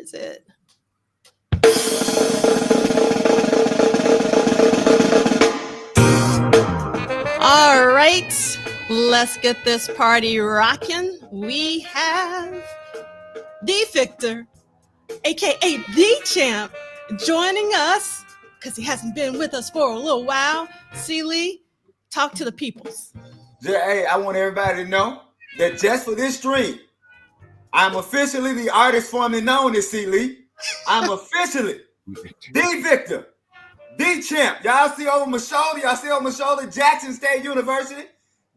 is it? All right, let's get this party rocking. We have the Victor, aka the Champ, joining us because he hasn't been with us for a little while. Lee, talk to the peoples. Hey, I want everybody to know that just for this stream, I'm officially the artist formerly known as Lee. I'm officially the Victor, the Champ. Y'all see over my shoulder, Jackson State University.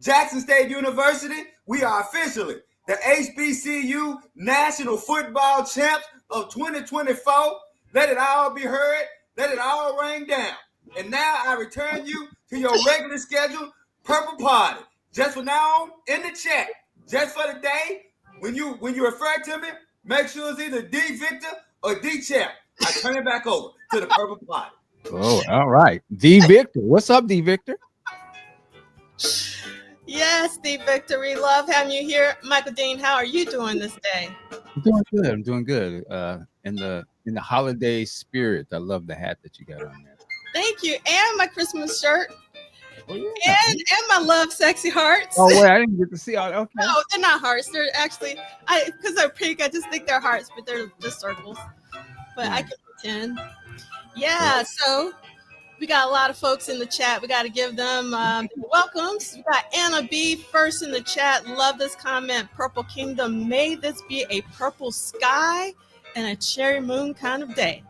Jackson State University, we are officially the HBCU National Football Champs of 2024. Let it all be heard. Let it all rain down. And now I return you to your regular scheduled Purple Party. Just for now on, in the chat, just for the day, when you refer to me, make sure it's either D Victor or D Champ. I turn it back over to the Purple Party. Oh, all right. D Victor. What's up, D Victor? Yes, D Victor. We love having you here. Michael Dean, how are you doing this day? I'm doing good. I'm doing good. In the holiday spirit. I love the hat that you got on there. Thank you. And my Christmas shirt. Oh, yeah. And my love sexy hearts. Oh, wait, I didn't get to see all. Okay. No, they're not hearts. They're actually, because they're pink, I just think they're hearts, but they're just circles. But I can pretend. Yeah, so we got a lot of folks in the chat. We got to give them welcomes. We got Anna B first in the chat. Love this comment. Purple Kingdom, may this be a purple sky and a cherry moon kind of day.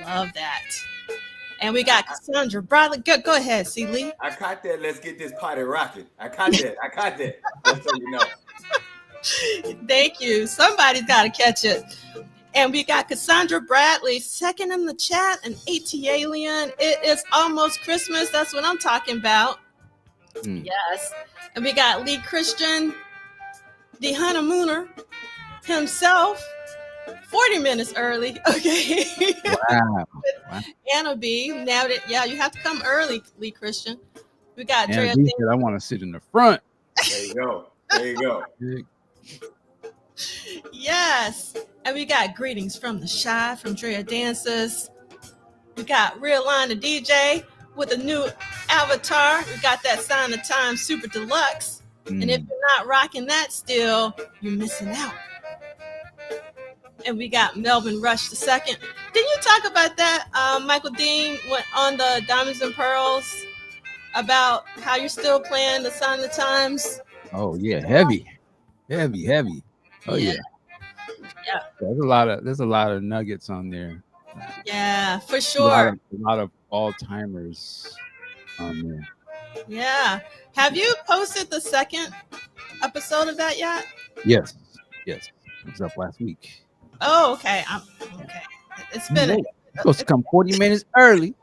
Love that. And we got Cassandra Bradley. Go ahead, C. Lee. I caught that. Let's get this party rocking. I caught that. Just so you know. Thank you. Somebody's got to catch it. And we got Cassandra Bradley, second in the chat, an AT alien. It is almost Christmas. That's what I'm talking about. Yes. And we got Lee Christian, the honeymooner himself, 40 minutes early. Okay. Wow. Anna B. Now that, yeah, you have to come early, Lee Christian. We got Drea. I want to sit in the front. There you go. Yes. And we got greetings from the Shy, from Drea Dances. We got Realign the DJ with a new avatar. We got that Sign of Time Super Deluxe. And if you're not rocking that still, you're missing out. And we got Melvin Rush II. Didn't you talk about that, Michael Dean, on the Diamonds and Pearls, about how you're still playing the Sign of the Times? Oh, yeah. Heavy. Oh, yeah. There's a lot of nuggets on there. Yeah, for sure. A lot of all-timers on there. Yeah. Have you posted the second episode of that yet? Yes. It was up last week. Oh, okay. Okay. It's been supposed to come 40 minutes early,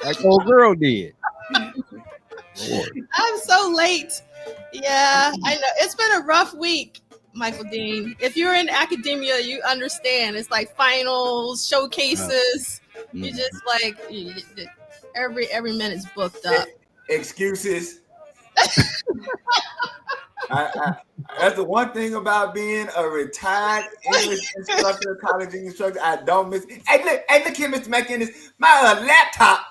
like old girl did. Lord. I'm so late. Yeah, I know. It's been a rough week, Michael Dean. If you're in academia, you understand. It's like finals, showcases. You just like every minute's booked up. Excuses. That's the one thing about being a retired English instructor, college English instructor. I don't miss. Hey, look here, Mr. McInnes. My laptop.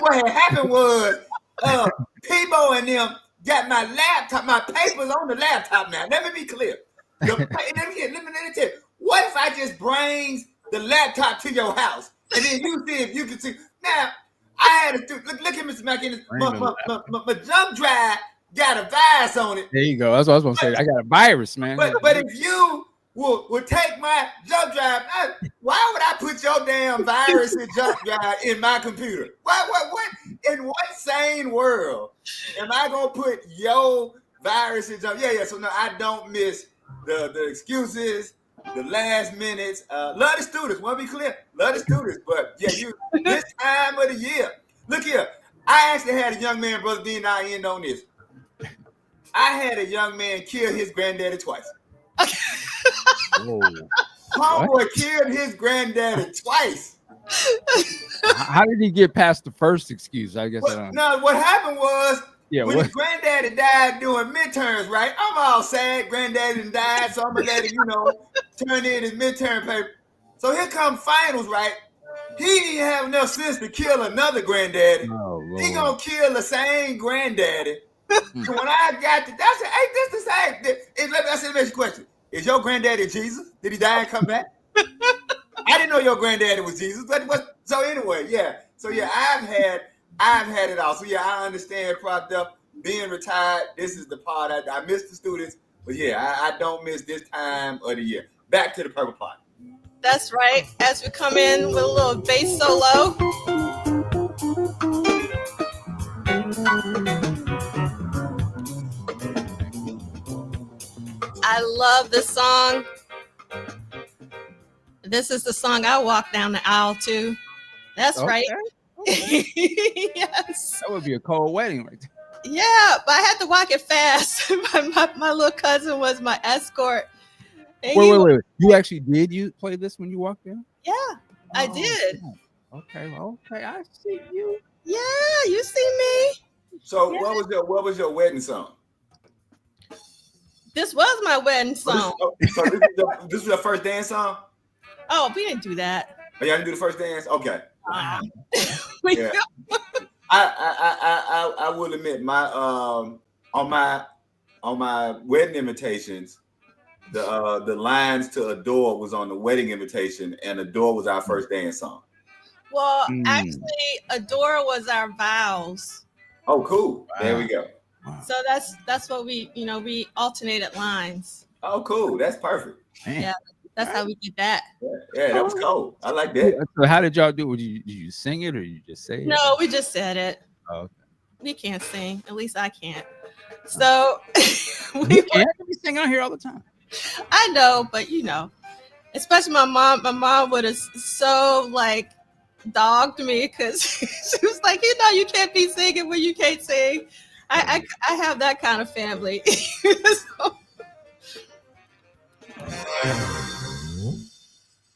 What had happened was, Peebo and them got my laptop, my papers on the laptop now. Let me be clear. Let me tell you. What if I just brings the laptop to your house and then you see if you can see? Now, I had to look at Mr. McInnes. My jump drive got a virus on it. There you go. That's what I was going to say. I got a virus, man. But if you would take my jump drive, why would I put your damn virus and jump drive in my computer? What? In what sane world am I going to put your virus and jump? Yeah. So no, I don't miss the excuses, the last minutes. Love the students. Want to be clear? Love the students. But yeah, this time of the year. Look here. I actually had a young man, Brother Dean, I end on this. I had a young man kill his granddaddy twice. Homeboy killed his granddaddy twice. How did he get past the first excuse? I guess. No, what happened was Yeah, when what? his granddaddy died doing midterms, right? I'm all sad. Granddaddy died, so I'm gonna let him, turn in his midterm paper. So here come finals, right? He didn't have enough sense to kill another granddaddy. Oh, Lord. He gonna kill the same granddaddy. Hmm. And when I got to, that's hey, this the same. That's the next question. Is your granddaddy Jesus? Did he die and come back? I didn't know your granddaddy was Jesus. So anyway, yeah. So yeah, I've had it all. So yeah, I understand propped up, being retired. This is the part I miss the students, but yeah, I don't miss this time of the year. Back to the purple pot. That's right. As we come in with a little bass solo. I love this song. This is the song I walk down the aisle to. That's Okay. right. Okay. Yes. That would be a cold wedding right there. Yeah, but I had to walk it fast. my little cousin was my escort. And Wait. You actually did play this when you walked in? Yeah, I did. Okay. I see you. Yeah, you see me. So Yeah. what was your wedding song? This was my wedding song. So this was your first dance song? Oh, we didn't do that. Oh, y'all didn't do the first dance? Okay. Wow. Yeah. I will admit my on my wedding invitations, the lines to Adore was on the wedding invitation, and Adore was our first dance song. Well, actually, Adore was our vows. Oh, cool. Wow. There we go. Wow. So that's what we alternated lines. Oh, cool. That's perfect. Man. Yeah. That's how we did that. Yeah, that was cool. I like that. So how did y'all do it? Did you sing it or you just say it? No, we just said it. Oh, okay. We can't sing. At least I can't. So You can't be singing out here all the time. I know, but especially my mom. My mom would have so dogged me because she was like, you can't be singing when you can't sing. I have that kind of family. So.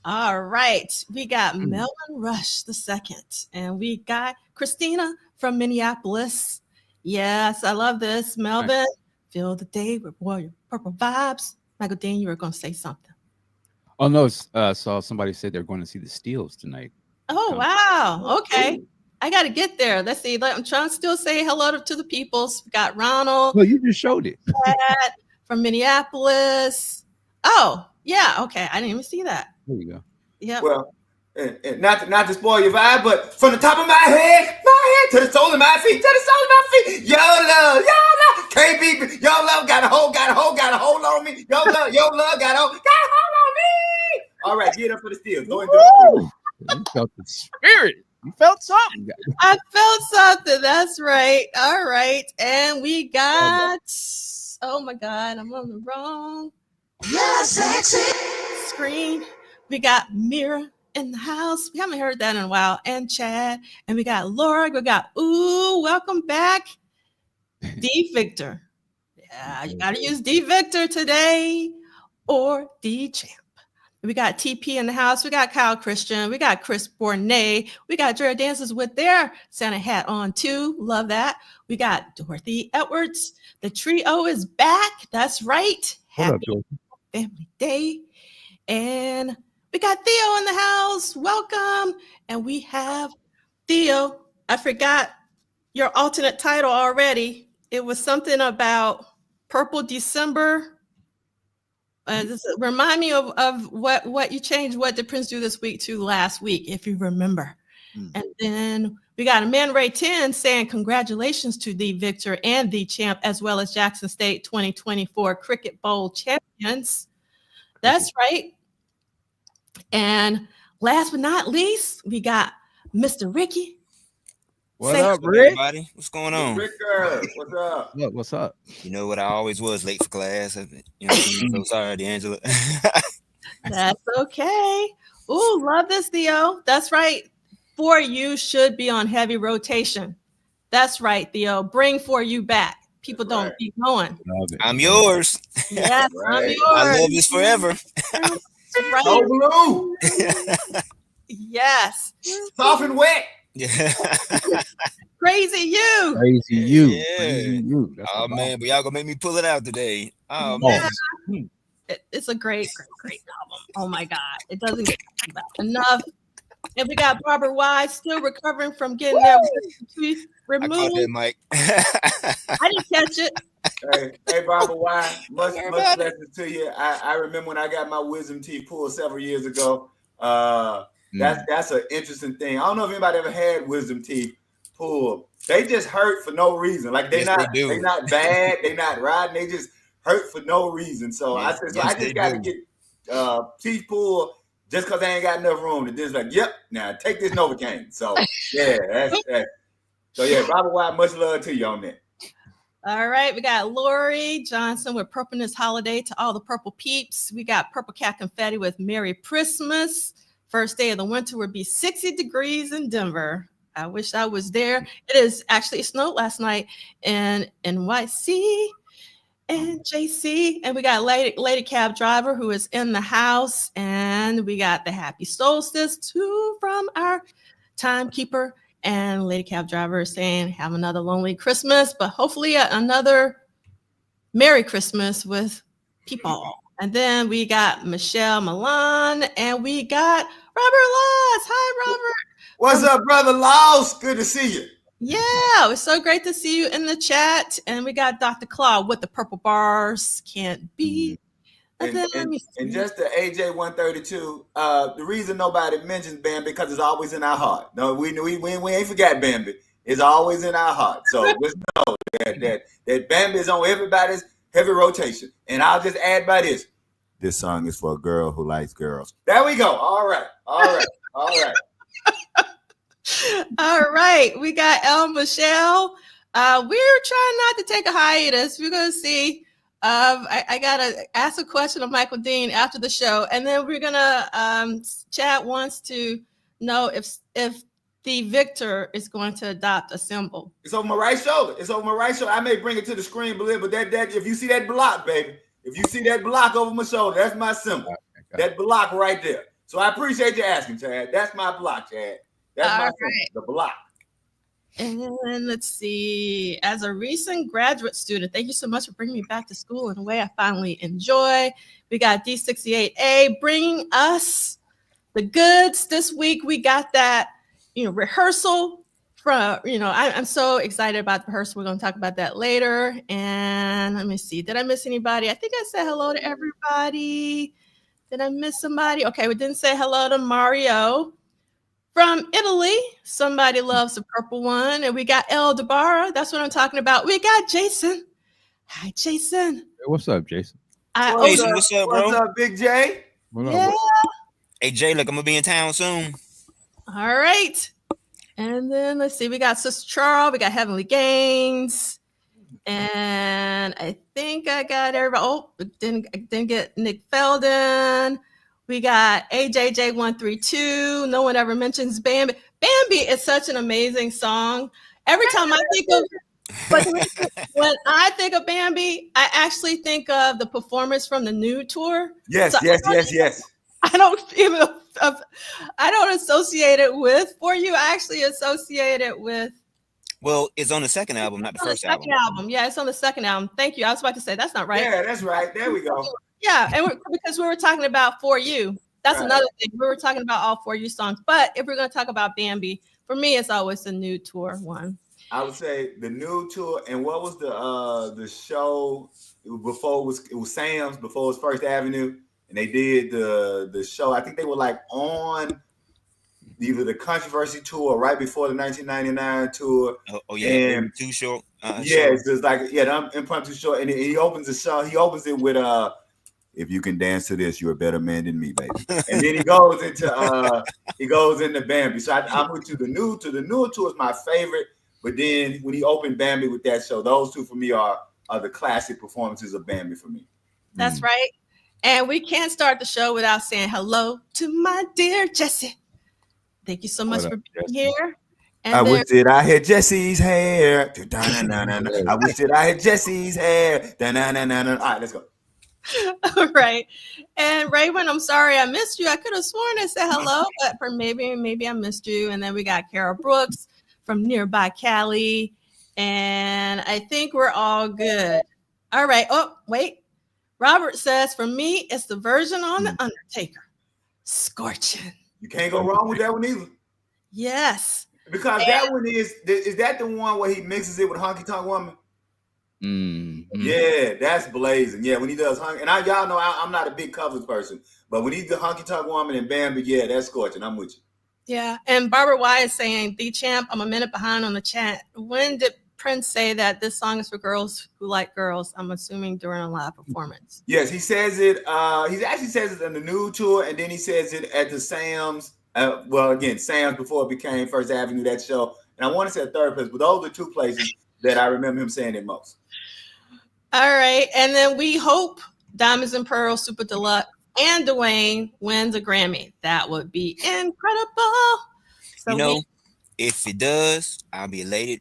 All right, we got Melvin Rush II, and we got Christina from Minneapolis. Yes, I love this. Melvin, fill the day with royal purple vibes. Michael Dean, you were going to say something. Oh no, saw somebody said they're going to see the Steels tonight. Oh, wow. Okay. I got to get there. Let's see. I'm trying to still say hello to the peoples. We got Ronald. Well, you just showed it. From Minneapolis. Oh, yeah. Okay. I didn't even see that. There you go. Yeah. Well, and not to spoil your vibe, but from the top of my head to the sole of my feet, your love, can't be, your love got a hold on me. Your love got a hold on me. All right, get up for the Steels. Go enjoy the You felt the spirit. You felt something. I felt something. That's right. All right. And we got, oh my God, I'm on the wrong screen. We got Mira in the house. We haven't heard that in a while. And Chad. And we got Laura. We got, welcome back. D Victor. Yeah, you got to use D Victor today or D Champ. We got TP in the house. We got Kyle Christian. We got Chris Bournet. We got Jared Dancers with their Santa hat on too. Love that. We got Dorothy Edwards. The trio is back. That's right. Happy Family Day. And we got Theo in the house. Welcome. And we have Theo. I forgot your alternate title already. It was something about Purple December. Remind me of what you changed. What did Prince do this week to last week, if you remember? And then we got a Man Ray 10 saying congratulations to the victor and the champ, as well as Jackson State 2024 Cricket Bowl champions. That's right. And last but not least, we got Mr. Ricky. What up, Rick? Everybody? What's going on? Ricker, what's up? What's up? You know what? I always was late for class. You know, so sorry, D'Angela. That's okay. Ooh, love this, Theo. That's right. For You should be on heavy rotation. That's right, Theo. Bring For You back. People don't keep going. I'm yours. Yes, Right. I'm yours. My love is forever. So blue, Yes. soft and wet. Yeah. Crazy you. Crazy you. Yeah. Crazy you. That's Oh a bomb. man, but y'all gonna make me pull it out today. Oh Yeah. man. It's a great album. Oh my God. It doesn't get talked about enough. And we got Barbara Wise still recovering from getting their teeth I caught removed. that, Mike. I didn't catch it. Hey, Barbara, why? Much Don't worry about it. blessings to you. I remember when I got my wisdom teeth pulled several years ago. That's an interesting thing. I don't know if anybody ever had wisdom teeth pulled. They just hurt for no reason. Like Yes, they do. they're not bad. They're not rotten. They just hurt for no reason. So Yes, I just got to get teeth pulled just because I ain't got enough room. And then it's like, yep, now take this Novocaine. So yeah, that's. So yeah, Barbara White, much love to you on that. All right, we got Lori Johnson with Purpleness Holiday to all the purple peeps. We got Purple Cat Confetti with Merry Christmas. First day of the winter would be 60 degrees in Denver. I wish I was there. It snowed last night in NYC and JC. And we got Lady Cab Driver who is in the house. And we got the Happy Solstice too from our timekeeper. And Lady Cab Driver is saying, have another lonely Christmas, but hopefully another Merry Christmas with people. And then we got Michelle Milan and we got Robert Laws. Hi, Robert. What's up, brother Laws? Good to see you. Yeah, it's so great to see you in the chat. And we got Dr. Claude with the purple bars. Can't be. And just the AJ 132, the reason nobody mentions Bambi because it's always in our heart. No, we ain't forgot Bambi. It's always in our heart. So let's know that Bambi is on everybody's heavy rotation. And I'll just add by this. This song is for a girl who likes girls. There we go. All right. All right. We got El Michelle. We're trying not to take a hiatus. We're going to see. I gotta ask a question of Michael Dean after the show, and then we're gonna Chad wants to know if the victor is going to adopt a symbol. It's over my right shoulder. I may bring it to the screen, but that if you see that block, baby, if you see that block over my shoulder, that's my symbol. That block right there. So I appreciate you asking, Chad. That's my block, Chad. That's my symbol, the block. And let's see, as a recent graduate student, thank you so much for bringing me back to school in a way I finally enjoy. We got D68A bringing us the goods this week. We got that, rehearsal from, I'm so excited about the rehearsal. We're going to talk about that later. And let me see, did I miss anybody? I think I said hello to everybody. Did I miss somebody? Okay, we didn't say hello to Mario. From Italy, somebody loves the purple one. And we got El Dabara. That's what I'm talking about. We got Jason. Hi, Jason. Hey, what's up, Jason? What's up, bro? What's up, Big J? Yeah. Hey, Jay, look, I'm going to be in town soon. All right. And then let's see. We got Sister Charles. We got Heavenly Gains. And I think I got everybody. Oh, didn't get Nick Felden. We got AJJ132. No one ever mentions Bambi. Bambi is such an amazing song. Every time I think of, when I think of Bambi, I actually think of the performance from the Nude Tour. Yes. I don't associate it with For You. I actually associate it with. Well, it's on the second album, not the first album. Yeah, it's on the second album. Thank you. I was about to say that's not right. Yeah, that's right. There we go. Yeah, and because we were talking about For You. That's another thing. We were talking about all For You songs. But if we're going to talk about Bambi, for me, it's always the Nude Tour one. I would say the Nude Tour. And what was the show before it was Sam's, before it was First Avenue? And they did the show. I think they were like on either the Controversy tour or right before the 1999 tour. Oh yeah, and Too Short. It's just like the Impromptu Short. And he opens the show. He opens it with if you can dance to this, you're a better man than me, baby. And then he goes into Bambi. So I'm with you. The Nude Tour is my favorite. But then when he opened Bambi with that show, those two for me are the classic performances of Bambi for me. That's right. And we can't start the show without saying hello to my dear Jessie. Thank you so much for being here. And I wish that I had Jesse's hair. I wish that I had Jesse's hair. All right, let's go. All right. And Raymond, I'm sorry I missed you. I could have sworn I said hello, but for maybe I missed you. And then we got Carol Brooks from nearby Cali. And I think we're all good. All right. Oh, wait. Robert says, for me, it's the version on The Undertaker. Scorching. You can't go wrong with that one either. Yes. Because that one is that the one where he mixes it with Honky Tonk Woman? Yeah, that's blazing. Yeah, when he does Honky, and y'all know I'm not a big covers person, but when he does Honky Tonk Woman and Bambi, yeah, that's scorching. I'm with you. Yeah, and Barbara Y is saying, the champ, I'm a minute behind on the chat. When did Prince say that this song is for girls who like girls? I'm assuming during a live performance. Yes, he says it. He actually says it on the Nude Tour, and then he says it at the Sam's. Well, again, Sam's before it became First Avenue, that show. And I want to say a third place, but those are two places that I remember him saying it most. All right, and then we hope Diamonds and Pearls Super Deluxe and Duane wins a Grammy. That would be incredible. So if it does, I'll be elated.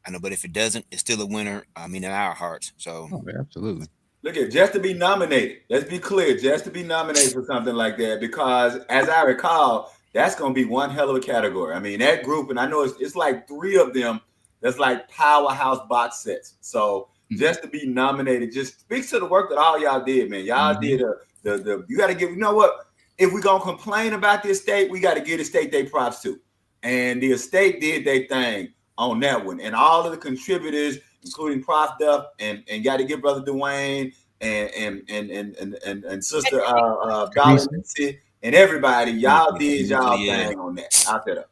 I know, but if it doesn't, it's still a winner. I mean, in our hearts. So absolutely. Look at just to be nominated. Let's be clear, just to be nominated for something like that, because as I recall, that's going to be one hell of a category. I mean, that group, and I know it's like three of them. That's like powerhouse box sets. So just to be nominated just speaks to the work that all y'all did, man. Y'all did the you got to give. You know what? If we're gonna complain about the estate, we got to give the estate their props too. And the estate did their thing on that one, and all of the contributors, including Prof Duff, and got to give Brother Duane and Sister Dolly and everybody. Y'all did y'all thing on that. I'll set up.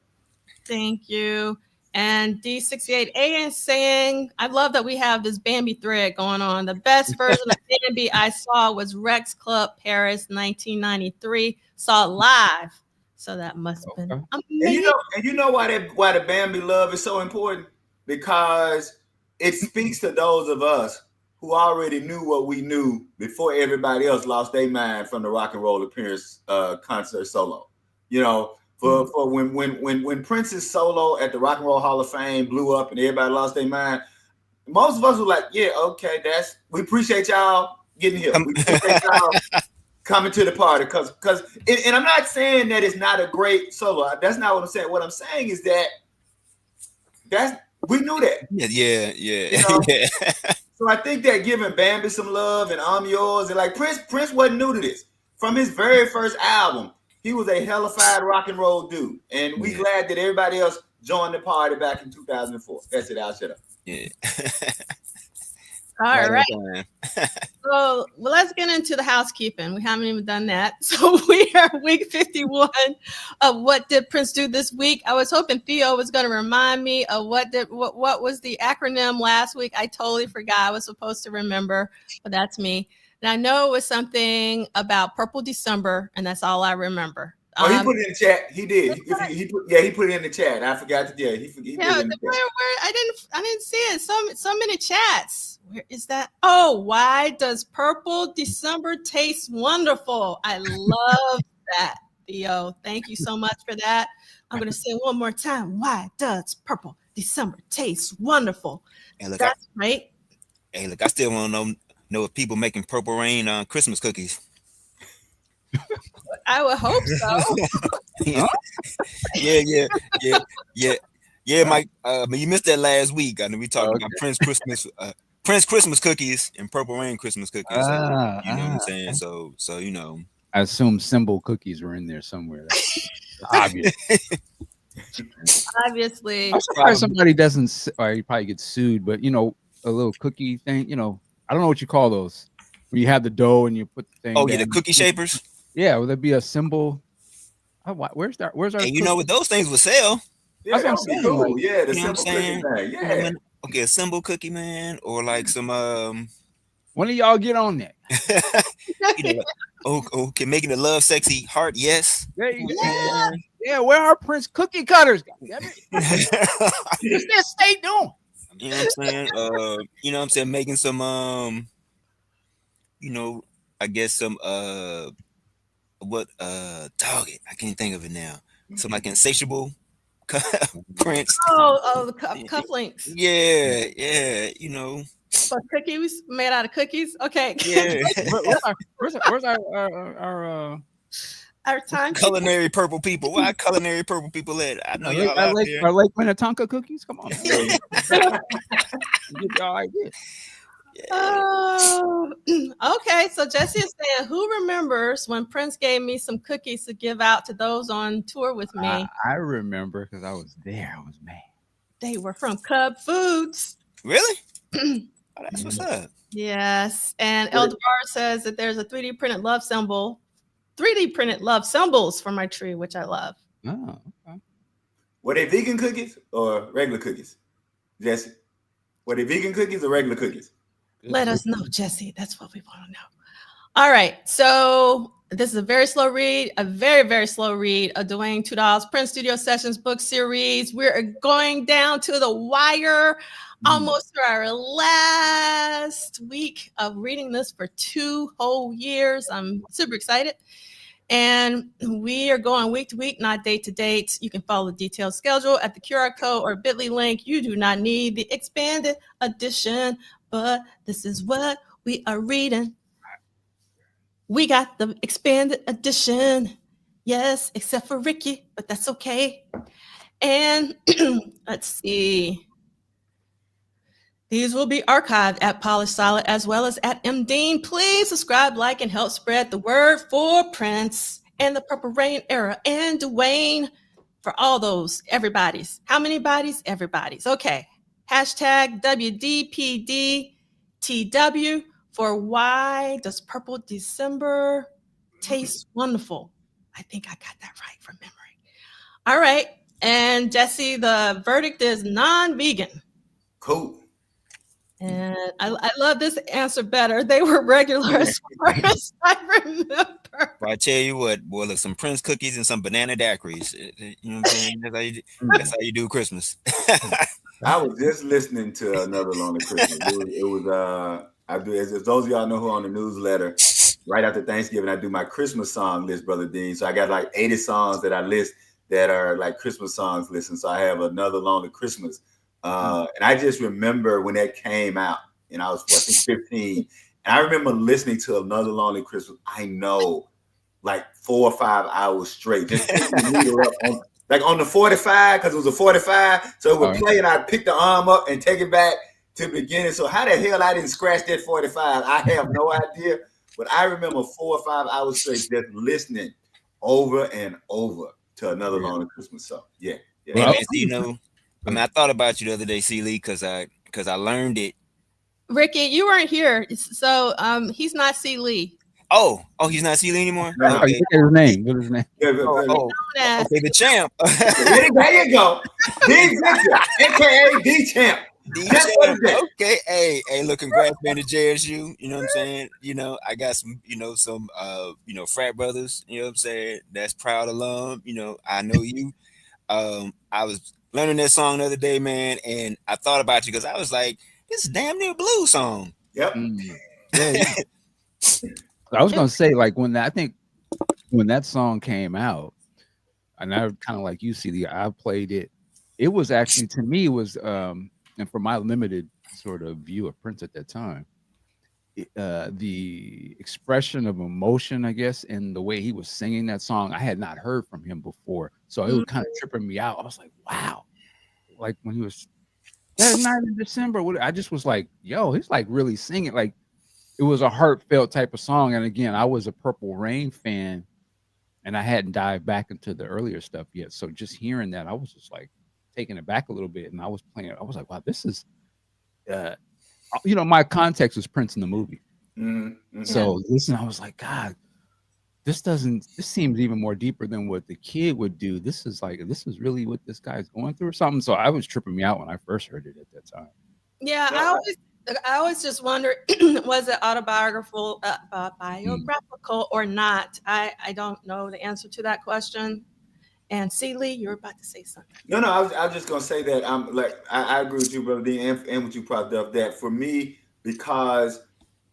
Thank you. And D68A is saying, I love that we have this Bambi thread going on. The best version of Bambi I saw was Rex Club Paris 1993. Saw it live. So that must have been amazing. And you know why the Bambi love is so important? Because it speaks to those of us who already knew what we knew before everybody else lost their mind from the Rock and Roll Appearance concert solo. You know, for when Prince's solo at the Rock and Roll Hall of Fame blew up and everybody lost their mind, most of us were like, yeah, okay, we appreciate y'all getting here. We appreciate y'all coming to the party, because and I'm not saying that it's not a great solo. That's not what I'm saying. What I'm saying is that we knew that. Yeah. You know? So I think that giving Bambi some love and I'm Yours, and like Prince wasn't new to this. From his very first album, he was a hellified rock and roll dude. And we glad that everybody else joined the party back in 2004. That's it. I'll shut up. Yeah. All right. So let's get into the housekeeping. We haven't even done that. So we are week 51 of What Did Prince Do This Week? I was hoping Theo was going to remind me of what was the acronym last week. I totally forgot. I was supposed to remember, but that's me. And I know it was something about Purple December, and that's all I remember. Oh, he put it in the chat. He did. He put it in the chat. I forgot to. Yeah, he put it in the chat. Where I didn't see it. So many chats. Where is that? Oh, why does Purple December taste wonderful? I love that, Theo. Thank you so much for that. I'm gonna say it one more time. Why does Purple December taste wonderful? And look, that's right. Hey, look, I still want to know if people making Purple Rain Christmas cookies. I would hope so. Yeah, Mike. You missed that last week. I know we talked about Prince Christmas cookies and Purple Rain Christmas cookies. You know what I'm saying? So you know. I assume symbol cookies were in there somewhere. Obvious. Obviously. I'm surprised somebody doesn't, or you probably get sued, but you know, a little cookie thing, you know, I don't know what you call those. When you have the dough and you put the thing. Oh, yeah, the cookie shapers. Yeah, will there be a symbol? Where's our? And you know what? Those things will sell. Yeah, that's what I'm saying. Cool. Like, yeah, the symbol cookie thing. Yeah. Okay, a symbol cookie, man, or like some. When do y'all get on that? You know, okay, making the love sexy heart. Yes. There you go. Yeah, where are Prince cookie cutters? What's that state doing? You know what I'm saying? You know what I'm saying? Making some you know, I guess some dog it. I can't think of it now. Some like insatiable Prince. Oh, the cufflinks. Yeah, you know. But cookies made out of cookies. Okay. Yeah. Where's our Our time. Culinary purple people. Why culinary purple people at? I know y'all out there. our Lake Minnetonka cookies? Come on. Get y'all idea. Oh, okay. So Jesse is saying, who remembers when Prince gave me some cookies to give out to those on tour with me? I remember because I was there. I was mad. They were from Cub Foods. Really? Oh, that's what's up. Yes. And Elder says that there's a 3D printed love symbol, 3D printed love symbols for my tree, which I love. Oh, okay. Were they vegan cookies or regular cookies, Jesse? Were they vegan cookies or regular cookies? Let us know, Jesse. That's what we want to know. All right. So this is a very slow read, a very, very slow read of Duane Tudahl's Prince Studio Sessions book series. We're going down to the wire, almost to our last week of reading this for 2 whole years. I'm super excited. And we are going week to week, not date to date. You can follow the detailed schedule at the QR code or bit.ly link. You do not need the expanded edition, but this is what we are reading. We got the expanded edition. Yes, except for Ricky, but that's okay. And let's see. These will be archived at Polished Solid as well as at MDean. Please subscribe, like, and help spread the word for Prince and the Purple Rain era and Duane, for all those everybody's. How many bodies? Everybody's. Okay. Hashtag WDPDTW for why does Purple December taste wonderful? I think I got that right from memory. All right. And Jesse, the verdict is non-vegan. Cool. And I love this answer better. They were regular as far as I remember. Well, I tell you what, boy, look, some Prince cookies and some banana daiquiris. You know what I'm saying? That's how you do Christmas. I was just listening to Another Lonely Christmas. It was I do, as those of y'all know who are on the newsletter, right after Thanksgiving, I do my Christmas song list, Brother Dean. So I got like 80 songs that I list that are like Christmas songs listen. So I have Another Lonely Christmas. And I just remember when that came out, and I was 15, and I remember listening to Another Lonely Christmas. I know, like 4 or 5 hours straight, just picking the needle up on, like on the 45, because it was a 45, so it would play, and I'd pick the arm up and take it back to the beginning. So how the hell I didn't scratch that 45, I have no idea. But I remember 4 or 5 hours straight just listening over and over to Another Lonely Christmas song. Yeah. Hey, man, so, you know, I mean, I thought about you the other day, C. Lee, because I learned it. Ricky, you weren't here, so he's not C. Lee. Oh, he's not C. Lee anymore. No. Okay. What's his name? What's his name? Okay, the champ. There you go, D Victor, aka D Champ. Okay, hey, look, congrats, man, to JSU. You know what I'm saying? You know, I got some frat brothers. You know what I'm saying? That's proud alum. You know, I know you. I was learning that song the other day, man, and I thought about you because I was like, this is damn near a blues song. Yep. Yeah. I was gonna say, like, when that song came out, and I kind of like you, CD, I played it. It was actually, to me, it was and for my limited sort of view of Prince at that time, the expression of emotion, I guess, and the way he was singing that song, I had not heard from him before. So it was kind of tripping me out. I was like, wow. Like when he was that night in December, I just was like, yo, he's like really singing. Like it was a heartfelt type of song. And again, I was a Purple Rain fan and I hadn't dived back into the earlier stuff yet. So just hearing that, I was just like taking it back a little bit. And I was playing it. I was like, wow, this is my context was Prince in the movie. Mm-hmm. So listen, I was like, God, this seems even more deeper than what the kid would do. This is really what this guy's going through or something. So I was tripping me out when I first heard it at that time. Yeah, I always just wondered, was it autobiographical or not? I don't know the answer to that question. And C. Lee, you're about to say something. No, I was just gonna say that I'm like I agree with you, Brother Dean, and what you propped up. That for me, because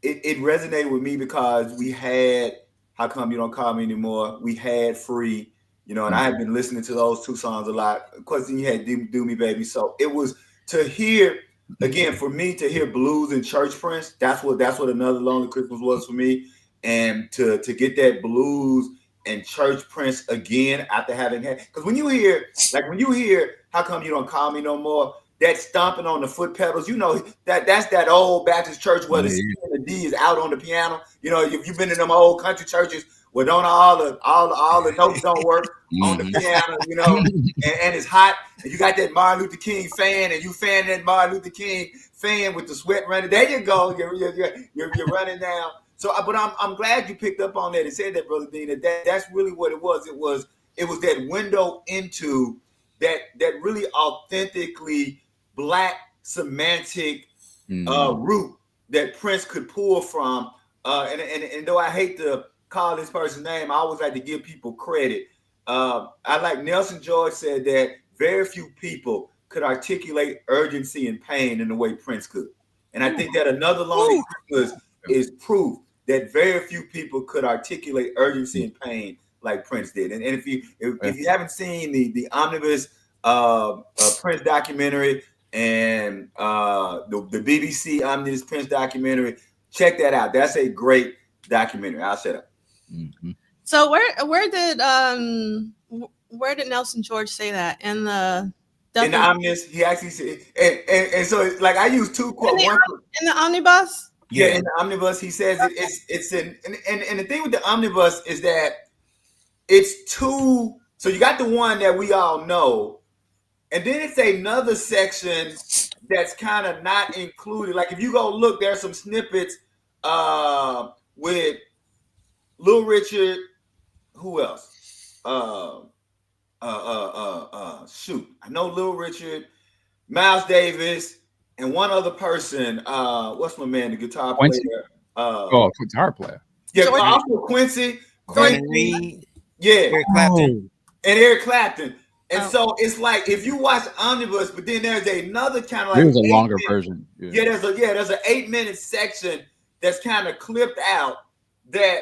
it resonated with me because we had How Come You Don't Call Me Anymore. We had Free, and I had been listening to those two songs a lot. Of course, then you had Do Me Baby. So it was to hear again, for me to hear blues and church Prince, that's what Another Lonely Christmas was for me. And to get that blues and church Prince again after having had, because when you hear How Come You Don't Call Me No More, that stomping on the foot pedals, that's that old Baptist church where the C and the D is out on the piano. If you've been in them old country churches where don't all the notes don't work on the piano, and it's hot, and you got that Martin Luther King fan, and you fan that Martin Luther King fan with the sweat running. There you go, you're running down. So, but I'm glad you picked up on that and said that, Brother Dean. That's really what it was. It was that window into that really authentically Black semantic root that Prince could pull from. And though I hate to call this person's name, I always like to give people credit. I like Nelson George said that very few people could articulate urgency and pain in the way Prince could. And I think that Another Lonely Christmas is proof that very few people could articulate urgency and pain like Prince did. And if you haven't seen the omnibus Prince documentary and the BBC omnibus Prince documentary, check that out. That's a great documentary. I'll shut up. Mm-hmm. So where did Nelson George say that in the omnibus? He actually said, and so like I use two quotes. In the omnibus. Yeah, in the omnibus, he says it's in, and the thing with the omnibus is that it's two. So you got the one that we all know, and then it's another section that's kind of not included. Like if you go look, there's some snippets with Little Richard. Who else? Shoot, I know Little Richard, Miles Davis. And one other person, what's my man, the guitar Quincy? player? Guitar player. Yeah, also Quincy. Eric Clapton. And Eric Clapton. And so it's like if you watch Omnibus, but then there's another kind of like there's a longer version. Yeah, there's an 8-minute section that's kind of clipped out that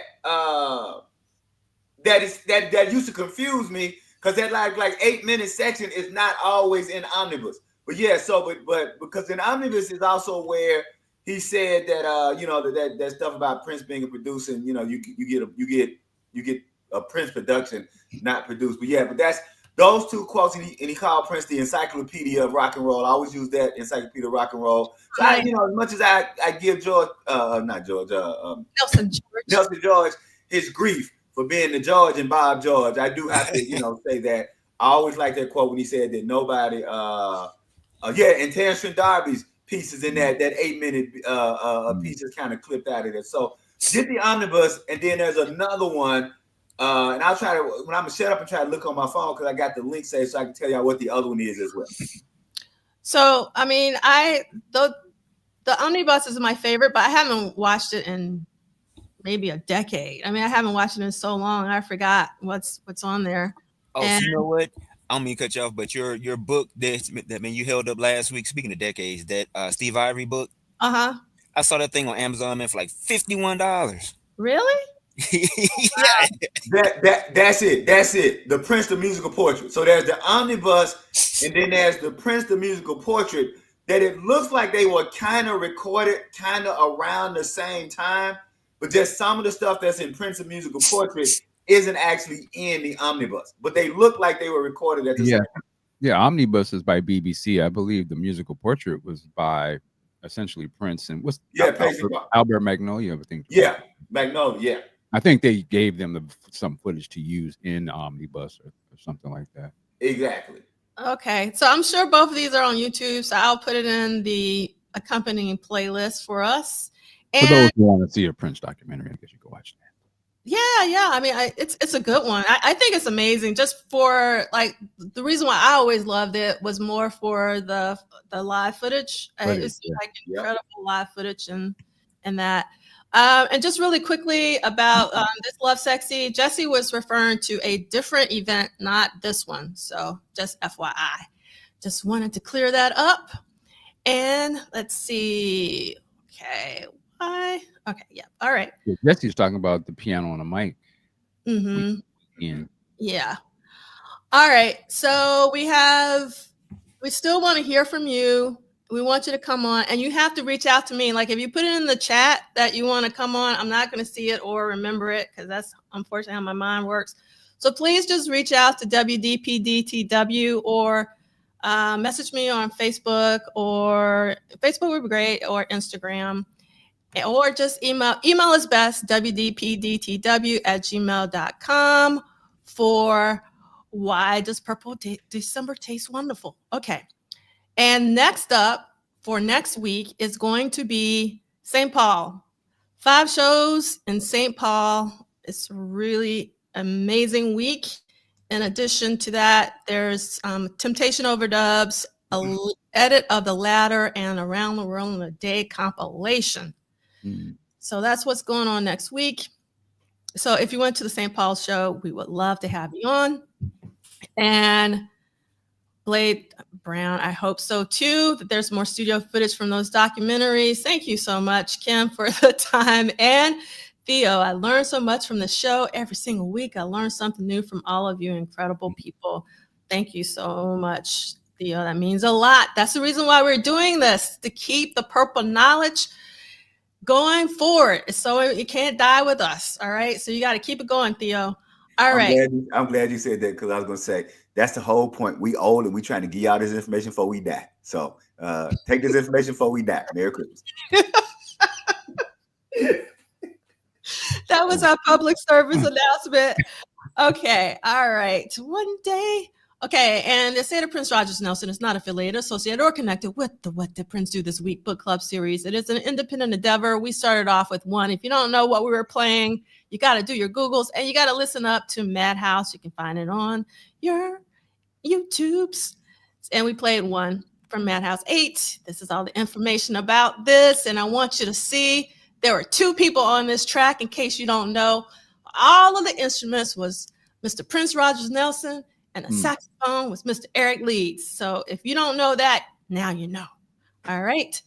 used to confuse me because that like 8-minute section is not always in Omnibus. But yeah, but because in Omnibus is also where he said that that stuff about Prince being a producer, and you get a Prince production not produced. But yeah, but that's those two quotes, and he called Prince the encyclopedia of rock and roll. I always use that, encyclopedia of rock and roll. So as much as I give Nelson George his grief for being the George and Bob George, I do have to say that I always like that quote when he said that nobody and Terrence Darby's pieces in that 8-minute pieces kind of clipped out of it. So get the omnibus, and then there's another one, and I'll try to when I'm gonna shut up and try to look on my phone because I got the link saved so I can tell y'all what the other one is as well. So I mean, the omnibus is my favorite, but I haven't watched it in maybe a decade. I mean, I haven't watched it in so long, I forgot what's on there. Oh, so you know what? I don't mean to cut you off, but your book that you held up last week, speaking of decades, that Steve Ivory book. I saw that thing on Amazon, man, for like $51. Really? Yeah. That's it. The Prince the Musical Portrait. So there's the omnibus, and then there's the Prince the Musical Portrait. That it looks like they were kind of recorded kind of around the same time, but just some of the stuff that's in Prince the Musical Portrait isn't actually in the omnibus, but they look like they were recorded at the same time. Yeah, omnibus is by BBC. I believe the musical portrait was by essentially Prince and Albert Magnolia, I think. Yeah, Magnolia. Yeah, I think they gave them some footage to use in omnibus or something like that. Exactly. Okay, so I'm sure both of these are on YouTube, so I'll put it in the accompanying playlist for us. For those who want to see a Prince documentary, I guess you can watch that. Yeah. I mean, it's a good one. I think it's amazing. Just for like the reason why I always loved it was more for the live footage. It's like incredible live footage and that. And just really quickly about this Love Sexy, Jesse was referring to a different event, not this one. So just FYI, just wanted to clear that up. And let's see. Okay. Okay. Yeah. All right. Jesse's talking about the piano on the mic. Mm-hmm. Yeah. All right. So we still want to hear from you. We want you to come on, and you have to reach out to me. Like if you put it in the chat that you want to come on, I'm not going to see it or remember it because that's unfortunately how my mind works. So please just reach out to WDPDTW or message me on Facebook, or Facebook would be great, or Instagram, or just email. Email is best, WDPDTW@gmail.com for why does Purple December taste wonderful? Okay. And next up for next week is going to be St. Paul. 5 shows in St. Paul. It's a really amazing week. In addition to that, there's Temptation Overdubs, an edit of The Ladder, and Around the World in a Day compilation. So that's what's going on next week. So if you went to the St. Paul show, we would love to have you on. And Blade Brown, I hope so too, that there's more studio footage from those documentaries. Thank you so much, Kim, for the time. And Theo, I learned so much from the show. Every single week, I learned something new from all of you incredible people. Thank you so much, Theo. That means a lot. That's the reason why we're doing this, to keep the purple knowledge going forward. So it can't die with us. All right. So you got to keep it going, Theo. All right. I'm glad you said that, because I was going to say, that's the whole point. We old and we trying to give y'all this information before we die. So take this information before we die. Merry Christmas. That was our public service announcement. Okay. All right. One day. Okay. And the State of Prince Rogers Nelson is not affiliated, associated, or connected with the What Did Prince Do This Week book club series. It is an independent endeavor. We started off with one. If you don't know what we were playing, you got to do your Googles, and you got to listen up to Madhouse. You can find it on your YouTubes. And we played one from Madhouse 8. This is all the information about this. And I want you to see there were 2 people on this track, in case you don't know. All of the instruments was Mr. Prince Rogers Nelson, and the saxophone was Mr. Eric Leeds. So if you don't know that, now you know. All right.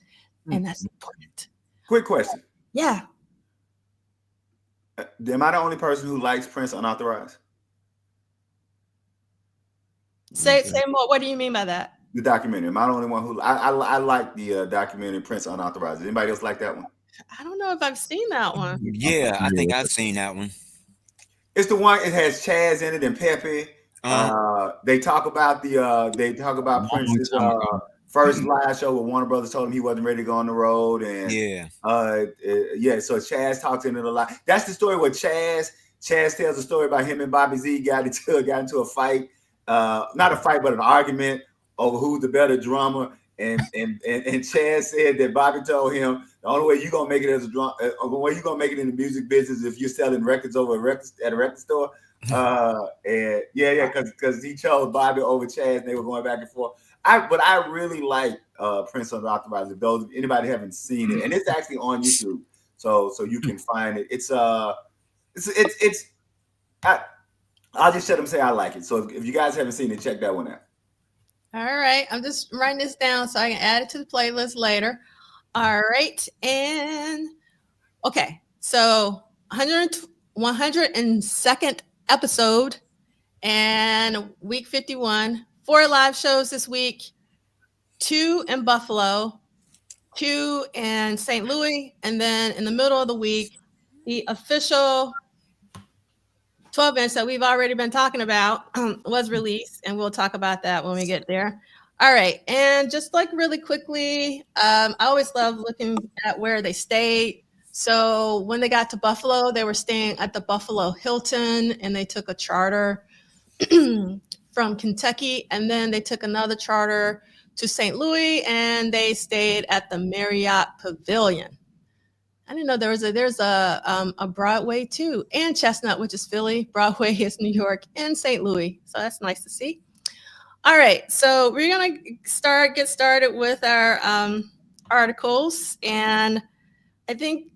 And that's important. Quick question. Yeah. Am I the only person who likes Prince unauthorized? Say more. What do you mean by that? The documentary. Am I the only one who I like the documentary Prince Unauthorized? Anybody else like that one? I don't know if I've seen that one. Yeah, I think I've seen that one. It's the one. It has Chaz in it and Pepe. They talk about Prince's first live show where Warner Brothers told him he wasn't ready to go on the road, and so Chaz talks in it a lot. That's the story where Chaz tells a story about him and Bobby Z got into a fight, not a fight but an argument over who's the better drummer, and Chaz said that Bobby told him the only way you're gonna make it as a drum, the way you're gonna make it in the music business if you're selling records at a record store. Because he chose Bobby over Chaz, and they were going back and forth. But I really like Prince Unauthorized. If anybody haven't seen it, and it's actually on YouTube, so you can find it. I'll just shut them say I like it. So if you guys haven't seen it, check that one out. All right, I'm just writing this down so I can add it to the playlist later. All right, and okay, so 102nd episode and week 51, 4 live shows this week, 2 in Buffalo, 2 in St. Louis, and then in the middle of the week, the official 12-inch that we've already been talking about was released, and we'll talk about that when we get there. All right, and just like really quickly, I always love looking at where they stayed. So when they got to Buffalo, they were staying at the Buffalo Hilton, and they took a charter from Kentucky, and then they took another charter to St. Louis, and they stayed at the Marriott Pavilion. I didn't know there's a Broadway too, and Chestnut, which is Philly. Broadway is New York and St. Louis, so that's nice to see. All right, so we're gonna get started with our articles, and I think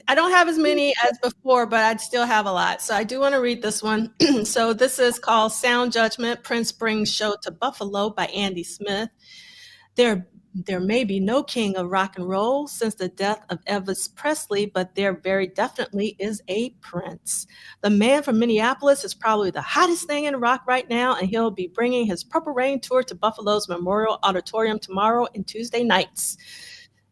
I don't have as many as before, but I'd still have a lot. So I do want to read this one. So this is called Sound Judgment, Prince Brings Show to Buffalo by Andy Smith. There There may be no king of rock and roll since the death of Elvis Presley, but there very definitely is a Prince. The man from Minneapolis is probably the hottest thing in rock right now, and he'll be bringing his Purple Rain tour to Buffalo's Memorial Auditorium tomorrow and Tuesday nights.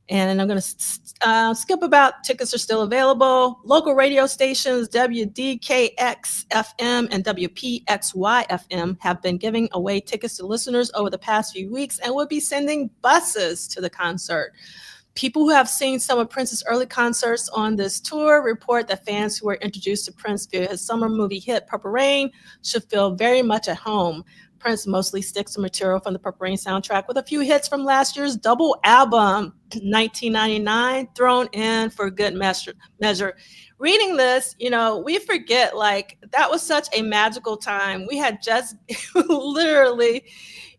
And I'm going to skip about tickets are still available. Local radio stations WDKX-FM and WPXY-FM have been giving away tickets to listeners over the past few weeks and will be sending buses to the concert. People who have seen some of Prince's early concerts on this tour report that fans who were introduced to Prince via his summer movie hit Purple Rain should feel very much at home. Prince mostly sticks to material from the Purple Rain soundtrack with a few hits from last year's double album, 1999, thrown in for good measure. Reading this, we forget, like, that was such a magical time. We had just literally,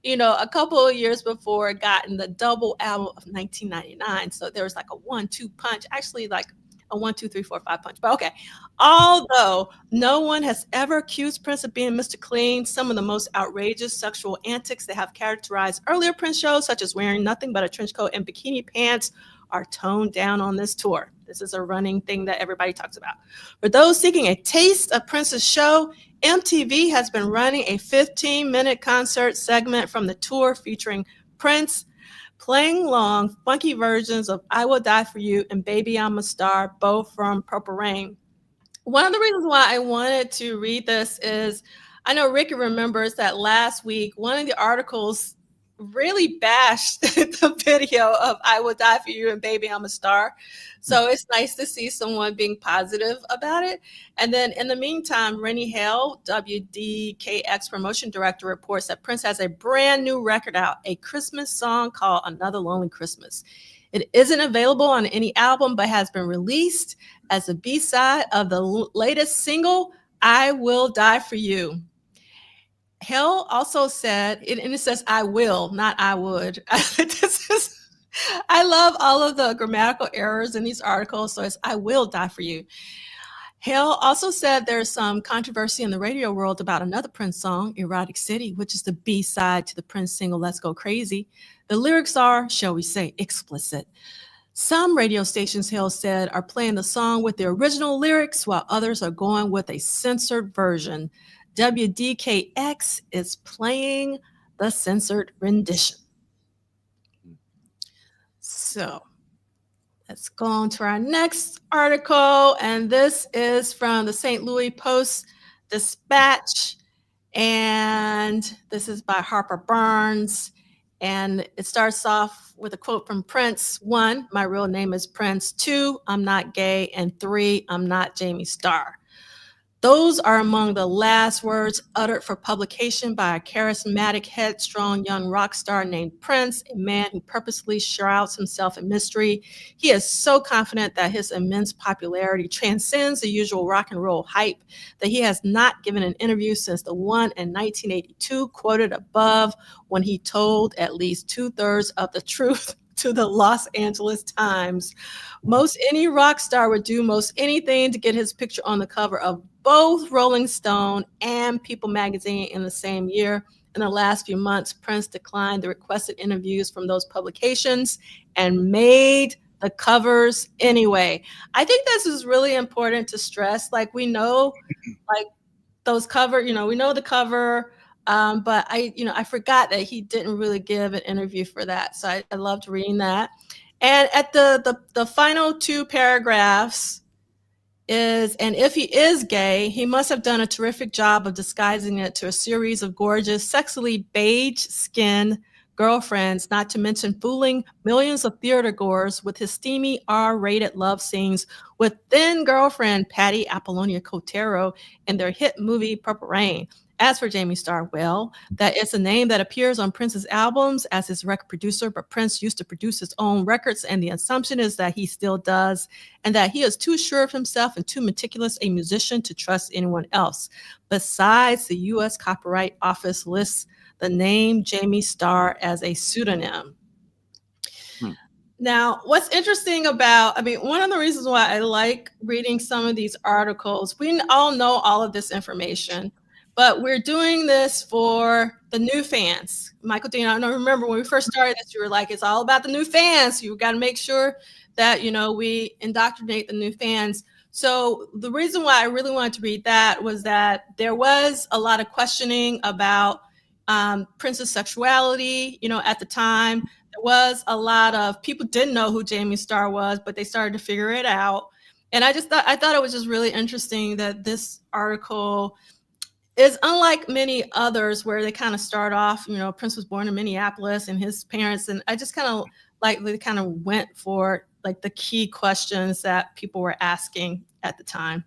a couple of years before gotten the double album of 1999. So there was like a 1-2 punch, actually like a 1, 2, 3, 4, 5 punch. But okay, although no one has ever accused Prince of being Mr. Clean, some of the most outrageous sexual antics that have characterized earlier Prince shows, such as wearing nothing but a trench coat and bikini pants, are toned down on this tour. This is a running thing that everybody talks about. For those seeking a taste of Prince's show, MTV has been running a 15-minute concert segment from the tour featuring Prince playing long, funky versions of I Will Die For You and Baby I'm a Star, both from Purple Rain. One of the reasons why I wanted to read this is I know Ricky remembers that last week, one of the articles really bashed the video of I Will Die For You and Baby I'm a Star. So it's nice to see someone being positive about it. And then in the meantime, Rennie Hale, WDKX promotion director, reports that Prince has a brand new record out, a Christmas song called Another Lonely Christmas. It isn't available on any album, but has been released as a B-side of the latest single, I Will Die For You. Hale also said, and it says I will, not I would. I love all of the grammatical errors in these articles, so it's I will die for you. Hale also said there's some controversy in the radio world about another Prince song, Erotic City, which is the B-side to the Prince single, Let's Go Crazy. The lyrics are, shall we say, explicit. Some radio stations, Hale said, are playing the song with the original lyrics, while others are going with a censored version. WDKX is playing the censored rendition. So let's go on to our next article. And this is from the St. Louis Post-Dispatch. And this is by Harper Burns. And it starts off with a quote from Prince. 1, my real name is Prince. 2, I'm not gay. And 3, I'm not Jamie Starr. Those are among the last words uttered for publication by a charismatic, headstrong young rock star named Prince, a man who purposely shrouds himself in mystery. He is so confident that his immense popularity transcends the usual rock and roll hype that he has not given an interview since the one in 1982 quoted above, when he told at least 2/3 of the truth to the Los Angeles Times. Most any rock star would do most anything to get his picture on the cover of both Rolling Stone and People magazine in the same year. In the last few months, Prince declined the requested interviews from those publications and made the covers anyway. I think this is really important to stress. Like, we know, like, those cover, we know the cover, but I forgot that he didn't really give an interview for that. So I loved reading that. And at the final 2 paragraphs is, and if he is gay, he must have done a terrific job of disguising it to a series of gorgeous, sexily beige-skinned girlfriends, not to mention fooling millions of theater goers with his steamy R-rated love scenes with then girlfriend Patty Apollonia Cotero in their hit movie Purple Rain. As for Jamie Starr, well, that is a name that appears on Prince's albums as his record producer, but Prince used to produce his own records, and the assumption is that he still does, and that he is too sure of himself and too meticulous a musician to trust anyone else. Besides, the U.S. Copyright Office lists the name Jamie Starr as a pseudonym. Now, what's interesting about, one of the reasons why I like reading some of these articles, we all know all of this information, but we're doing this for the new fans. Michael Dean, I don't remember when we first started this, you were like, it's all about the new fans. You got to make sure that, we indoctrinate the new fans. So the reason why I really wanted to read that was that there was a lot of questioning about Prince's sexuality, at the time. There was a lot of people didn't know who Jamie Starr was, but they started to figure it out. And I thought it was just really interesting that this article is unlike many others where they kind of start off, Prince was born in Minneapolis and his parents, and I just kind of like they kind of went for like the key questions that people were asking at the time.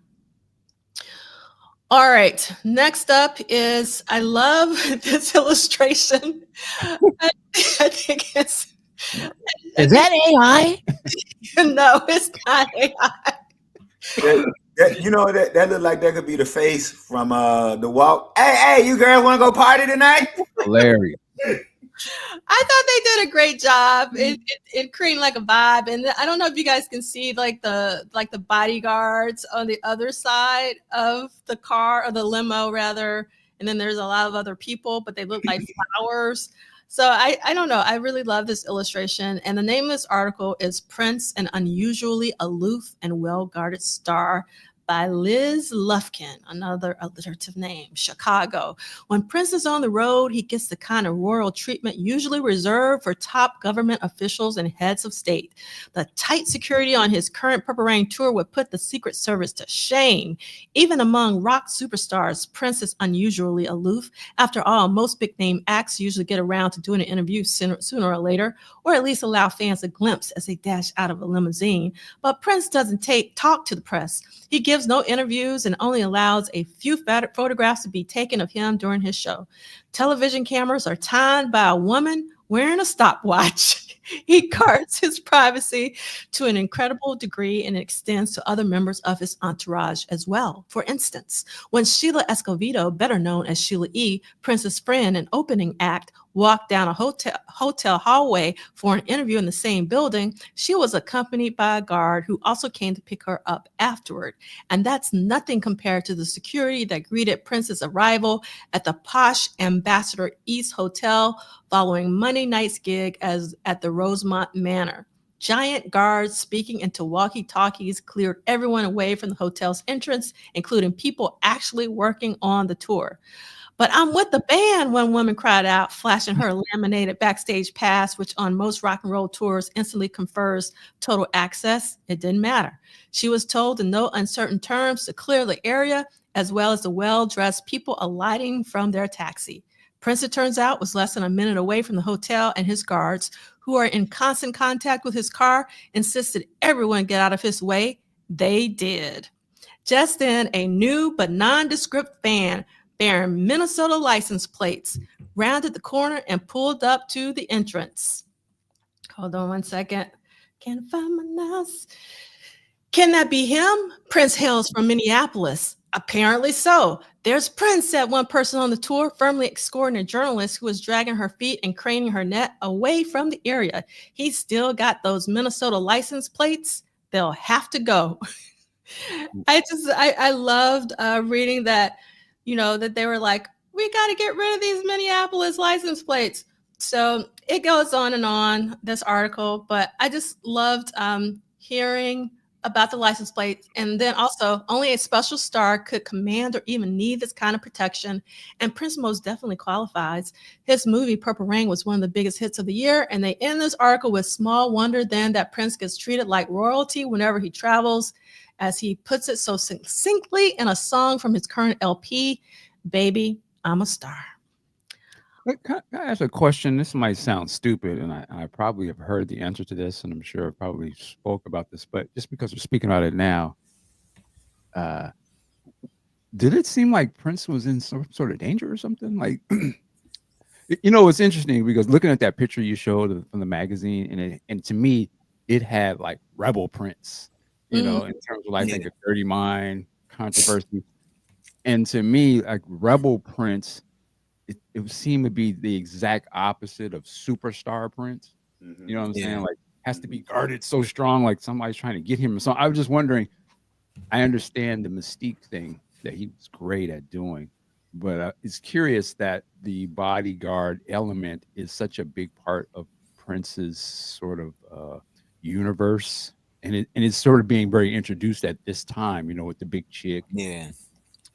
All right, next up is, I love this illustration. I think it's... Is that AI? No, it's not AI. That look like that could be the face from the walk. Hey, you girls want to go party tonight? Hilarious. I thought they did a great job in creating like a vibe, and I don't know if you guys can see like the bodyguards on the other side of the car, or the limo rather, and then there's a lot of other people, but they look like flowers. So I don't know. I really love this illustration, and the name of this article is "Prince, an Unusually Aloof and Well-Guarded Star," by Liz Lufkin, another alliterative name, Chicago. When Prince is on the road, he gets the kind of royal treatment usually reserved for top government officials and heads of state. The tight security on his current Purple Rain tour would put the Secret Service to shame. Even among rock superstars, Prince is unusually aloof. After all, most big-name acts usually get around to doing an interview sooner or later, or at least allow fans a glimpse as they dash out of a limousine. But Prince doesn't talk to the press. He gives no interviews and only allows a few photographs to be taken of him during his show. Television cameras are timed by a woman wearing a stopwatch. He guards his privacy to an incredible degree, and it extends to other members of his entourage as well. For instance, when Sheila Escovedo, better known as Sheila E., Prince's friend and opening act, walked down a hotel hallway for an interview in the same building, she was accompanied by a guard who also came to pick her up afterward. And that's nothing compared to the security that greeted Prince's arrival at the posh Ambassador East Hotel following Monday night's gig at the Rosemont Manor. Giant guards speaking into walkie-talkies cleared everyone away from the hotel's entrance, including people actually working on the tour. "But I'm with the band," one woman cried out, flashing her laminated backstage pass, which on most rock and roll tours instantly confers total access. It didn't matter. She was told in no uncertain terms to clear the area, as well as the well-dressed people alighting from their taxi. Prince, it turns out, was less than a minute away from the hotel, and his guards, who are in constant contact with his car, insisted everyone get out of his way. They did. Just then, a new but nondescript van bearing Minnesota license plates rounded the corner and pulled up to the entrance. Hold on one second. Can't find my mouse. Can that be him? Prince hails from Minneapolis. Apparently so. There's Prince, said one person on the tour, firmly escorting a journalist who was dragging her feet and craning her neck away from the area. He's still got those Minnesota license plates. They'll have to go. I loved reading that, that they were like, we got to get rid of these Minneapolis license plates. So it goes on, this article, but I just loved hearing about the license plate. And then also, only a special star could command or even need this kind of protection. And Prince most definitely qualifies. His movie Purple Rain was one of the biggest hits of the year. And they end this article with small wonder then that Prince gets treated like royalty whenever he travels, as he puts it so succinctly in a song from his current LP, "Baby, I'm a Star." Can I ask a question? This might sound stupid, and I probably have heard the answer to this, and I'm sure I probably spoke about this, but just because we're speaking about it now, did it seem like Prince was in some sort of danger or something? Like, it's interesting because looking at that picture you showed from the magazine, and to me, it had like rebel Prince, in terms of like a Dirty Mind controversy. And to me, like rebel Prince, it seemed to be the exact opposite of superstar Prince. Mm-hmm. You know what I'm saying? Like, has to be guarded so strong, like somebody's trying to get him. So I was just wondering, I understand the mystique thing that he was great at doing, But it's curious that the bodyguard element is such a big part of Prince's sort of universe, and it's sort of being very introduced at this time, with the big chick Yeah.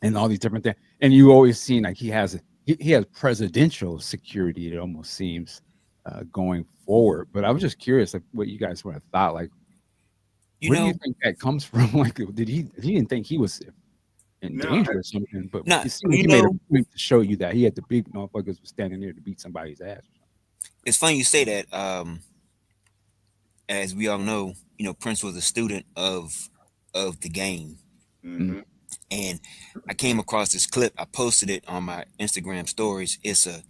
and all these different things. And you always seen like he has presidential security. It almost seems going forward. But I was just curious, like what you guys would have thought. Like, You where do you know, think that comes from? Like, did he didn't think he was in No, danger or something? But nah, it seemed like you he made a know, point to show you that he had the big motherfuckers was standing there to beat somebody's ass. it's funny you say that. As we all know, Prince was a student of the game. Mm-hmm. And I came across this clip. I posted it on my Instagram stories. It's a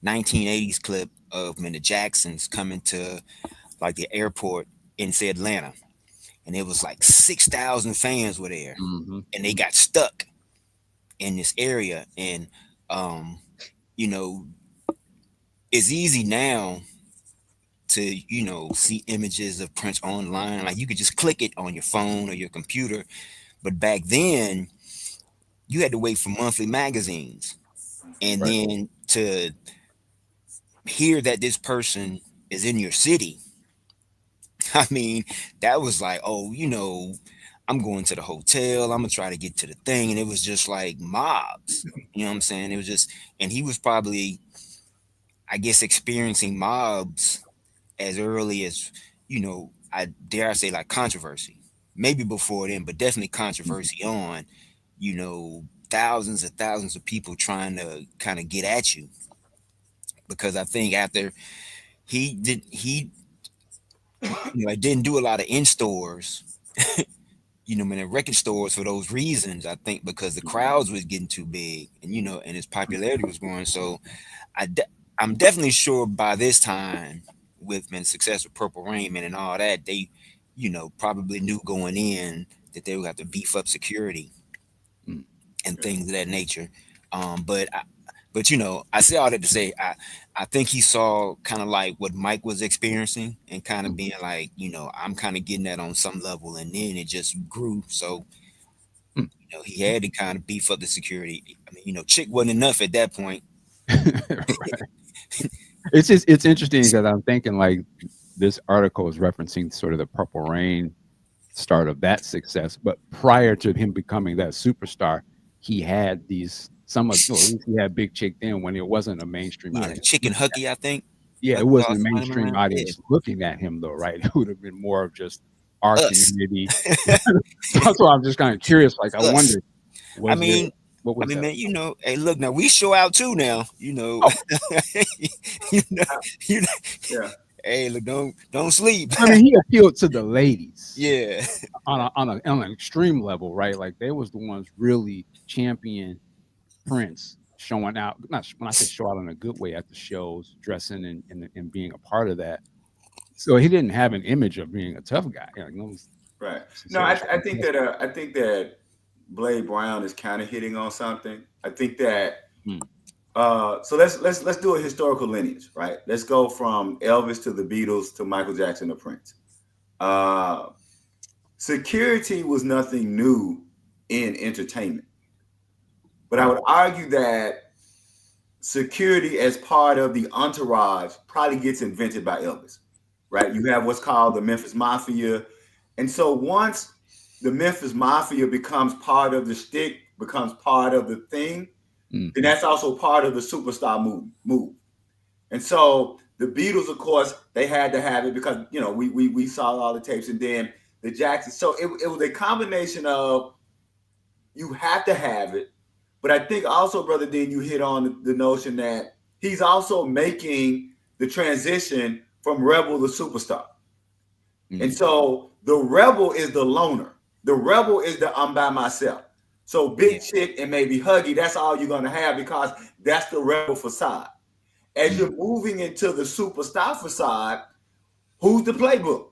1980s clip of when the Jacksons coming to like the airport in say Atlanta, and it was like 6,000 fans were there, Mm-hmm. and they got stuck in this area. And you know, it's easy now to see images of Prince online. Like you could just click it on your phone or your computer, but back then you had to wait for monthly magazines, and Right. then to hear that this person is in your city. I mean, that was like, oh, I'm going to the hotel. I'm gonna try to get to the thing, and it was just like mobs. You know what I'm saying? It was just, and he was probably, I guess, experiencing mobs as early as, I dare I say, like controversy. Maybe before then, but definitely controversy on, thousands and thousands of people trying to kind of get at you. Because I think after he like didn't do a lot of in stores, in the record stores for those reasons. I think because the crowds was getting too big, and and his popularity was growing. So I de- I'm definitely sure by this time, with the success of Purple Rain Man and all that, they, probably knew going in that they would have to beef up security Mm. and things of that nature. But I say all that to say I think he saw kind of like what Mike was experiencing and kind of Mm. being like, I'm kind of getting that on some level, and then it just grew. So Mm. he had to kind of beef up the security. I mean, chick wasn't enough at that point. Right. It's interesting because I'm thinking like this article is referencing sort of the Purple Rain start of that success, but prior to him becoming that superstar, he had these some of at least he had Big Chick then when it wasn't a mainstream Yeah, audience. Chicken Hooky, I think. Yeah, it Hooky wasn't a also might have been mainstream around. Yeah, audience looking at him though, right? It would have been more of just our us, community. That's why I'm just kind of curious. Like, I us. wonder, I was there mean, what was that? man, hey, look, now we show out too now, Oh, you know, uh, you know, Yeah. hey, look, don't sleep. I mean, he appealed to the ladies Yeah, on an extreme level, right? Like they was the ones really champion Prince showing out. Not when I say show out in a good way at the shows, dressing and being a part of that. So he didn't have an image of being a tough guy. Like, no, Right. No, so I think that Blade Brown is kind of hitting on something. I think that Hmm. so let's do a historical lineage, right? Let's go from Elvis to the Beatles to Michael Jackson to Prince. Uh, security was nothing new in entertainment, but I Right. would argue that security as part of the entourage probably gets invented by Elvis, right? You have what's called the Memphis Mafia. And so once the Memphis Mafia becomes part of the stick, becomes part of the thing, Mm. then that's also part of the superstar move. And so the Beatles, of course, they had to have it because, we saw all the tapes, and then the Jacksons. So it was a combination of you have to have it. But I think also, Brother Dean, you hit on the notion that he's also making the transition from rebel to superstar. And Mm. so the rebel is the loner. The rebel is the I'm by myself. So yeah, Big Chick and maybe Huggy, that's all you're going to have because that's the rebel facade. As Mm. you're moving into the superstar facade, who's the playbook?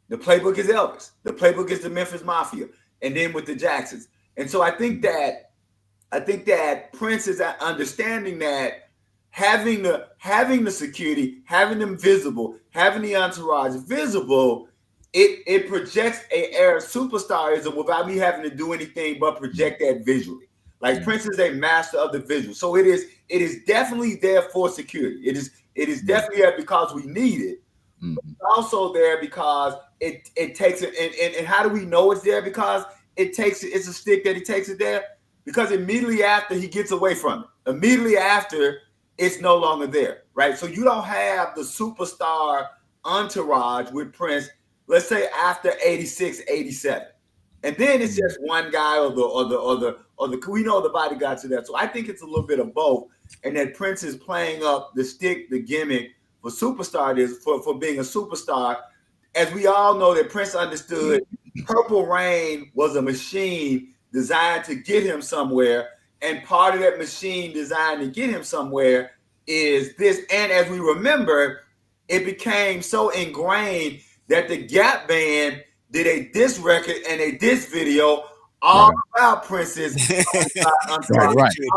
The playbook is Elvis. The playbook is the Memphis Mafia. And then with the Jacksons. And so I think that Prince is understanding that having the security, having them visible, having the entourage visible, it projects a air of superstarism without me having to do anything but project that visually. Like Prince is a master of the visual, so it is definitely there for security. It is definitely there because we need it. It's also there because it takes it, and how do we know it's there? Because it's a stick that he takes it there, because immediately after he gets away from it, immediately after it's no longer there, right? So you don't have the superstar entourage with Prince, let's say after 86, 87. And then it's just one guy or the we know the bodyguards to that. So I think it's a little bit of both. And that Prince is playing up the stick, the gimmick for superstar is for being a superstar. As we all know that Prince understood Purple Rain was a machine designed to get him somewhere. And part of that machine designed to get him somewhere is this. And as we remember, it became so ingrained that the Gap Band did a diss record and a diss video all about Prince's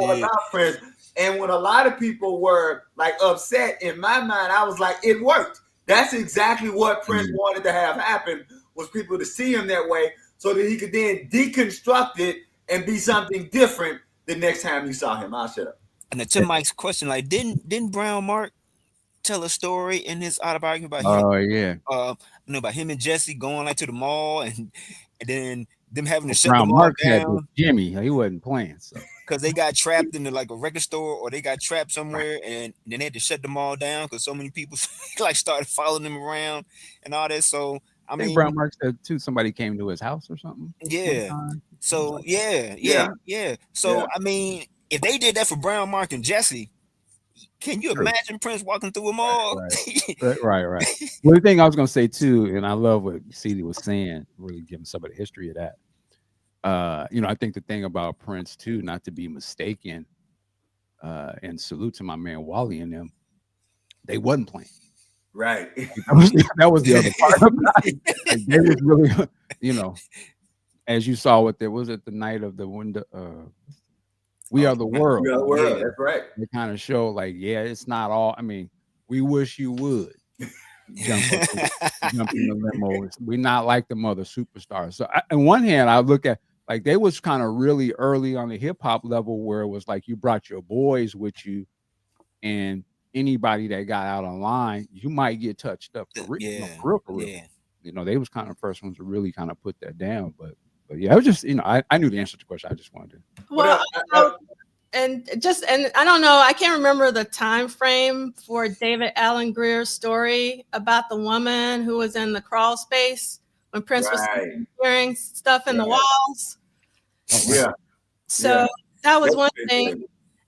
all about Prince. And when a lot of people were like upset, in my mind, I was like, it worked. That's exactly what Prince wanted to have happen, was people to see him that way so that he could then deconstruct it and be something different the next time you saw him. I'll shut up. And to Mike's question, like, didn't Brown Mark tell a story in his autobiography about him? Oh yeah. About him and Jesse going like to the mall and then them having to shut Brown the mall Mark had down Jimmy. He wasn't playing, so because they got trapped in like a record store or they got trapped somewhere, and then they had to shut the mall down because so many people like started following them around and all that. So I mean, Brown Mark said too, somebody came to his house or something. Yeah. So yeah. So I mean, if they did that for Brown Mark and Jesse, can you imagine Prince walking through a mall? Right. Well, the thing I was gonna say too, and I love what CD was saying, really giving some of the history of that. I think the thing about Prince too, not to be mistaken, and salute to my man Wally and them, they wasn't playing. Right. That was the other part about it. Like, they was really, as you saw what there was at the night of the window. We Are the World. We Are the World. That's right. They kind of show like, it's not all. I mean, we wish you would jump in the limo. We're not like the other superstars. So, on one hand, I look at like they was kind of really early on the hip hop level where it was like you brought your boys with you, and anybody that got out online, you might get touched up for real. For real. Yeah. They was kind of first ones to really kind of put that down, but yeah, I was just, I knew the answer to the question. I just wanted to. Well, and I don't know, I can't remember the time frame for David Alan Greer's story about the woman who was in the crawl space when Prince was hearing stuff in the walls. Yeah. So that was one thing.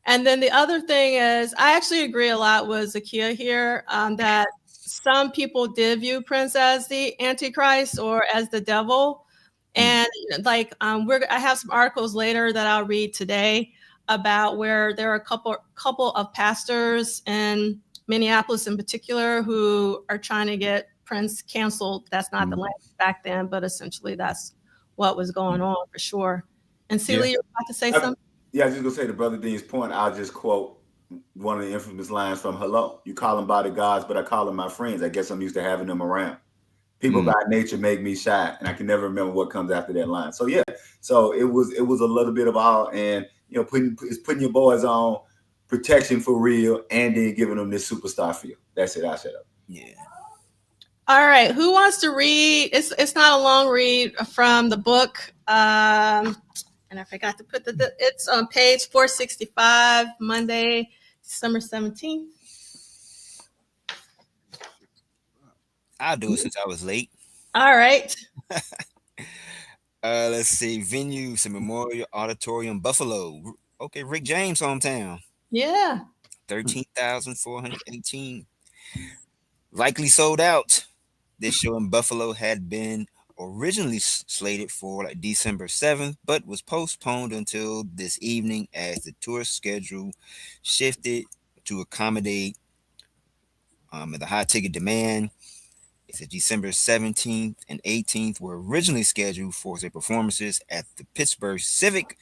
And then the other thing is, I actually agree a lot with Zakiya here, that some people did view Prince as the Antichrist or as the devil. And like, I have some articles later that I'll read today about where there are a couple of pastors in Minneapolis in particular who are trying to get Prince canceled. That's not the language back then, but essentially that's what was going on for sure. And Celia, you were about to say something? Yeah, I was just gonna say to Brother Dean's point, I'll just quote one of the infamous lines from Hello. You call them bodyguards, but I call them my friends. I guess I'm used to having them around. People by nature make me shy, and I can never remember what comes after that line. So yeah, so it was a little bit of all, and putting your boys on protection for real, and then giving them this superstar feel. That's it. I shut up. Yeah. All right, who wants to read? It's not a long read from the book, and I forgot to put it's on page 465, Monday, December 17th. I'll do it since I was late. All right. Let's see. Venue, some Memorial Auditorium, Buffalo. Okay, Rick James' hometown. Yeah. 13,418. Likely sold out. This show in Buffalo had been originally slated for like December 7th, but was postponed until this evening as the tour schedule shifted to accommodate the high ticket demand. It's December 17th and 18th were originally scheduled for their performances at the Pittsburgh Civic,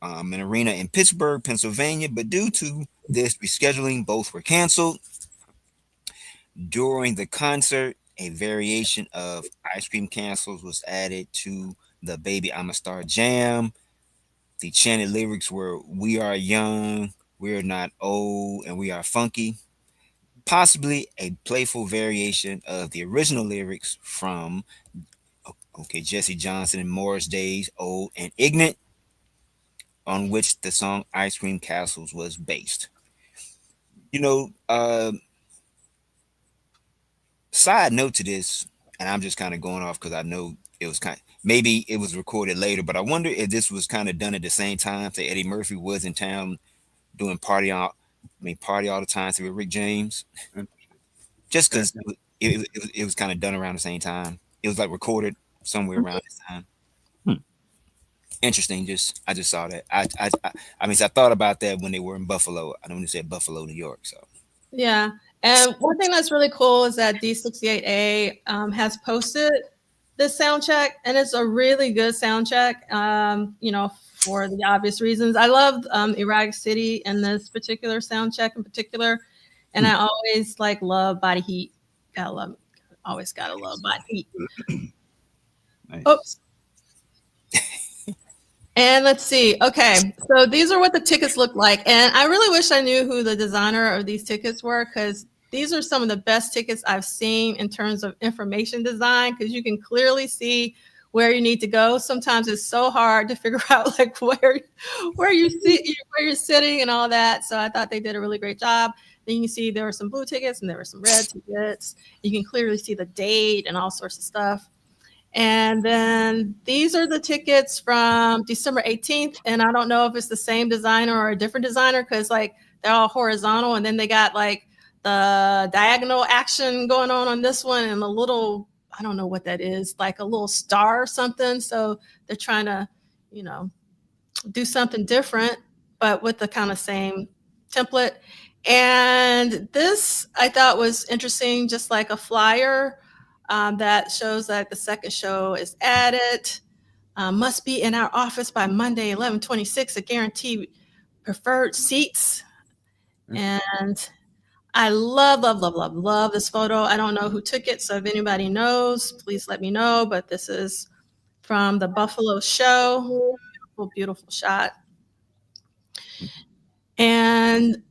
an arena in Pittsburgh, Pennsylvania, but due to this rescheduling, both were canceled. During the concert, a variation of Ice Cream Castles was added to the Baby I'm a Star jam. The chanted lyrics were "We are young, we are not old, and we are funky." Possibly a playful variation of the original lyrics from Jesse Johnson and Morris Day's "Old and Ignorant," on which the song "Ice Cream Castles" was based. You know, side note to this, and I'm just kind of going off because I know it was maybe it was recorded later, but I wonder if this was kind of done at the same time. Say Eddie Murphy was in town doing party all the time with Rick James, just because it was kind of done around the same time. It was like recorded somewhere around this time. Interesting. I just saw that. I mean, so I thought about that when they were in Buffalo. I know when they said Buffalo, New York. So Yeah. And one thing that's really cool is that D68A has posted this sound check, and it's a really good sound check, for the obvious reasons. I love Erratic City in this particular sound check in particular. And I always love Body Heat. Always gotta love Body Heat. Nice. Oops. And let's see. Okay, so these are what the tickets look like. And I really wish I knew who the designer of these tickets were, because these are some of the best tickets I've seen in terms of information design, because you can clearly see where you need to go. Sometimes it's so hard to figure out where you're sitting and all that. So I thought they did a really great job. Then you can see there were some blue tickets and there were some red tickets. You can clearly see the date and all sorts of stuff. And then these are the tickets from December 18th. And I don't know if it's the same designer or a different designer, because they're all horizontal. And then they got the diagonal action going on this one, and a little, I don't know what that is, like a little star or something. So they're trying to, do something different, but with the kind of same template. And this I thought was interesting, just like a flyer. That shows that the second show is added. Must be in our office by Monday, 11/26, a guaranteed preferred seats. And I love this photo. I don't know who took it, so if anybody knows, please let me know. But this is from the Buffalo show. Beautiful, beautiful shot. And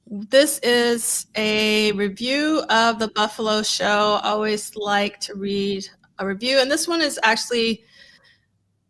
this is a review of the Buffalo show. I always like to read a review, and this one is actually,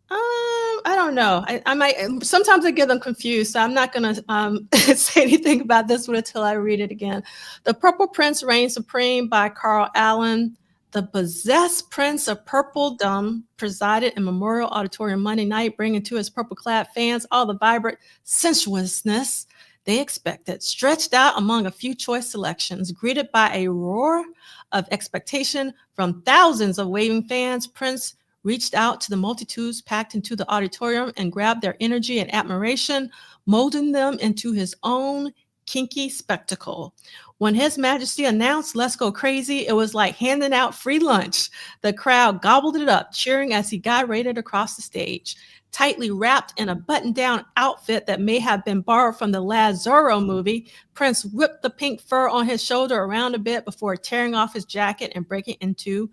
I don't know. I might, sometimes I get them confused, so I'm not going to say anything about this one until I read it again. The Purple Prince Reigns Supreme by Carl Allen. The possessed Prince of Purpledom presided in Memorial Auditorium Monday night, bringing to his purple-clad fans all the vibrant sensuousness they expected, stretched out among a few choice selections. Greeted by a roar of expectation from thousands of waving fans, Prince reached out to the multitudes packed into the auditorium and grabbed their energy and admiration, molding them into his own kinky spectacle. When His Majesty announced, "Let's go crazy," it was like handing out free lunch. The crowd gobbled it up, cheering as he gyrated across the stage. Tightly wrapped in a button-down outfit that may have been borrowed from the Lazaro movie, Prince whipped the pink fur on his shoulder around a bit before tearing off his jacket and breaking into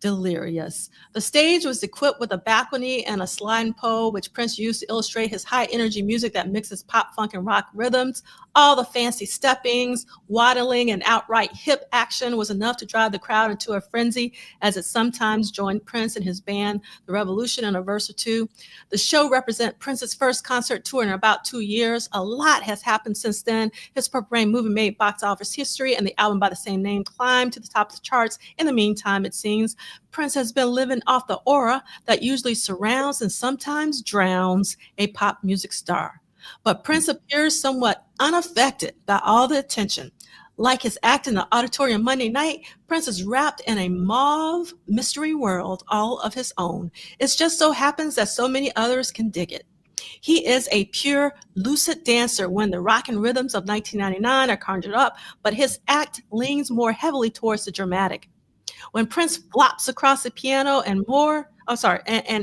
delirious. The stage was equipped with a balcony and a sliding pole, which Prince used to illustrate his high-energy music that mixes pop, funk, and rock rhythms. All the fancy steppings, waddling, and outright hip action was enough to drive the crowd into a frenzy, as it sometimes joined Prince and his band, The Revolution, in a verse or two. The show represents Prince's first concert tour in about 2 years. A lot has happened since then. His Purple Rain movie made box office history, and the album by the same name climbed to the top of the charts. In the meantime, it seems, Prince has been living off the aura that usually surrounds and sometimes drowns a pop music star. But Prince appears somewhat unaffected by all the attention. Like his act in the auditorium Monday night, Prince is wrapped in a mauve mystery world all of his own. It just so happens that so many others can dig it. He is a pure, lucid dancer when the rock and rhythms of 1999 are conjured up, but his act leans more heavily towards the dramatic. When Prince flops across the piano and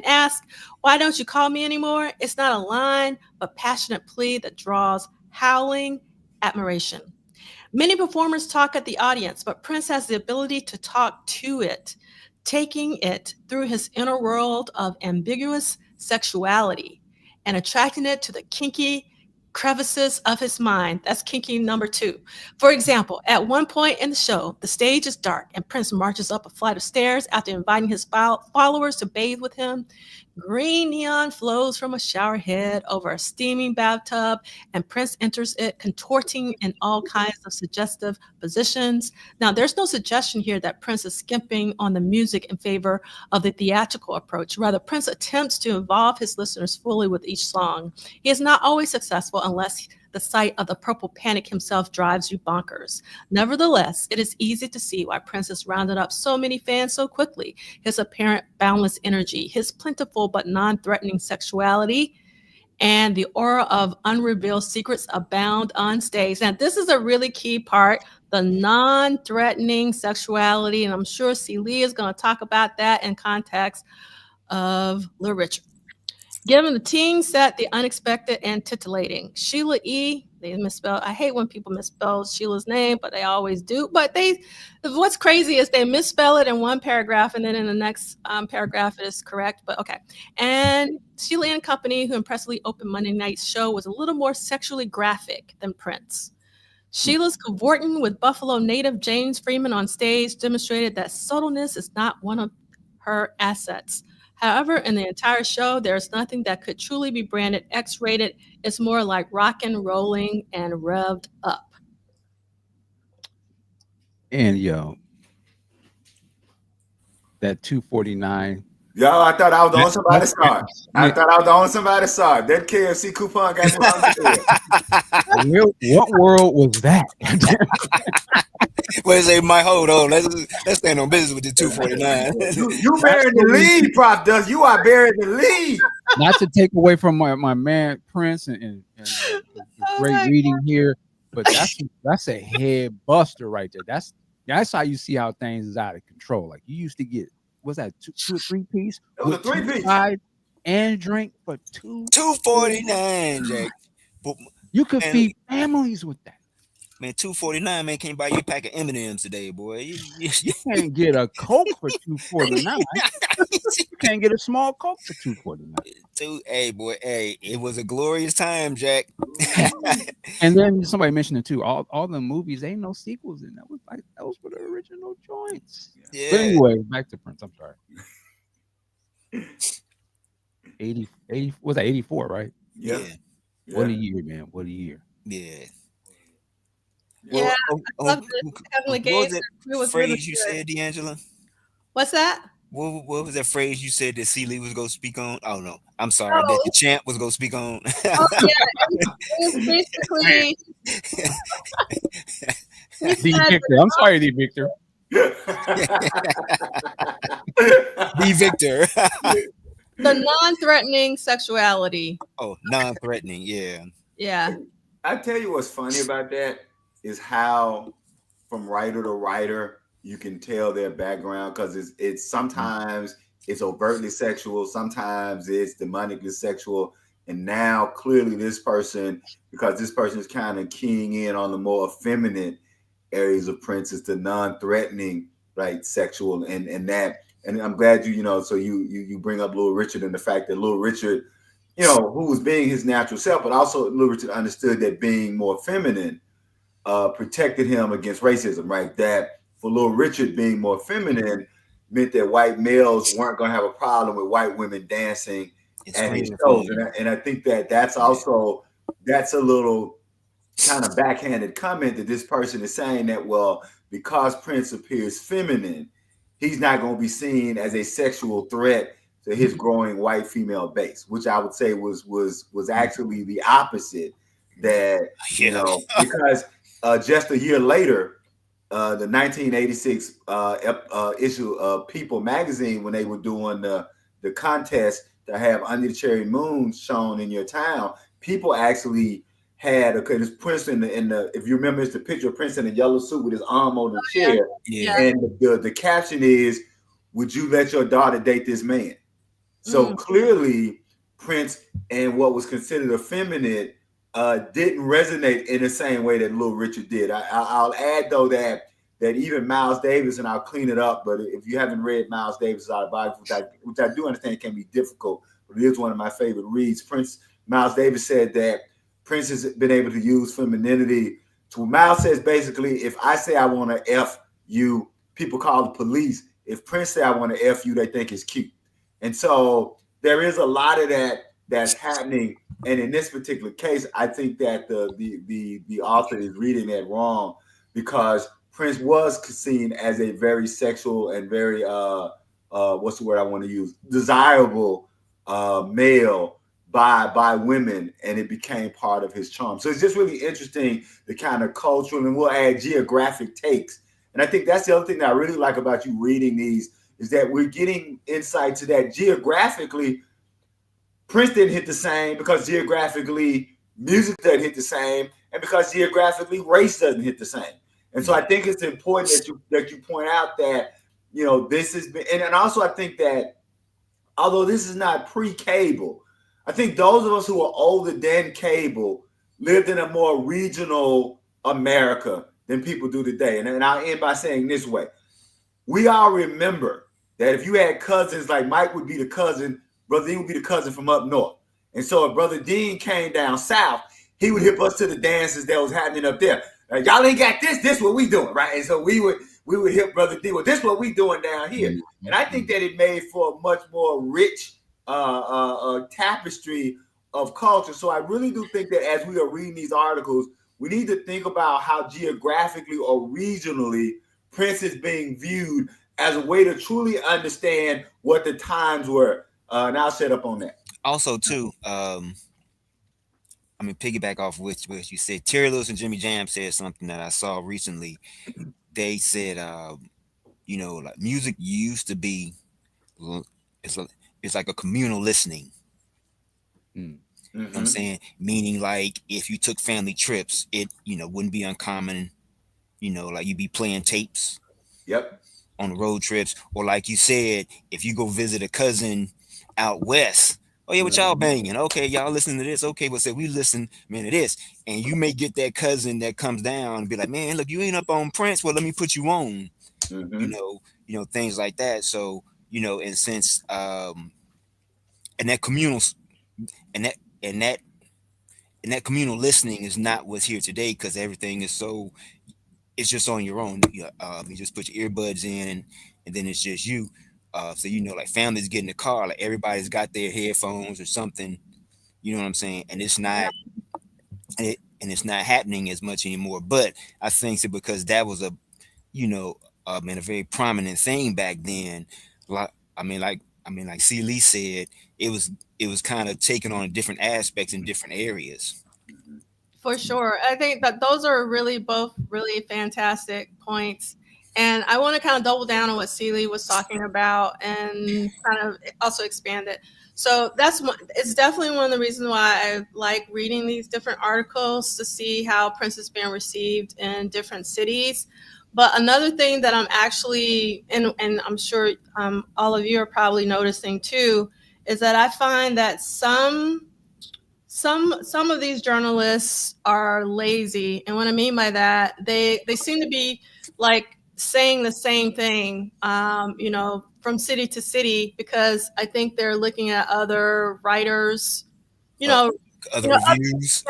asks, "Why don't you call me anymore?" It's not a line, but passionate plea that draws howling admiration. Many performers talk at the audience, but Prince has the ability to talk to it, taking it through his inner world of ambiguous sexuality. and attracting it to the kinky crevices of his mind. That's kinky number 2. For example, at one point in the show, the stage is dark and Prince marches up a flight of stairs after inviting his followers to bathe with him. Green neon flows from a shower head over a steaming bathtub, and Prince enters it contorting in all kinds of suggestive positions. Now, there's no suggestion here that Prince is skimping on the music in favor of the theatrical approach. Rather, Prince attempts to involve his listeners fully with each song. He is not always successful unless the sight of the Purple Panic himself drives you bonkers. Nevertheless, it is easy to see why Prince has rounded up so many fans so quickly. His apparent boundless energy, his plentiful but non-threatening sexuality, and the aura of unrevealed secrets abound on stage. Now, this is a really key part, the non-threatening sexuality, and I'm sure C. Lee is going to talk about that in context of Little Richard. Given the teen set, the unexpected and titillating. Sheila E., they misspelled. I hate when people misspell Sheila's name, but they always do. But what's crazy is they misspell it in one paragraph, and then in the next paragraph it is correct. But okay. And Sheila and Company, who impressively opened Monday night's show, was a little more sexually graphic than Prince. Sheila's cavorting with Buffalo native James Freeman on stage demonstrated that subtleness is not one of her assets. However, in the entire show, there's nothing that could truly be branded X-rated. It's more like rock and rolling and revved up. And that 249. Yo, I thought I was the only somebody saw it. I thought I was the only somebody saw it. That KFC coupon got me on What world was that? Well, say, Mike, hold on. Let's stand on business with the 249. You buried the lead, Prop Dust. You are buried the lead. Not to take away from my man Prince and great reading here, but that's a head buster right there. That's how you see how things is out of control. Like you used to get, what's that, two or three piece? It was a 3-piece. And drink for $2.49, Jack. You could feed families with that. Man, $2.49, man, can't buy you a pack of M&M's today, boy. You can't get a Coke for $2.49. You can't get a small Coke for $2.49. Hey, boy, hey, it was a glorious time, Jack. And then somebody mentioned it too. All the movies, ain't no sequels in that. Was for the original joints. Yeah. But anyway, back to Prince. I'm sorry. 80 was that 84, right? Yeah. What a year, man. What a year. Yeah. Yeah, I love what was that phrase you said, D'Angela? What's that? What was that phrase you said that C. Lee was going to speak on? Oh, no. I'm sorry. That the champ was going to speak on. Oh, yeah. It was basically... D. Victor. I'm sorry, D. Victor. D. Victor. The non-threatening sexuality. Oh, non-threatening. Yeah. Yeah. I tell you what's funny about that is how from writer to writer you can tell their background, because it's sometimes it's overtly sexual, sometimes it's demonically sexual, and now clearly this person, because this person is kind of keying in on the more effeminate areas of Prince, is the non-threatening, right, sexual, and I'm glad so you bring up Little Richard and the fact that Little Richard, who was being his natural self, but also Little Richard understood that being more feminine protected him against racism, right? That for Little Richard, being more feminine meant that white males weren't going to have a problem with white women dancing at his shows. And I think that's a little kind of backhanded comment that this person is saying that, well, because Prince appears feminine, he's not going to be seen as a sexual threat to his growing white female base, which I would say was actually the opposite. That because just a year later, the 1986 issue of People magazine, when they were doing the contest to have Under the Cherry Moon shown in your town, People actually had this Prince in the if you remember, it's the picture of Prince in a yellow suit with his arm on the chair, and the caption is, "Would you let your daughter date this man?" So clearly, Prince and what was considered effeminate didn't resonate in the same way that Little Richard did. I'll add though that even Miles Davis, and I'll clean it up, but if you haven't read Miles Davis' autobiography, which I do understand can be difficult, but it is one of my favorite reads. Prince Miles Davis said that Prince has been able to use femininity to. Miles says basically, if I say I want to F you, people call the police. If Prince say I want to F you, they think it's cute. And so there is a lot of that that's happening. And in this particular case, I think that the author is reading that wrong, because Prince was seen as a very sexual and very what's the word I want to use, desirable male by women, and it became part of his charm. So it's just really interesting, the kind of cultural, and we'll add geographic takes. And I think that's the other thing that I really like about you reading these, is that we're getting insight to that geographically Prince didn't hit the same, because geographically music doesn't hit the same, and because geographically race doesn't hit the same. And so I think it's important that you point out that, you know, this has been, and also I think that although this is not pre-cable, I think those of us who are older than cable lived in a more regional America than people do today. And I'll end by saying this way. We all remember that if you had cousins, like Mike would be the cousin, Brother Dean would be the cousin from up north. And so if Brother Dean came down south, he would hip us to the dances that was happening up there. Like, y'all ain't got this what we doing, right? And so we would hip Brother Dean, well, this what we doing down here. And I think that it made for a much more rich tapestry of culture. So I really do think that as we are reading these articles, we need to think about how geographically or regionally Prince is being viewed as a way to truly understand what the times were. And I'll set up on that. Also, too, I mean, piggyback off what you said. Terry Lewis and Jimmy Jam said something that I saw recently. They said, you know, like music used to be, it's like a communal listening. You know what I'm saying? Meaning, like, if you took family trips, it, you know, wouldn't be uncommon, you know, like you'd be playing tapes. Yep. On the road trips, or like you said, if you go visit a cousin out west, oh yeah, what y'all banging? Okay, y'all listening to this. Okay, well, say we listen, man, to this, and you may get that cousin that comes down and be like, man, look, you ain't up on Prince. Well, let me put you on. You know, things like that. So, you know, and since and that communal and that communal listening is not what's here today, because everything is so, it's just on your own. You just put your earbuds in, and then it's just you. So, you know, like families get in the car, like everybody's got their headphones or something. You know what I'm saying? And it's not, it's not happening as much anymore. But I think that because that was a, you know, a very prominent thing back then. Like, like C. Lee said, it was kind of taken on different aspects in different areas. For sure. I think that those are both really fantastic points. And I want to kind of double down on what Celie was talking about and kind of also expand it. So it's definitely one of the reasons why I like reading these different articles, to see how Prince is being received in different cities. But another thing that I'm actually, and I'm sure all of you are probably noticing too, is that I find that some of these journalists are lazy. And what I mean by that, they seem to be like saying the same thing, you know, from city to city, because I think they're looking at other writers, you know, other reviews,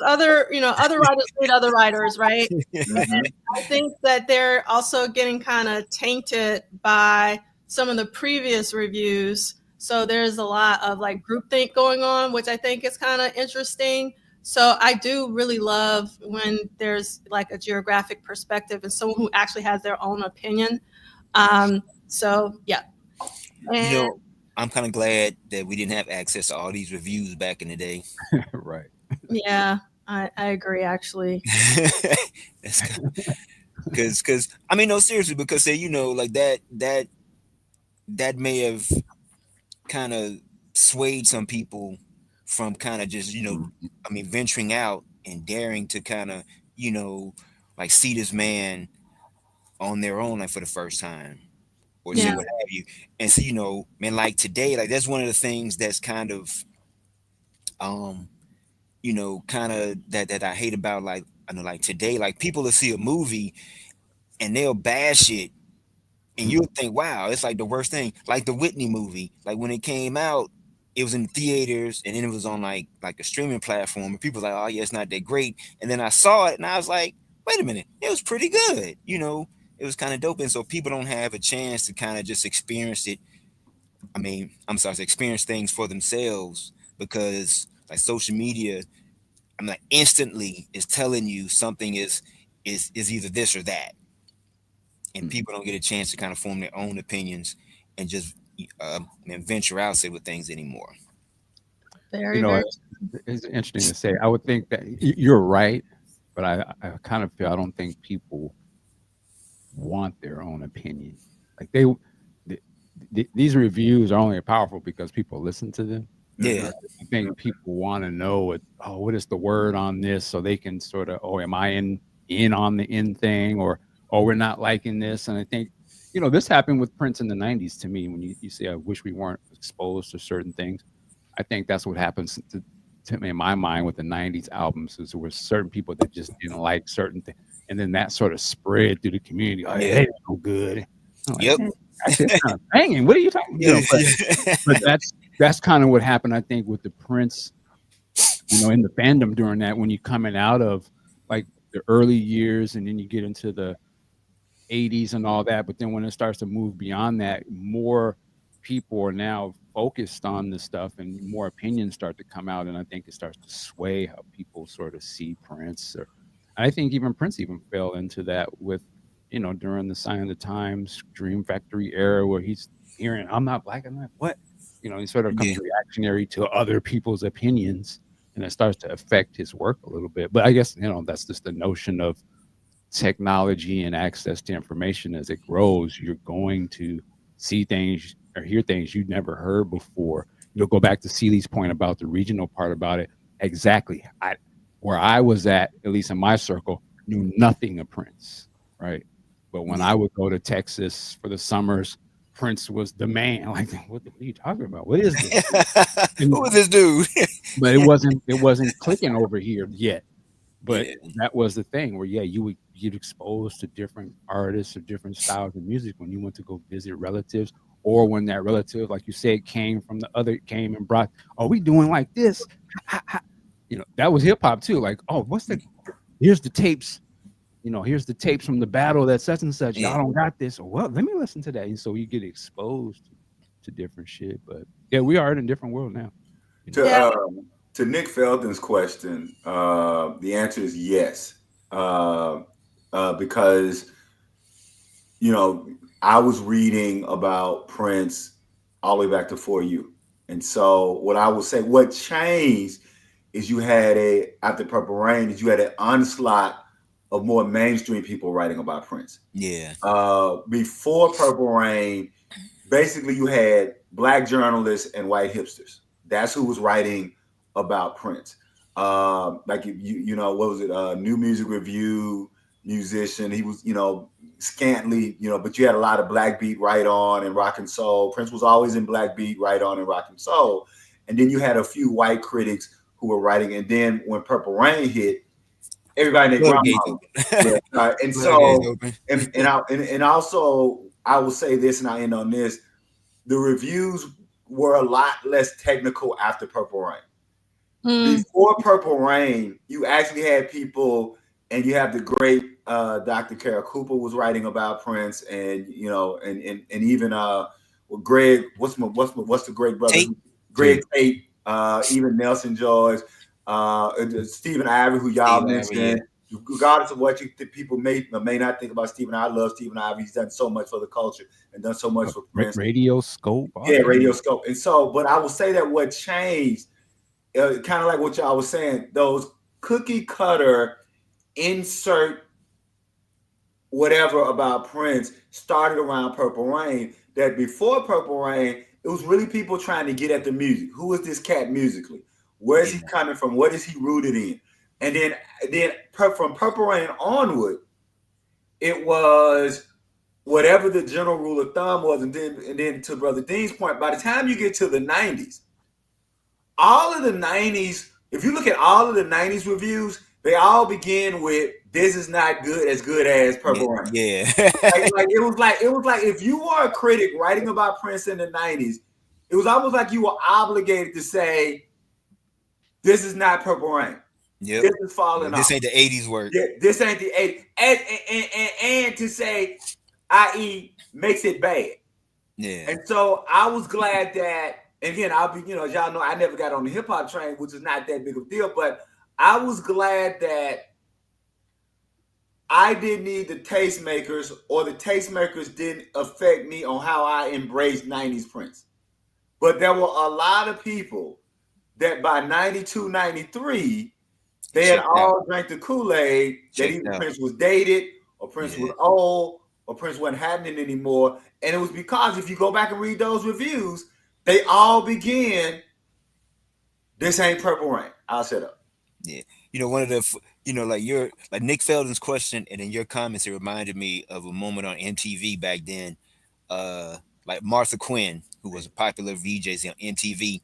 other writers read other writers, right? And I think that they're also getting kind of tainted by some of the previous reviews. So there's a lot of like groupthink going on, which I think is kind of interesting. So I do really love when there's like a geographic perspective and someone who actually has their own opinion. So yeah. And, you know, I'm kind of glad that we didn't have access to all these reviews back in the day. Right. Yeah, I agree, actually. Because I mean, no, seriously, because say, you know, like that may have kind of swayed some people from kind of just, you know, I mean, venturing out and daring to kind of, you know, like see this man on their own, like for the first time, or see what have you. And so, you know, man, like today, like that's one of the things that's kind of, you know, kind of that I hate about, like, I know, like today, like people will see a movie and they'll bash it, and you'll think, wow, it's like the worst thing. Like the Whitney movie, like when it came out, it was in theaters, and then it was on like a streaming platform, and people were like, oh yeah, it's not that great. And then I saw it, and I was like, wait a minute, it was pretty good. It was kind of dope. And so people don't have a chance to kind of just experience it. I mean, I'm sorry, to experience things for themselves, because like social media, I'm like, instantly is telling you something is either this or that, and people don't get a chance to kind of form their own opinions and just and venture out, say, with things anymore. Very, very. It's interesting to say. I would think that you're right, but I kind of feel I don't think people want their own opinion. Like these reviews are only powerful because people listen to them. Yeah. I think people want to know what is the word on this, so they can sort of, am I in on the in thing, or we're not liking this. And I think, this happened with Prince in the 90s to me, when you say, I wish we weren't exposed to certain things. I think that's what happens to me in my mind with the 90s albums, is there were certain people that just didn't like certain things. And then that sort of spread through the community. Oh, yeah, it's so good. Like, yep. Actually, it's kind of banging. What are you talking about? But that's kind of what happened, I think, with the Prince, in the fandom during that, when you're coming out of like the early years and then you get into the 80s and all that. But then when it starts to move beyond that, more people are now focused on this stuff and more opinions start to come out. And I think it starts to sway how people sort of see Prince. I think even Prince even fell into that with, during the Sign of the Times, Dream Factory era, where he's hearing, I'm not black. I'm like, what? He sort of becomes reactionary to other people's opinions, and it starts to affect his work a little bit. But I guess, that's just the notion of technology and access to information. As it grows, you're going to see things or hear things you've never heard before. You'll go back to Ceely's point about the regional part about it. Exactly. Where I was at least in my circle, knew nothing of Prince, right? But when I would go to Texas for the summers, Prince was the man. Like, what are you talking about? What is this? Who is this dude? But it wasn't clicking over here yet. But that was the thing where, you would get exposed to different artists or different styles of music when you went to go visit relatives, or when that relative, like you said, came and brought, we doing like this. That was hip hop too. Like, here's the tapes. Here's the tapes from the battle that such and such. Y'all don't got this. Well, let me listen to that. And so you get exposed to different shit. But we are in a different world now. To Nick Felton's question, the answer is yes. Because, I was reading about Prince all the way back to For You. And so what I would say, what changed is you had after Purple Rain, you had an onslaught of more mainstream people writing about Prince. Yeah. Before Purple Rain, basically you had black journalists and white hipsters. That's who was writing about Prince. Like what was it? New Music Review musician. He was, scantily, but you had a lot of Black Beat, Right On, and Rock and Soul. Prince was always in Black Beat, Right On, and Rock and Soul. And then you had a few white critics who were writing. And then when Purple Rain hit, everybody in their grandma. And so, and also, I will say this, and I end on this: the reviews were a lot less technical after Purple Rain. Before Purple Rain, you actually had people, and you have the great Dr. Carol Cooper was writing about Prince, and and even Greg, what's the great brother? Tate. Greg Tate, even Nelson George, Stephen Ivey, who y'all mentioned. Regardless of what people may not think about Stephen, I love Stephen Ivey. He's done so much for the culture and done so much for Prince. Radio Scope. Yeah, Radio Scope. And so, but I will say that what changed, kind of like what y'all was saying, those cookie cutter insert whatever about Prince started around Purple Rain. That before Purple Rain, it was really people trying to get at the music. Who is this cat musically? Where is he coming from? What is he rooted in? And then from Purple Rain onward, it was whatever the general rule of thumb was. And then to Brother Dean's point, by the time you get to the 90s, all of the 90s, if you look at all of the 90s reviews, they all begin with, this is not as good as Purple Rain. Yeah. It was like if you were a critic writing about Prince in the 90s, it was almost like you were obligated to say, this is not Purple Rain. Yep. This is falling off. This ain't the 80s work. Yeah, this ain't the 80s. And to say, i.e., makes it bad. Yeah. And so I was glad that, again, I'll be, as y'all know, I never got on the hip hop train, which is not that big of a deal, but I was glad that I didn't need the tastemakers, or the tastemakers didn't affect me on how I embraced 90s Prince. But there were a lot of people that by 92, 93, they had all drank the Kool-Aid that either Prince was dated, or Prince was old, or Prince wasn't happening anymore. And it was because if you go back and read those reviews, they all begin, this ain't Purple Rain. I'll shut up. Yeah. One of the, like Nick Felden's question and in your comments, it reminded me of a moment on MTV back then. Like Martha Quinn, who was a popular VJ on MTV.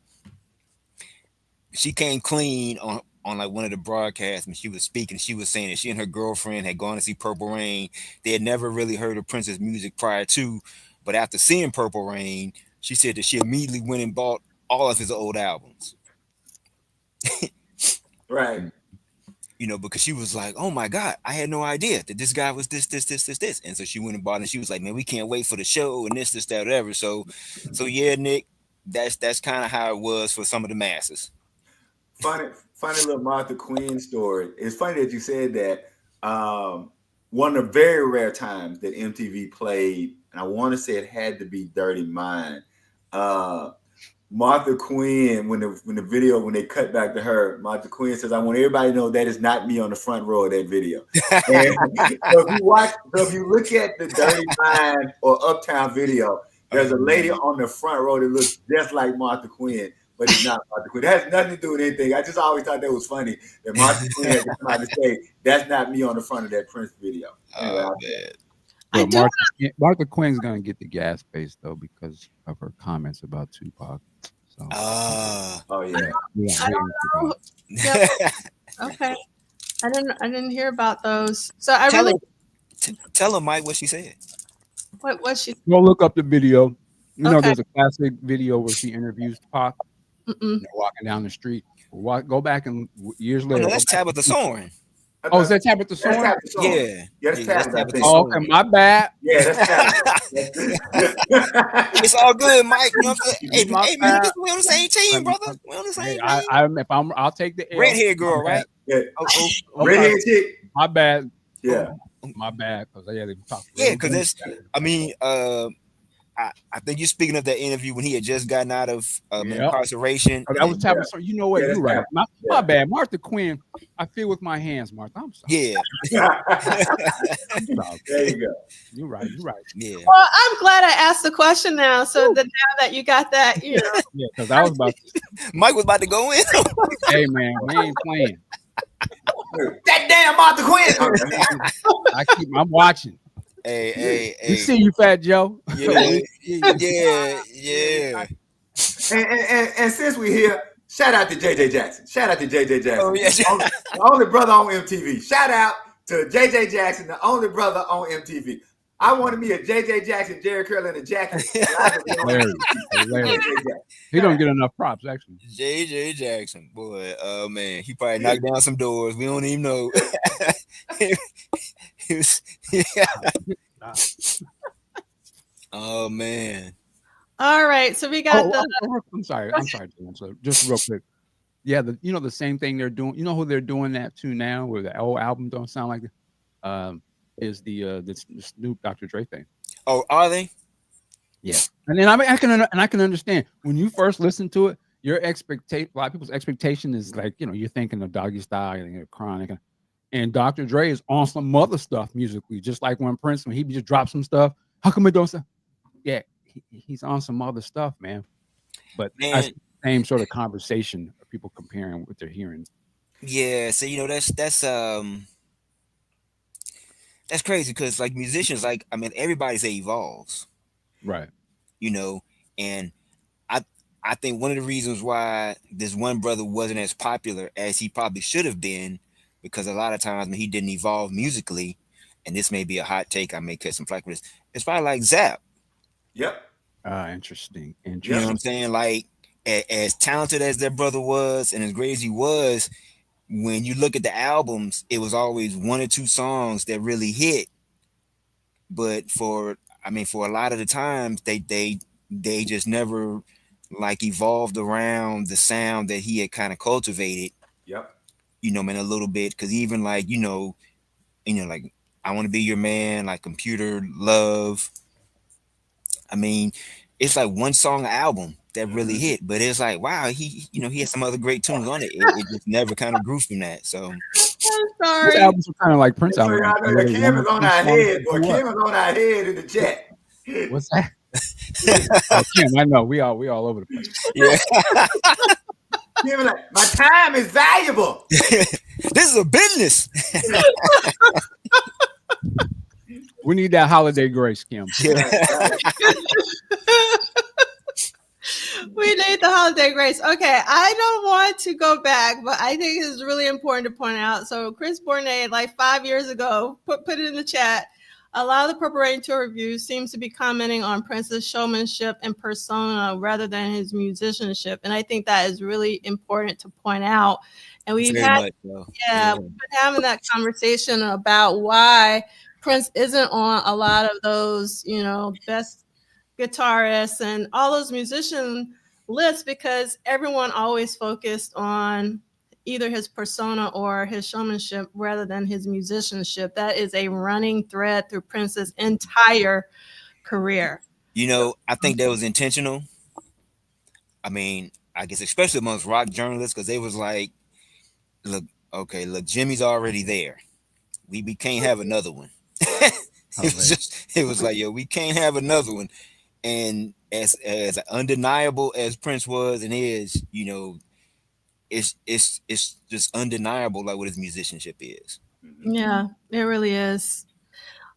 She came clean on like one of the broadcasts, and she was speaking. She was saying that she and her girlfriend had gone to see Purple Rain. They had never really heard of Prince's music prior to, but after seeing Purple Rain, she said that she immediately went and bought all of his old albums. Right. Because she was like, oh my God, I had no idea that this guy was this. And so she went and bought it, and she was like, man, we can't wait for the show and this, that, whatever. So yeah, Nick, that's kind of how it was for some of the masses. Funny little Martha Quinn story. It's funny that you said that. One of the very rare times that MTV played, and I want to say it had to be Dirty Mind. Martha Quinn, when they cut back to her, Martha Quinn says, I want everybody to know that is not me on the front row of that video. And so if you look at the Dirty Mind or Uptown video, there's a lady on the front row that looks just like Martha Quinn, but it's not Martha Quinn. That has nothing to do with anything. I just always thought that was funny that Martha Quinn had to come out and say, that's not me on the front of that Prince video. Anyway, Martha Quinn's gonna get the gas base though because of her comments about Tupac. So, yeah. I don't know. Yep. Okay, I didn't hear about those. So I tell her, Mike, what she said. What was she? Go look up the video. There's a classic video where she interviews Pac. Walking down the street. Go back and years later. No, that's Tabitha Soren. Oh, is that Tabitha Soren? Yeah. That's Tabitha. Oh, okay, my bad. Yeah, that's Tabitha. It's all good, Mike. You know what I'm saying? Hey, man, we on the same team, brother. We on the same team. I'll take the L. Red hair girl, right? Yeah. Red hair chick. My bad. Yeah. My bad, because they talk. Yeah, because it's. I mean, I think you're speaking of that interview when he had just gotten out of incarceration. Oh, that was Tabitha. So you know what? You're right. My bad. Martha Quinn. I feel with my hands, Martha. I'm sorry. Yeah. There you go. You're right. Yeah. Well, I'm glad I asked the question now. So that now that you got that, Yeah, because I was about to. Mike was about to go in. Hey, man, we ain't playing. That damn Martha Quinn. I'm watching. Hey. We see you, Fat Joe. Yeah. And since we're here, shout out to JJ Jackson. Oh, yeah. The only brother on MTV. Shout out to JJ Jackson, the only brother on MTV. I wanted me a JJ Jackson, Jerry Curl, and a jacket. Hilarious. He don't get enough props, actually. JJ Jackson, boy. Oh man, he probably knocked down some doors. We don't even know. Oh man. All right, so we got I'm sorry, Jan. So just real quick. Yeah, the same thing they're doing. You know who they're doing that to now, where the old album don't sound like it? Is the Snoop Dr. Dre thing. Oh, are they? Yeah. And then I can understand when you first listen to it, your expectation, a lot of people's expectation is like, you're thinking of Doggy Style and Chronic, and Dr. Dre is on some other stuff musically, just like when Prince, when he just dropped some stuff. How come it don't sound? Yeah, he's on some other stuff, man. But that's the same sort of conversation of people comparing what they're hearing. Yeah, so that's crazy because like musicians, like everybody say evolves, right? And I think one of the reasons why this one brother wasn't as popular as he probably should have been, because a lot of times when he didn't evolve musically, and this may be a hot take, I may catch some flack for this, it's probably like Zapp. Yep. Interesting. You know what Interesting. I'm saying? Like, as talented as that brother was and as great as he was, when you look at the albums, it was always one or two songs that really hit. But for a lot of the times, they just never like evolved around the sound that he had kind of cultivated. Yep. Man, a little bit, because even like like I Want to Be Your Man, like Computer Love. I mean, it's like one song album that really hit, but it's like, wow, he had some other great tunes on it. It just never kind of grew from that. So I'm His sorry. albums were kind of like Prince So albums. y'all know Were that they Kim one is or on two our songs head, that boy. blew up? Kim is on our head in the chat. What's that? Oh, Kim, I know we all over the place. yeah, Kim is like, my time is valuable. this is a business. We need that holiday grace, Kim. Yeah. We need the holiday grace. Okay, I don't want to go back, but I think it's really important to point out. So Chris Bournet, like 5 years ago, put it in the chat. A lot of the Purple Tour reviews seems to be commenting on Prince's showmanship and persona rather than his musicianship, and I think that is really important to point out. And we've Very had, much so. we've been having that conversation about why Prince isn't on a lot of those, best guitarists and all those musician lists, because everyone always focused on either his persona or his showmanship rather than his musicianship. That is a running thread through Prince's entire career. I think that was intentional. I mean, I guess especially amongst rock journalists, because they was like, look, Jimmy's already there. We can't have another one. It was like, yo, we can't have another one. And as undeniable as Prince was and is, it's just undeniable, like what his musicianship is. Yeah, it really is.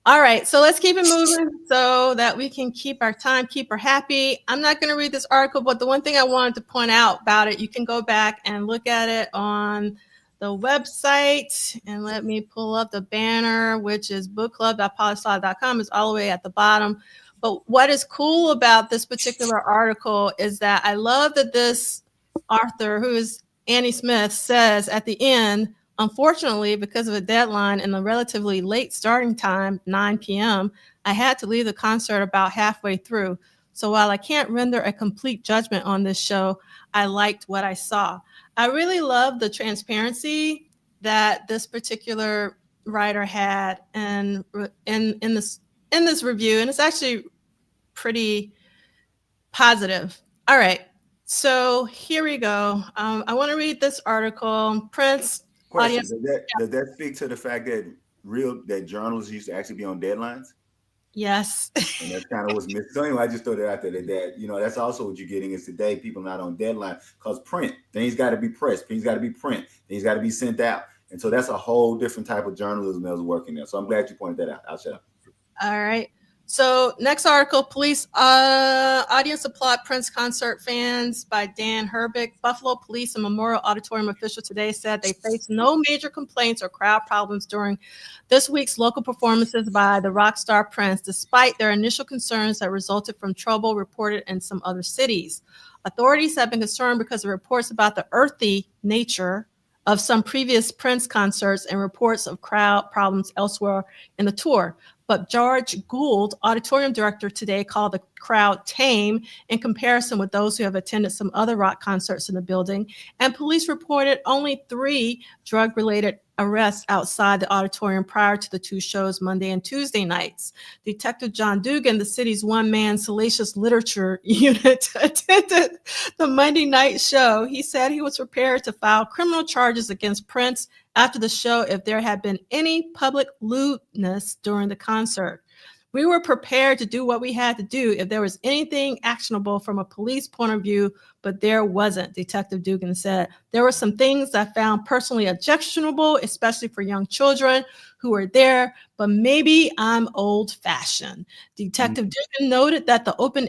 All right, so let's keep it moving so that we can keep our time, keep her happy. I'm not going to read this article, but the one thing I wanted to point out about it, you can go back and look at it on the website, and let me pull up the banner, which is bookclub.polyslide.com. It's all the way at the bottom. But what is cool about this particular article is that I love that this author, who is Annie Smith, says at the end, unfortunately, because of a deadline and the relatively late starting time, 9 p.m., I had to leave the concert about halfway through. So while I can't render a complete judgment on this show, I liked what I saw. I really love the transparency that this particular writer had in this review, and it's actually pretty positive. All right, so here we go. I want to read this article. Prince. Question: Audience. Does that speak to the fact that journalists used to actually be on deadlines? Yes. And that's kind of what's missing. So anyway, I just throw that out there that that's also what you're getting is today people not on deadline because print things got to be pressed, things got to be print, things got to be sent out, and so that's a whole different type of journalism that was working there. So I'm glad you pointed that out. I'll shut up. All right. So next article, police audience applaud Prince concert fans by Dan Herbick. Buffalo police and Memorial Auditorium officials today said they faced no major complaints or crowd problems during this week's local performances by the rock star Prince, despite their initial concerns that resulted from trouble reported in some other cities. Authorities have been concerned because of reports about the earthy nature of some previous Prince concerts and reports of crowd problems elsewhere in the tour. But George Gould, auditorium director, today called the crowd tame in comparison with those who have attended some other rock concerts in the building. And police reported only 3 drug-related arrests outside the auditorium prior to the 2 shows Monday and Tuesday nights. Detective John Dugan, the city's one-man salacious literature unit, attended the Monday night show. He said he was prepared to file criminal charges against Prince after the show if there had been any public lewdness during the concert. We were prepared to do what we had to do if there was anything actionable from a police point of view, but there wasn't, Detective Dugan said. There were some things I found personally objectionable, especially for young children who were there, but maybe I'm old-fashioned. Detective Dugan noted that the opening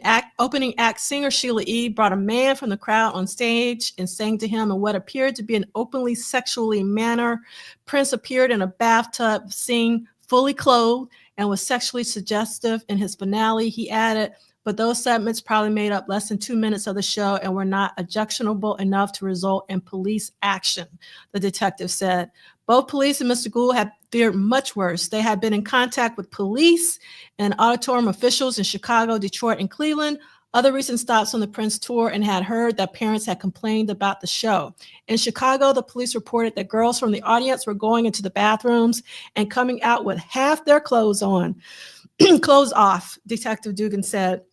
act singer Sheila E. brought a man from the crowd on stage and sang to him in what appeared to be an openly sexually manner. Prince appeared in a bathtub, singing fully clothed, and was sexually suggestive in his finale. He added, but those segments probably made up less than 2 minutes of the show and were not objectionable enough to result in police action, the detective said. Both police and Mr. Gould had feared much worse. They had been in contact with police and auditorium officials in Chicago, Detroit, and Cleveland, other recent stops on the Prince tour, and had heard that parents had complained about the show. In Chicago, the police reported that girls from the audience were going into the bathrooms and coming out with half their clothes on, clothes off, Detective Dugan said.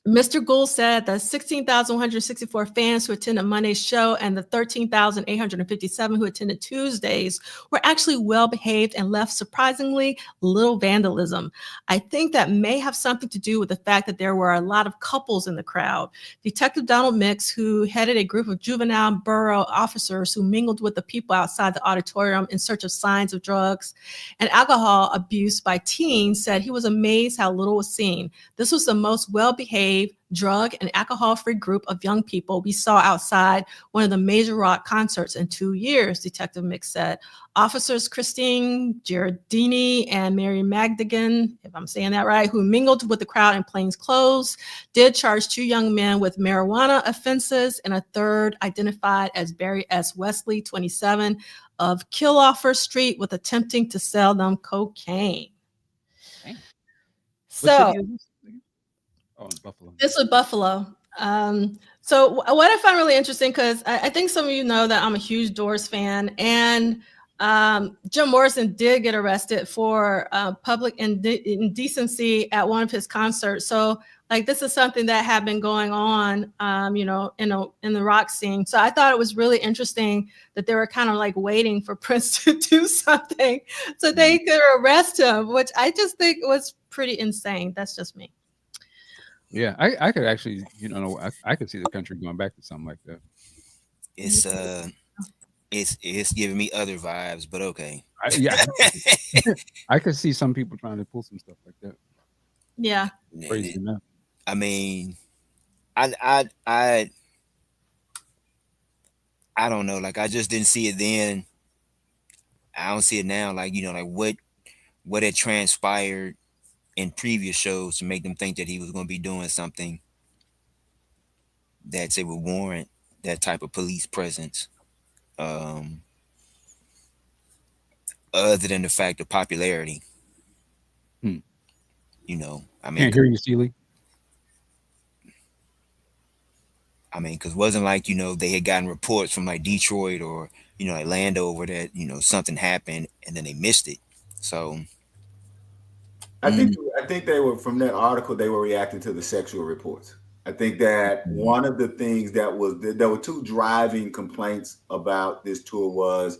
Mr. Gould said the 16,164 fans who attended Monday's show and the 13,857 who attended Tuesdays were actually well behaved and left surprisingly little vandalism. I think that may have something to do with the fact that there were a lot of couples in the crowd. Detective Donald Mix, who headed a group of juvenile borough officers who mingled with the people outside the auditorium in search of signs of drugs and alcohol abuse by teens, said he was amazed how little was seen. This was the most well-behaved, drug and alcohol-free group of young people we saw outside one of the major rock concerts in 2 years, Detective Mix said. Officers Christine Giardini and Mary Magdigan, if I'm saying that right, who mingled with the crowd in plain clothes, did charge 2 young men with marijuana offenses and a third, identified as Barry S. Wesley, 27, of Killoffer Street, with attempting to sell them cocaine. Dang. So Oh, Buffalo. this was Buffalo. So what I find really interesting, because I think some of you know that I'm a huge Doors fan, and Jim Morrison did get arrested for public indecency at one of his concerts. So like this is something that had been going on, in the rock scene. So I thought it was really interesting that they were kind of like waiting for Prince to do something so they could arrest him, which I just think was pretty insane. That's just me. Yeah, I could actually, I could see the country going back to something like that. It's giving me other vibes, but okay. I could see some people trying to pull some stuff like that. Yeah. Crazy enough. I mean, I don't know. Like I just didn't see it then. I don't see it now. Like like what had transpired in previous shows to make them think that he was going to be doing something that would warrant that type of police presence. Other than the fact of popularity. I mean, Can't hear you, Steely. I mean, because it wasn't like, they had gotten reports from like Detroit or, like Landover that, something happened and then they missed it. So I think they were, from that article, they were reacting to the sexual reports. I think that one of the things there were 2 driving complaints about this tour was,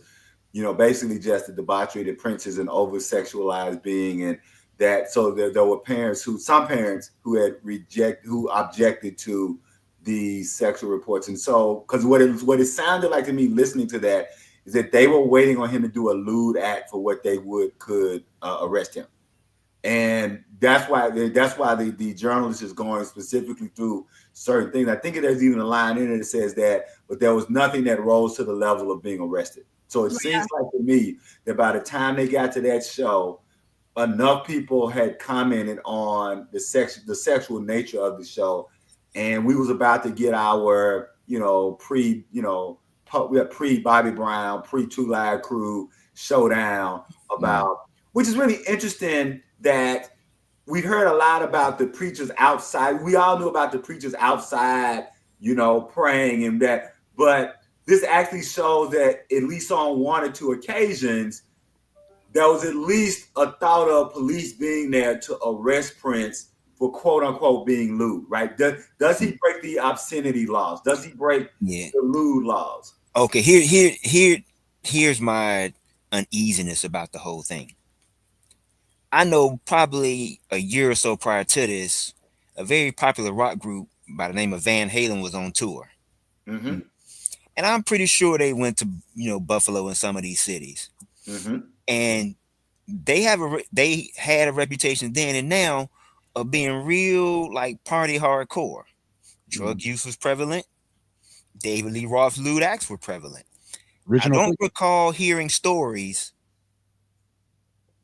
basically just the debauchery that Prince is an over-sexualized being, and that so there were some parents who objected to the sexual reports. And so, because what it sounded like to me listening to that is that they were waiting on him to do a lewd act for what they could arrest him. And that's why the journalist is going specifically through certain things. I think there's even a line in it that says that, but there was nothing that rose to the level of being arrested. So it seems like to me that by the time they got to that show, enough people had commented on the sexual nature of the show, and we was about to get our pre Bobby Brown, pre 2 Live Crew showdown about, which is really interesting. That we've heard a lot about the preachers outside. We all knew about the preachers outside, praying and that. But this actually shows that at least on 1 or 2 occasions, there was at least a thought of police being there to arrest Prince for quote unquote being lewd, right? Does he break the obscenity laws? Does he break the lewd laws? Okay, here's my uneasiness about the whole thing. I know probably a year or so prior to this, a very popular rock group by the name of Van Halen was on tour. Mm-hmm. And I'm pretty sure they went to, Buffalo and some of these cities. Mm-hmm. And they had a reputation then and now of being real like party hardcore. Drug use was prevalent. David Lee Roth's lewd acts were prevalent. I don't recall hearing stories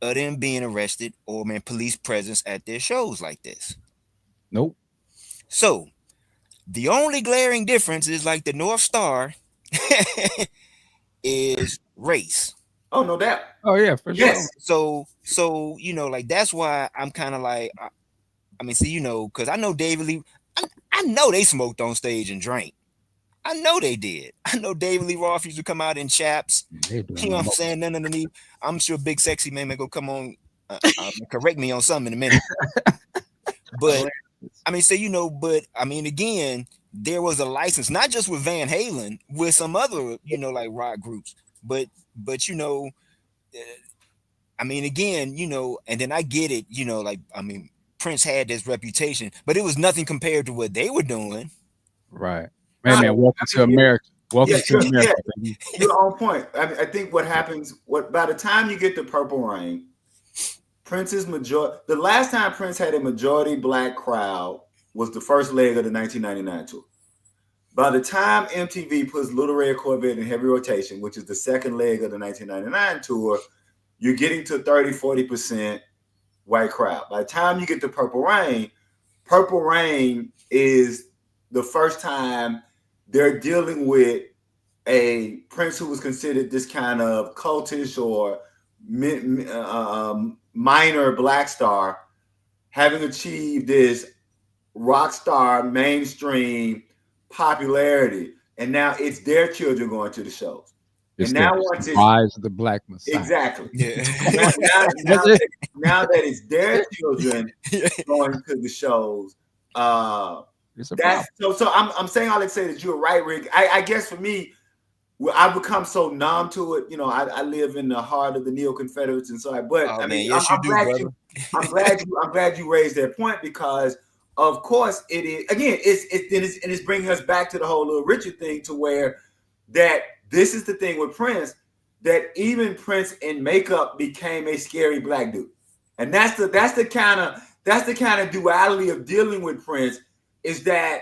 of them being arrested or police presence at their shows like this. Nope. So the only glaring difference is like the North Star is race. Oh, no doubt. Oh yeah, for sure. Yes. So like that's why I'm kind of like, I mean, see, because I know David Lee, I know they smoked on stage and drank. I know they did. I know David Lee Roth used to come out in chaps. They doing You know what I'm most. saying? None underneath. I'm sure Big Sexy Man may go come on, correct me on something in a minute. But I mean, say but I mean, again, there was a license, not just with Van Halen, with some other, like rock groups, but I mean, again, and then I get it, like I mean, Prince had this reputation, but it was nothing compared to what they were doing. Right. Now, Man, welcome to America. Welcome to America, baby. You're on point. I think what happens, by the time you get to Purple Rain, Prince's the last time Prince had a majority black crowd was the first leg of the 1999 tour. By the time MTV puts Little Red Corvette in heavy rotation, which is the second leg of the 1999 tour, you're getting to 30-40% white crowd. By the time you get to Purple Rain is the first time they're dealing with a Prince who was considered this kind of cultish or minor black star, having achieved this rock star mainstream popularity, and now it's their children going to the shows. It's and now the once rise of the Black Messiah. Exactly. Yeah. now that it's their children going to the shows, so I'm saying all that to say that you're right, Rick. I guess for me, I've become so numb to it. I live in the heart of the Neo-Confederates, and so I'm glad you raised that point, because of course it is. Again, it's bringing us back to the whole Little Richard thing, to where that this is the thing with Prince, that even Prince in makeup became a scary black dude, and that's the kind of duality of dealing with Prince, is that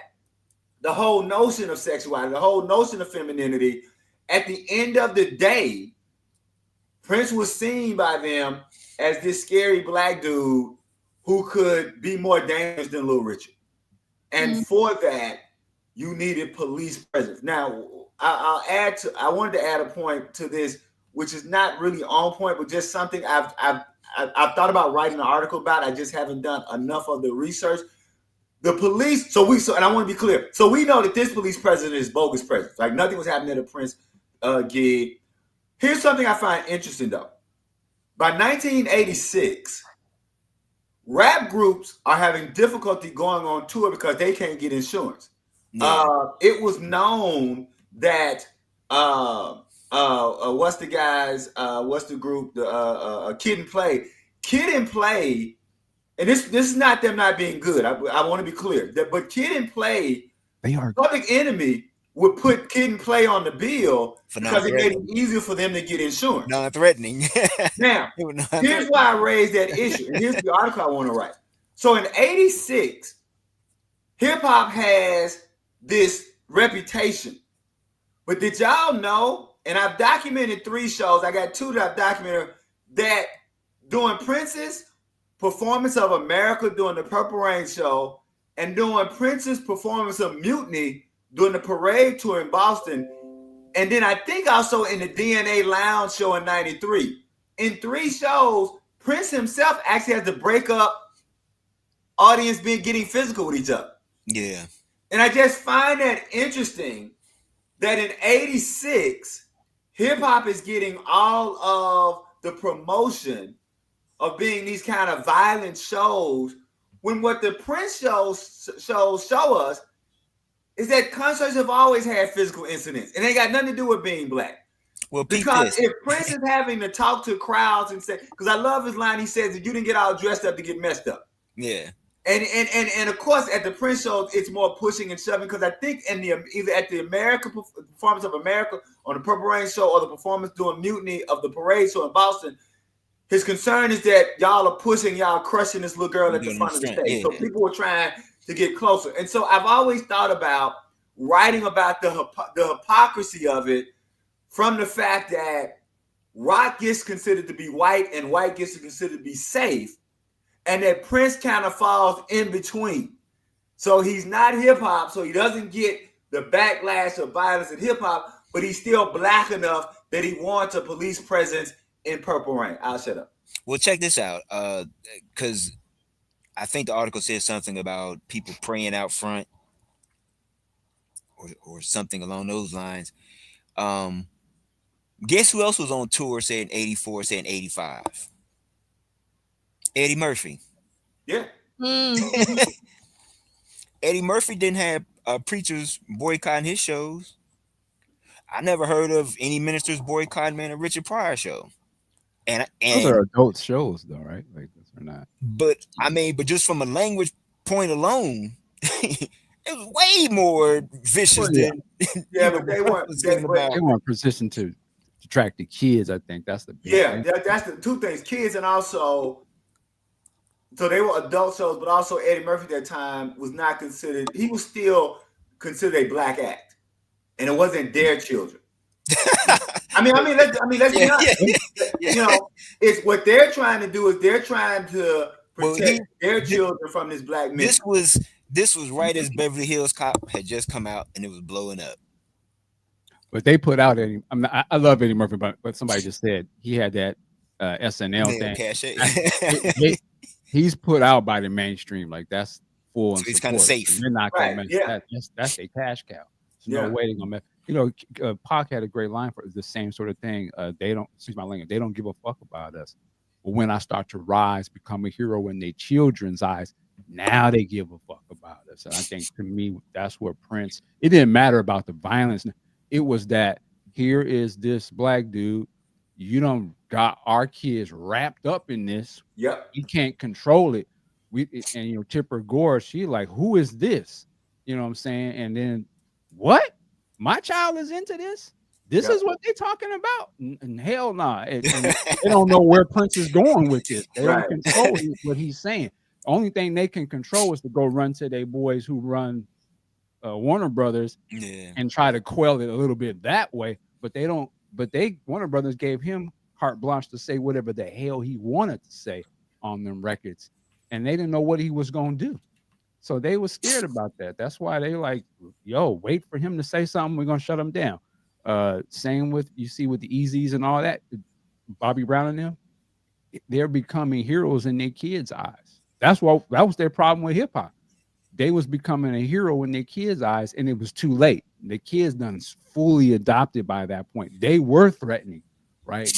the whole notion of sexuality, the whole notion of femininity. At the end of the day, Prince was seen by them as this scary black dude who could be more dangerous than Little Richard. And for that, you needed police presence. Now, I wanted to add a point to this, which is not really on point, but just something I've thought about writing an article about. I just haven't done enough of the research. The police, and I want to be clear. So we know that this police presence is bogus presence. Like, nothing was happening at a Prince gig. Here's something I find interesting, though. By 1986, rap groups are having difficulty going on tour because they can't get insurance. Yeah. It was known that what's the group? Kid and Play, and this is not them not being good. I want to be clear. But Kid and Play, Public Enemy would put Kid and Play on the bill because it made it easier for them to get insurance. Non-threatening. Now, here's why I raised that issue. And here's the article I want to write. So in 86, hip hop has this reputation. But did y'all know, and I've documented 3 shows, I got 2 that I've documented, that during Prince's performance of America during the Purple Rain show, and during Prince's performance of Mutiny during the Parade tour in Boston, and then I think also in the DNA Lounge show in 93. In 3 shows, Prince himself actually has to break up audience getting physical with each other. Yeah. And I just find that interesting that in 86, hip hop is getting all of the promotion of being these kind of violent shows, when what the Prince shows show us is that concerts have always had physical incidents, and they got nothing to do with being black. Well, because if Prince is having to talk to crowds and say, because I love his line, he says that you didn't get all dressed up to get messed up. Yeah. And of course at the Prince show it's more pushing and shoving, because I think either at the performance of America on the Purple Rain show or the performance during Mutiny of the Parade show in Boston, his concern is that y'all are pushing, y'all crushing this little girl at the front of the stage. Yeah. So people were trying to get closer. And so I've always thought about writing about the hypocrisy of it, from the fact that rock gets considered to be white and white gets considered to be safe, and that Prince kind of falls in between. So he's not hip hop, so he doesn't get the backlash of violence in hip hop, but he's still black enough that he wants a police presence in Purple Rain. I'll shut up. Well, check this out, because I think the article said something about people praying out front, or something along those lines. Guess who else was on tour saying 84, saying 85? Eddie Murphy. Yeah. Eddie Murphy didn't have preachers boycotting his shows. I never heard of any ministers boycotting a Richard Pryor show. And those are adult shows, though, right? Like those are not. But I mean, but just from a language point alone, it was way more vicious than. Yeah, but they weren't positioned to attract the kids. I think that's the big thing. That's the two things: kids, and also. So they were adult shows, but also Eddie Murphy at that time was not considered. He was still considered a black act, and it wasn't their children. I mean, let's be honest. You know, it's what they're trying to do is they're trying to protect their children from this black man. This was right as Beverly Hills Cop had just come out and it was blowing up. But they put out Eddie. I love Eddie Murphy, but somebody just said he had that SNL thing. He's put out by the mainstream, like that's full. So he's kind of safe. They're not gonna mess that. That's a cash cow. There's no way they're gonna mess. You know, Pac had a great line for the same sort of thing. They don't, excuse my language, they don't give a fuck about us. But when I start to rise, become a hero in their children's eyes, now they give a fuck about us. And I think to me, that's where Prince. It didn't matter about the violence. It was that here is this black dude. You don't got our kids wrapped up in this. Yep. You can't control it. And you know, Tipper Gore, she like, who is this? You know what I'm saying? And then what? My child is into this? This is what they're talking about? And hell nah. And they don't know where Prince is going with this. They don't control what he's saying. The only thing they can control is to go run to their boys who run Warner Brothers and try to quell it a little bit that way. But they don't. But Warner Brothers gave him carte blanche to say whatever the hell he wanted to say on them records, and they didn't know what he was going to do. So they were scared about that. That's why they like, yo, wait for him to say something. We're going to shut him down. Same with, you see with the Eazies and all that, Bobby Brown and them, they're becoming heroes in their kids' eyes. That was their problem with hip hop. They was becoming a hero in their kids' eyes, and it was too late. The kids done fully adopted by that point. They were threatening, right?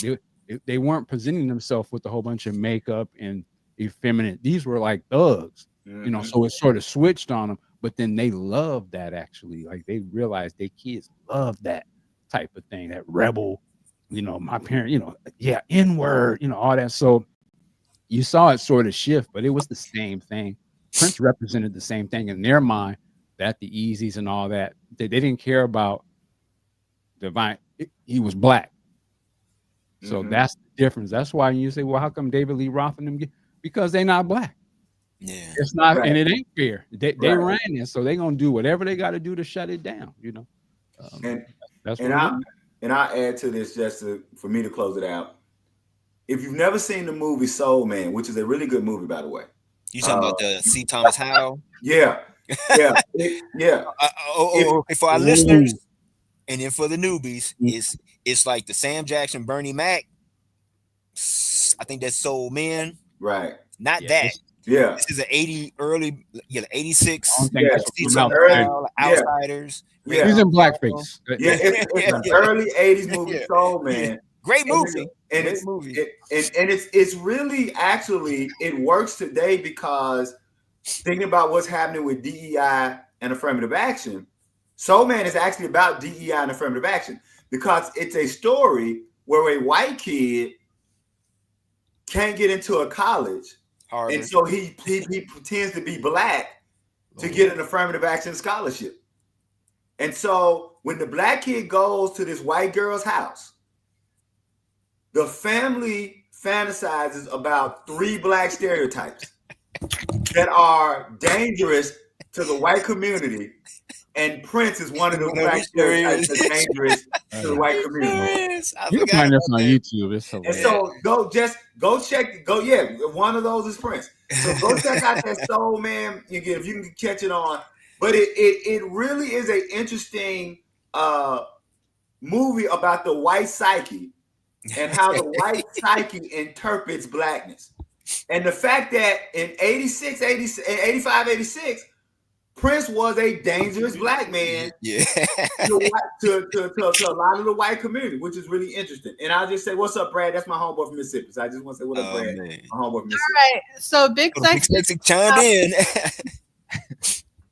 They weren't presenting themselves with a whole bunch of makeup and effeminate. These were like thugs, you know. So it sort of switched on them. But then they loved that actually. Like they realized their kids loved that type of thing, that rebel. You know, my parent, you know, N-word, you know, all that. So you saw it sort of shift, but it was the same thing. Prince represented the same thing in their mind, that the Eazies and all that. They didn't care about divine. He was black. So that's the difference. That's why you say, well, how come David Lee Roth and them get? Because they're not black. Yeah, it's not, and it ain't fair. They ran it, so they're gonna do whatever they got to do to shut it down. You know, and I'll add to this just for me to close it out. If you've never seen the movie Soul Man, which is a really good movie, by the way. You talking about the C. Thomas Howell? Yeah. For our listeners, and then for the newbies, it's like the Sam Jackson, Bernie Mac. I think that's Soul Man. Right. Not that. Yeah. This is an 86. Outsiders. Yeah. He's in blackface. Yeah, it's an early 80s movie, Soul Man. Great movie. And it's really actually, it works today because thinking about what's happening with DEI and affirmative action, Soul Man is actually about DEI and affirmative action because it's a story where a white kid can't get into a college. Harvard. And so he pretends to be black to get an affirmative action scholarship. And so when the black kid goes to this white girl's house, the family fantasizes about 3 black stereotypes that are dangerous to the white community. and Prince is one of the One of black his stories. stereotypes that's dangerous to the white community. You can find this on YouTube. It's And hilarious. so one of those is Prince. So go check out that Soul Man. If you can catch it on. But it really is an interesting movie about the white psyche and how the white psyche interprets blackness. And the fact that in 85, 86, Prince was a dangerous black man to a lot of the white community, which is really interesting. And I'll just say, what's up, Brad? That's my homeboy from Mississippi. So I just want to say, what up, Brad? Man. My homeboy from Mississippi. All right. So Big Sexy chimed in.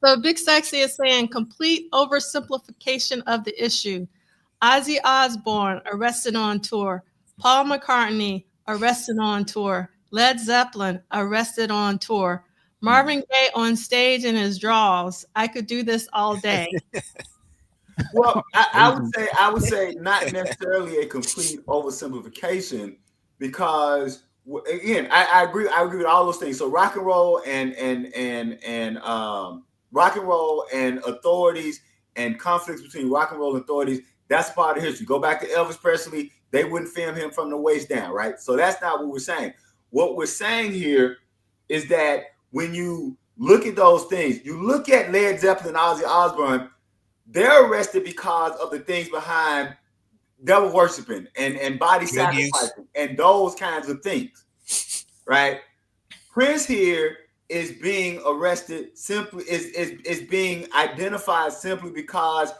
So Big Sexy is saying complete oversimplification of the issue. Ozzy Osbourne arrested on tour. Paul McCartney arrested on tour. Led Zeppelin arrested on tour. Marvin Gaye on stage in his drawers. I could do this all day. Well, I would say not necessarily a complete oversimplification, because again, I agree with all those things. So rock and roll and authorities and conflicts between rock and roll and authorities, that's part of history. Go back to Elvis Presley, they wouldn't film him from the waist down, right? So that's not what we're saying. What we're saying here is that when you look at those things, you look at Led Zeppelin and Ozzy Osbourne, they're arrested because of the things behind devil worshiping and body sacrificing and those kinds of things, right? Prince here is being arrested simply, is being identified simply because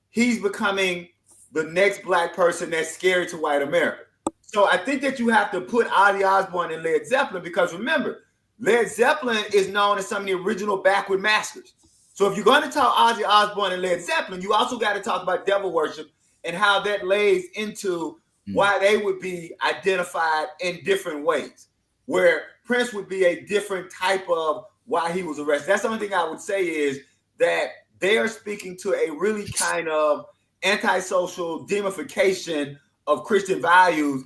he's becoming the next black person that's scary to white America. So I think that you have to put Ozzy Osbourne and Led Zeppelin, because remember, Led Zeppelin is known as some of the original backward maskers. So if you're going to talk Ozzy Osbourne and Led Zeppelin, you also got to talk about devil worship and how that lays into why they would be identified in different ways, where Prince would be a different type of why he was arrested. That's the only thing I would say, is that they are speaking to a really kind of antisocial demification of Christian values,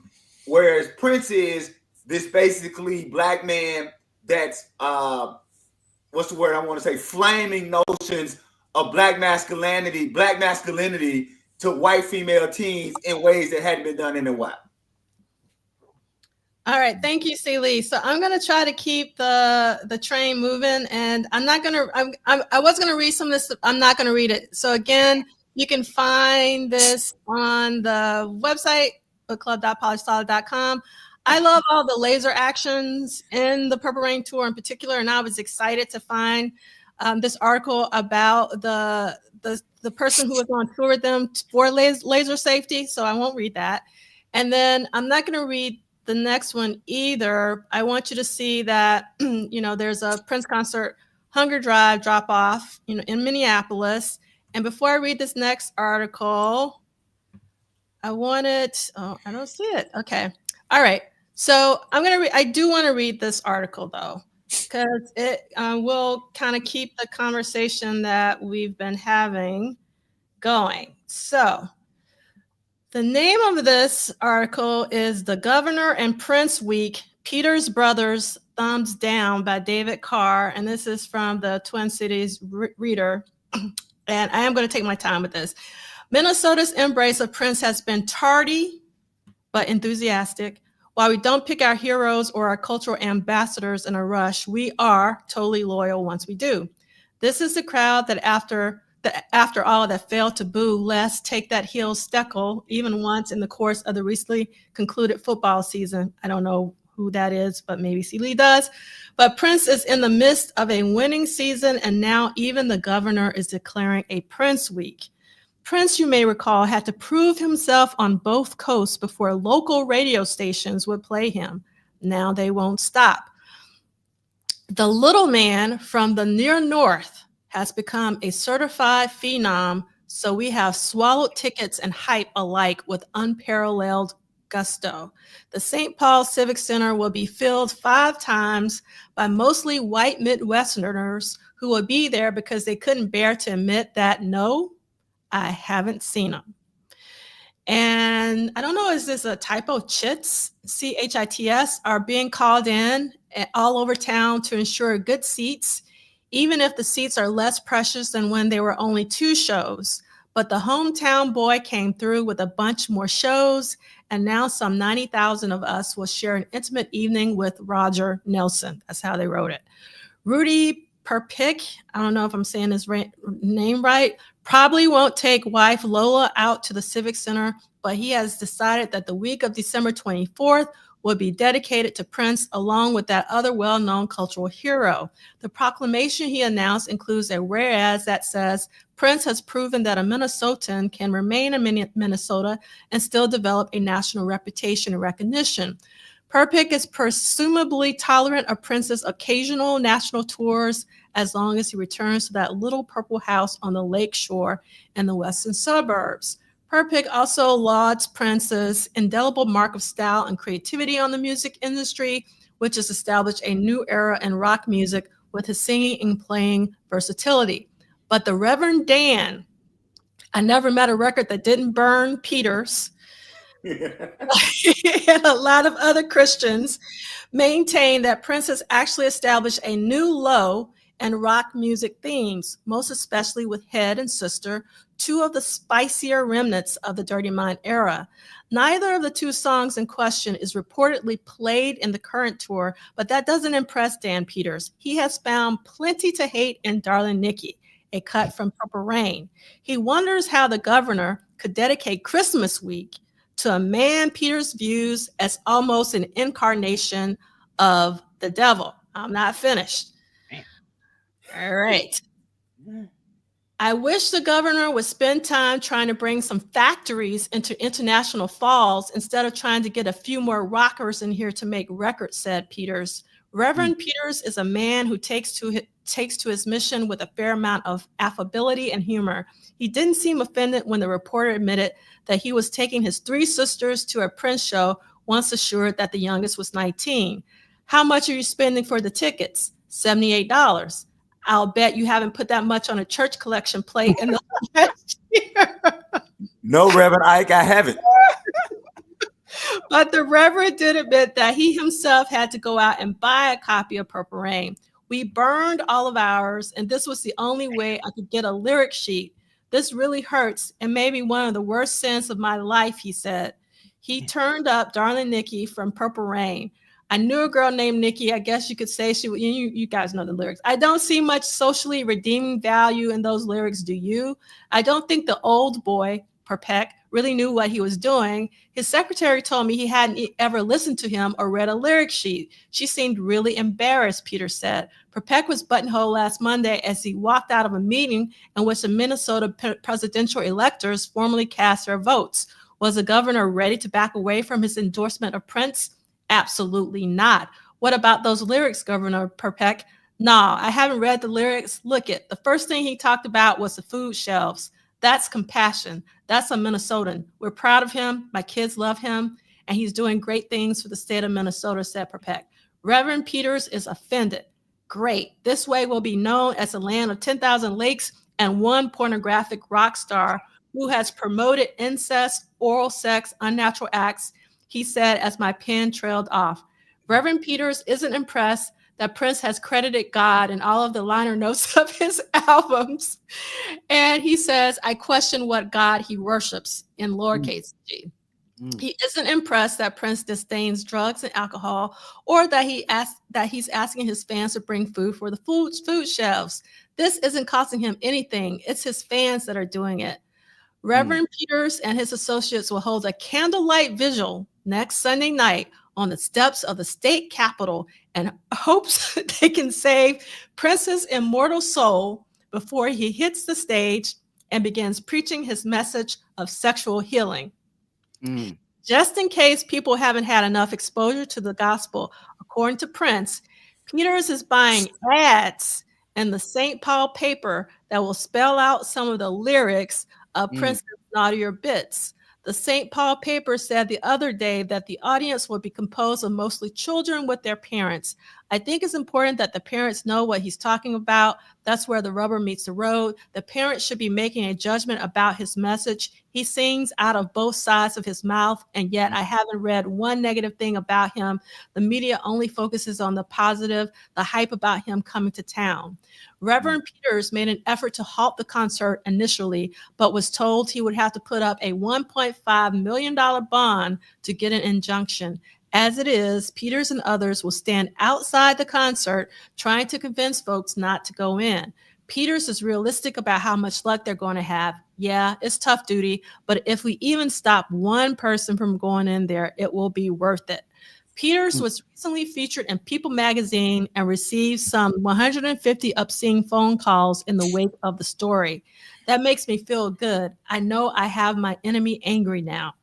whereas Prince is this basically black man that's what's the word I want to say, flaming notions of black masculinity to white female teens in ways that hadn't been done in a while. All right, thank you, Celie. So I'm going to try to keep the train moving, and I'm not going to. I was going to read some of this. I'm not going to read it. So again, you can find this on the website bookclub.polysolid.com. I love all the laser actions in the Purple Rain tour in particular, and I was excited to find this article about the person who was on tour with them for laser safety. So I won't read that, and then I'm not going to read the next one either. I want you to see that there's a Prince concert hunger drive drop off in Minneapolis. And before I read this next article, I don't see it. Okay. All right. So I do want to read this article though, because it will kind of keep the conversation that we've been having going. So the name of this article is The Governor and Prince Week, Peter's Brothers Thumbs Down by David Carr. And this is from the Twin Cities Reader. And I am going to take my time with this. Minnesota's embrace of Prince has been tardy, but enthusiastic. While we don't pick our heroes or our cultural ambassadors in a rush, we are totally loyal once we do. This is the crowd that after all that failed to boo Les take that heel Steckel even once in the course of the recently concluded football season. I don't know who that is, but maybe Celie does. But Prince is in the midst of a winning season, and now even the governor is declaring a Prince Week. Prince, you may recall, had to prove himself on both coasts before local radio stations would play him. Now they won't stop. The little man from the near north has become a certified phenom, so we have swallowed tickets and hype alike with unparalleled gusto. The St. Paul Civic Center will be filled 5 times by mostly white Midwesterners who will be there because they couldn't bear to admit that, no, I haven't seen them. And I don't know, is this a typo? Chits, CHITS, are being called in all over town to ensure good seats, even if the seats are less precious than when there were only 2 shows. But the hometown boy came through with a bunch more shows, and now some 90,000 of us will share an intimate evening with Roger Nelson. That's how they wrote it. Rudy Perpick, I don't know if I'm saying his name right, probably won't take wife Lola out to the Civic Center, but he has decided that the week of December 24th will be dedicated to Prince, along with that other well-known cultural hero. The proclamation he announced includes a whereas that says, Prince has proven that a Minnesotan can remain in Minnesota and still develop a national reputation and recognition. Perpick is presumably tolerant of Prince's occasional national tours as long as he returns to that little purple house on the lake shore in the western suburbs. Perpick also lauds Prince's indelible mark of style and creativity on the music industry, which has established a new era in rock music with his singing and playing versatility. But the Reverend Dan, I never met a record that didn't burn Peters, and a lot of other Christians maintain that Prince has actually established a new low in rock music themes, most especially with Head and Sister, 2 of the spicier remnants of the Dirty Mind era. Neither of the 2 songs in question is reportedly played in the current tour, but that doesn't impress Dan Peters. He has found plenty to hate in Darling Nikki, a cut from Purple Rain. He wonders how the governor could dedicate Christmas week to a man Peters views as almost an incarnation of the devil. I'm not finished. All right. I wish the governor would spend time trying to bring some factories into International Falls instead of trying to get a few more rockers in here to make records, said Peters. Reverend Peters is a man who takes to his mission with a fair amount of affability and humor. He didn't seem offended when the reporter admitted that he was taking his 3 sisters to a Prince show, once assured that the youngest was 19. How much are you spending for the tickets? $78. I'll bet you haven't put that much on a church collection plate in the last year. No, Reverend Ike, I haven't. But the Reverend did admit that he himself had to go out and buy a copy of Purple Rain. We burned all of ours, and this was the only way I could get a lyric sheet. This really hurts and maybe one of the worst sins of my life, he said. He turned up Darling Nikki from Purple Rain. I knew a girl named Nikki. I guess you could say you guys know the lyrics. I don't see much socially redeeming value in those lyrics, do you? I don't think the old boy, Perpeck, really knew what he was doing. His secretary told me he hadn't ever listened to him or read a lyric sheet. She seemed really embarrassed, Peter said. Perpeck was buttonhole last Monday as he walked out of a meeting in which the Minnesota presidential electors formally cast their votes. Was the governor ready to back away from his endorsement of Prince? Absolutely not. What about those lyrics, Governor Perpeck? Nah, I haven't read the lyrics. Look it. The first thing he talked about was the food shelves. That's compassion. That's a Minnesotan. We're proud of him. My kids love him. And he's doing great things for the state of Minnesota, said Perpeck. Reverend Peters is offended. Great. This way we'll be known as a land of 10,000 lakes and one pornographic rock star who has promoted incest, oral sex, unnatural acts, he said as my pen trailed off. Reverend Peters isn't impressed that Prince has credited God in all of the liner notes of his albums. And he says, I question what God he worships in lowercase g. He isn't impressed that Prince disdains drugs and alcohol, or that he's asking his fans to bring food for the food shelves. This isn't costing him anything. It's his fans that are doing it. Reverend Peters and his associates will hold a candlelight vigil next Sunday night on the steps of the state capitol and hopes they can save Prince's immortal soul before he hits the stage and begins preaching his message of sexual healing. Just in case people haven't had enough exposure to the gospel, according to Prince, Peters is buying ads in the St. Paul paper that will spell out some of the lyrics of Prince's naughtier bits. The St. Paul paper said the other day that the audience would be composed of mostly children with their parents. I think it's important that the parents know what he's talking about. That's where the rubber meets the road. The parents should be making a judgment about his message. He sings out of both sides of his mouth, and yet I haven't read one negative thing about him. The media only focuses on the positive, the hype about him coming to town. Reverend Peters made an effort to halt the concert initially, but was told he would have to put up a $1.5 million bond to get an injunction. As it is, Peters and others will stand outside the concert trying to convince folks not to go in. Peters is realistic about how much luck they're going to have. Yeah, it's tough duty, but if we even stop one person from going in there, it will be worth it. Peters was recently featured in People magazine and received some 150 obscene phone calls in the wake of the story. That makes me feel good. I know I have my enemy angry now.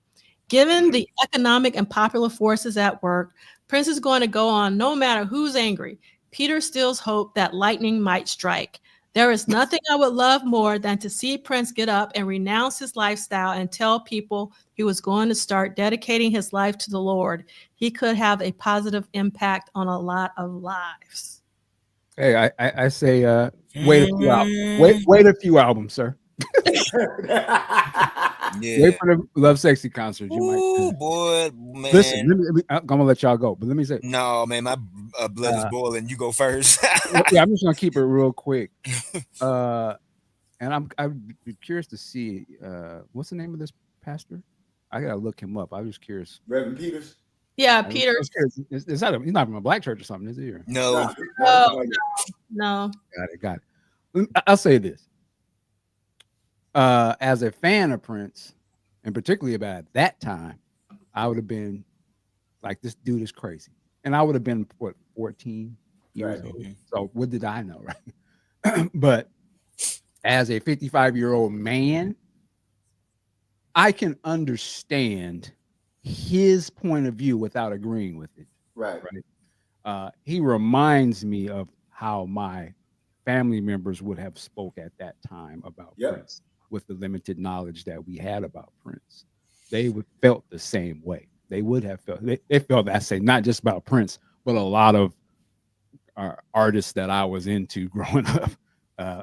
Given the economic and popular forces at work, Prince is going to go on no matter who's angry. Peter stills hope that lightning might strike. There is nothing I would love more than to see Prince get up and renounce his lifestyle and tell people he was going to start dedicating his life to the Lord. He could have a positive impact on a lot of lives. Hey, I say wait a few albums. Wait a few albums, sir. Yeah. Wait for the Love Sexy concert. You Ooh, might. boy, man. Listen, I'm gonna let y'all go, but let me say. No, man, my blood is boiling. You go first. Yeah, I'm just gonna keep it real quick. And I'd be curious to see what's the name of this pastor? I gotta look him up. I was just curious. Reverend Peters. Yeah, Peters. Is that he's not from a black church or something, is he? Or? No. No. Got it. I'll say this. As a fan of Prince, and particularly about that time, I would have been like, this dude is crazy. And I would have been, what, 14 years old. So what did I know, right? But as a 55-year-old man, I can understand his point of view without agreeing with it. Right. He reminds me of how my family members would have spoke at that time about Prince, with the limited knowledge that we had about Prince. They would felt the same way. They would have felt they felt that same, not just about Prince, but a lot of artists that I was into growing up,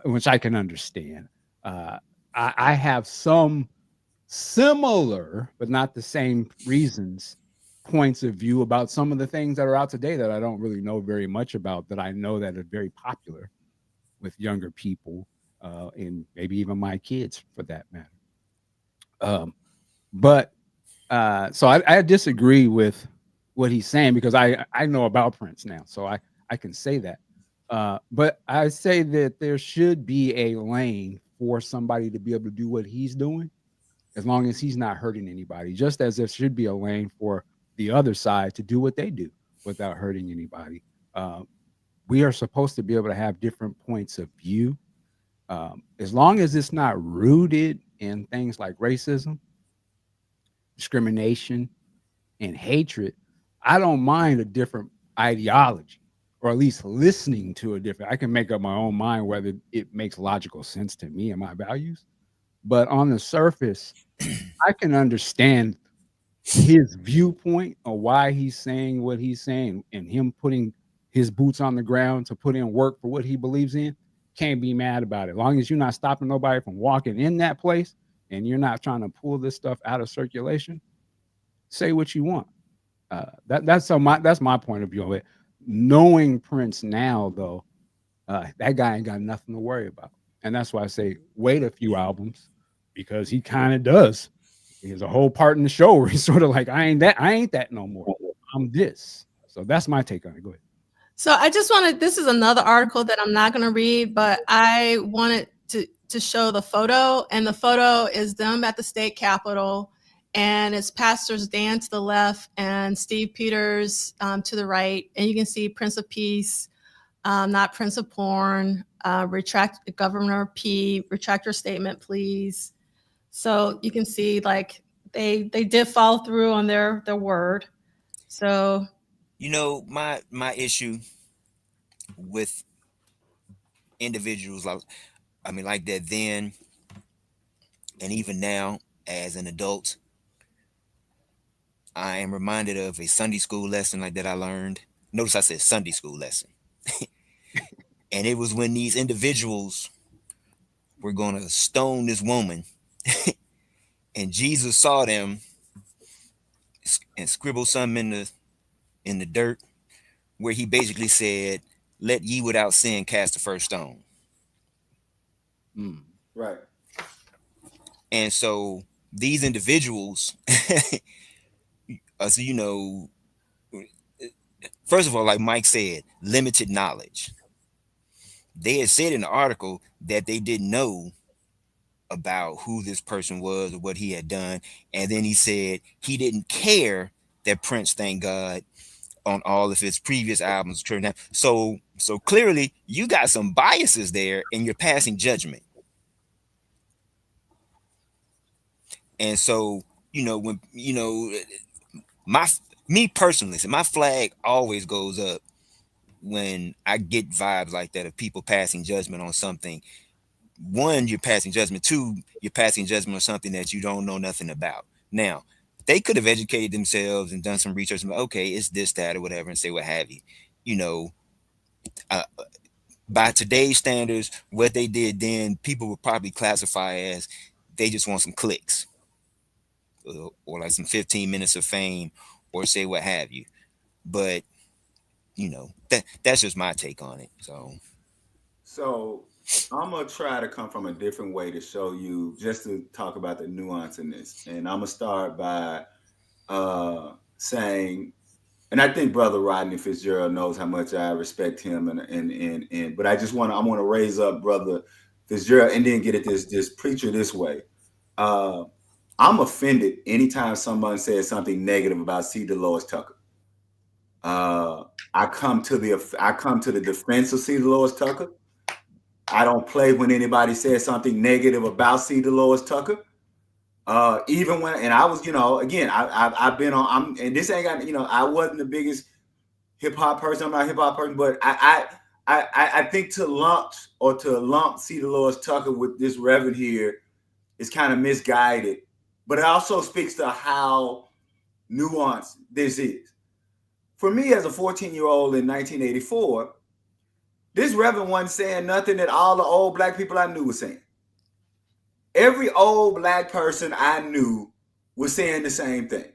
which I can understand. I have some similar, but not the same reasons, points of view about some of the things that are out today that I don't really know very much about, that I know that are very popular with younger people, and maybe even my kids for that matter. So I disagree with what he's saying, because I know about Prince now, so I can say that. But I say that there should be a lane for somebody to be able to do what he's doing, as long as he's not hurting anybody, just as there should be a lane for the other side to do what they do without hurting anybody. We are supposed to be able to have different points of view, as long as it's not rooted in things like racism, discrimination, and hatred. I don't mind a different ideology, or at least listening to a different. I can make up my own mind whether it makes logical sense to me and my values. But on the surface, I can understand his viewpoint of why he's saying what he's saying, and him putting his boots on the ground to put in work for what he believes in. Can't be mad about it. As long as you're not stopping nobody from walking in that place, and you're not trying to pull this stuff out of circulation, say what you want. That's my point of view of it. Knowing Prince now, though, that guy ain't got nothing to worry about. And that's why I say wait a few albums, because he kind of does. There's a whole part in the show where he's sort of like, I ain't that no more. I'm this. So that's my take on it. Go ahead. So I just wanted, this is another article that I'm not going to read, but I wanted to show the photo, and the photo is them at the state capitol, and it's Pastors Dan to the left and Steve Peters to the right. And you can see Prince of Peace, not Prince of Porn, Governor P, retract your statement, please. So you can see, like, they did follow through on their word. So, you know, my issue with individuals like that then, and even now as an adult, I am reminded of a Sunday school lesson like that I learned Notice I said Sunday school lesson. And it was when these individuals were going to stone this woman, and Jesus saw them and scribbled something in the dirt, where he basically said, "Let ye without sin cast the first stone." Right. And so these individuals, so first of all, like Mike said, limited knowledge. They had said in the article that they didn't know about who this person was or what he had done. And then he said he didn't care that Prince, thank God, on all of his previous albums turned down. So clearly you got some biases there and you're passing judgment. And so, when me personally, so my flag always goes up when I get vibes like that of people passing judgment on something. One, you're passing judgment. Two, you're passing judgment on something that you don't know nothing about. Now, they could have educated themselves and done some research. Okay, it's this, that, or whatever, and say what have you. By today's standards, what they did then, people would probably classify as they just want some clicks, or like some 15 minutes of fame, or say what have you. But that's just my take on it. So I'm gonna try to come from a different way to show you, just to talk about the nuance in this. And I'm gonna start by saying, and I think Brother Rodney Fitzgerald knows how much I respect him, and but I want to raise up Brother Fitzgerald and then get at this preacher this way. I'm offended anytime someone says something negative about C. Dolores Tucker. I come to the defense of C. Dolores Tucker. I don't play when anybody says something negative about C. Dolores Tucker. Even when, and I was, again, I've been on, and this ain't got, I wasn't the biggest hip hop person. I'm not a hip hop person, but I think to lump C. Dolores Tucker with this reverend here is kind of misguided, but it also speaks to how nuanced this is. For me, as a 14-year-old in 1984, this reverend wasn't saying nothing that all the old black people I knew were saying. Every old black person I knew was saying the same thing.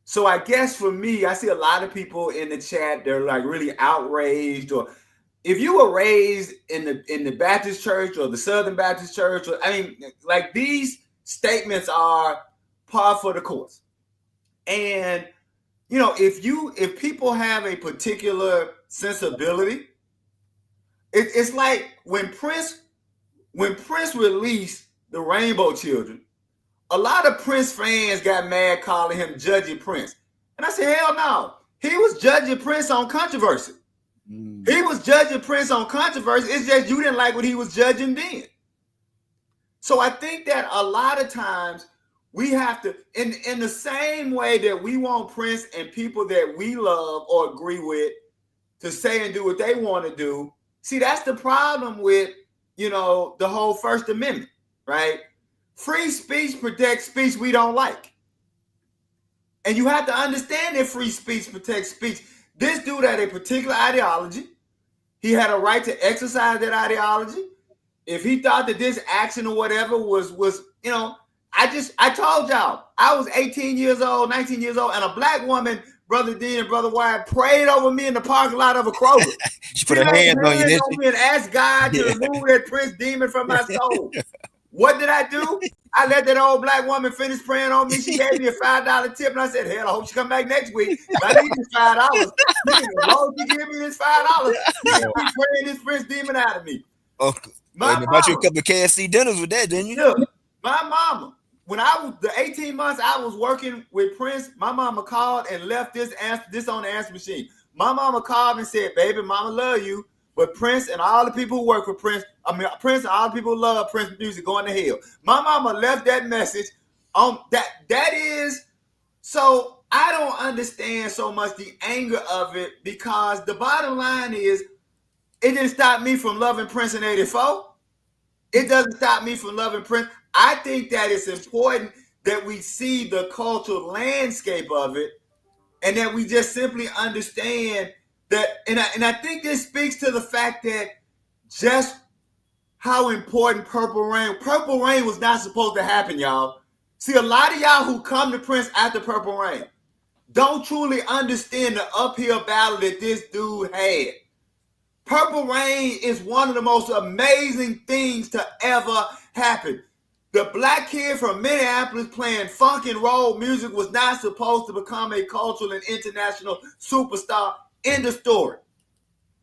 So I guess for me, I see a lot of people in the chat, they're like really outraged. Or if you were raised in the Baptist church or the Southern Baptist church, like these statements are par for the course. And if people have a particular sensibility, it's like when Prince released the Rainbow Children, a lot of Prince fans got mad calling him Judging Prince. And I said, hell no. He was judging Prince on controversy. He was judging Prince on controversy. It's just you didn't like what he was judging then. So I think that a lot of times we have to, in the same way that we want Prince and people that we love or agree with to say and do what they want to do. See, that's the problem with, the whole First Amendment, right? Free speech protects speech we don't like. And you have to understand that free speech protects speech. This dude had a particular ideology. He had a right to exercise that ideology. If he thought that this action or whatever was I told y'all, I was 18 years old, 19 years old, and a black woman, Brother Dean and Brother Wyatt, prayed over me in the parking lot of a Kroger. She put her hands on you, didn't she? And asked God to remove that Prince demon from my soul. What did I do? I let that old black woman finish praying on me. She gave me a $5 tip, and I said, hell, I hope she come back next week. I need this $5. Lord, you give me this $5. You keep praying this Prince demon out of me. Oh, I bought you a couple of KFC dinners with that, didn't you? Look, my mama, when I was the 18 months I was working with Prince, my mama called and left this on the answer machine. My mama called and said, baby, mama love you, but Prince and all the people who work for Prince and all the people who love Prince music going to hell. My mama left that message on that is, so I don't understand so much the anger of it, because the bottom line is it didn't stop me from loving Prince in 84. It doesn't stop me from loving Prince. I think that it's important that we see the cultural landscape of it and that we just simply understand And I think this speaks to the fact that just how important Purple Rain was not supposed to happen, y'all. See, a lot of y'all who come to Prince after Purple Rain don't truly understand the uphill battle that this dude had. Purple Rain is one of the most amazing things to ever happen. The black kid from Minneapolis playing funk and roll music was not supposed to become a cultural and international superstar in the story.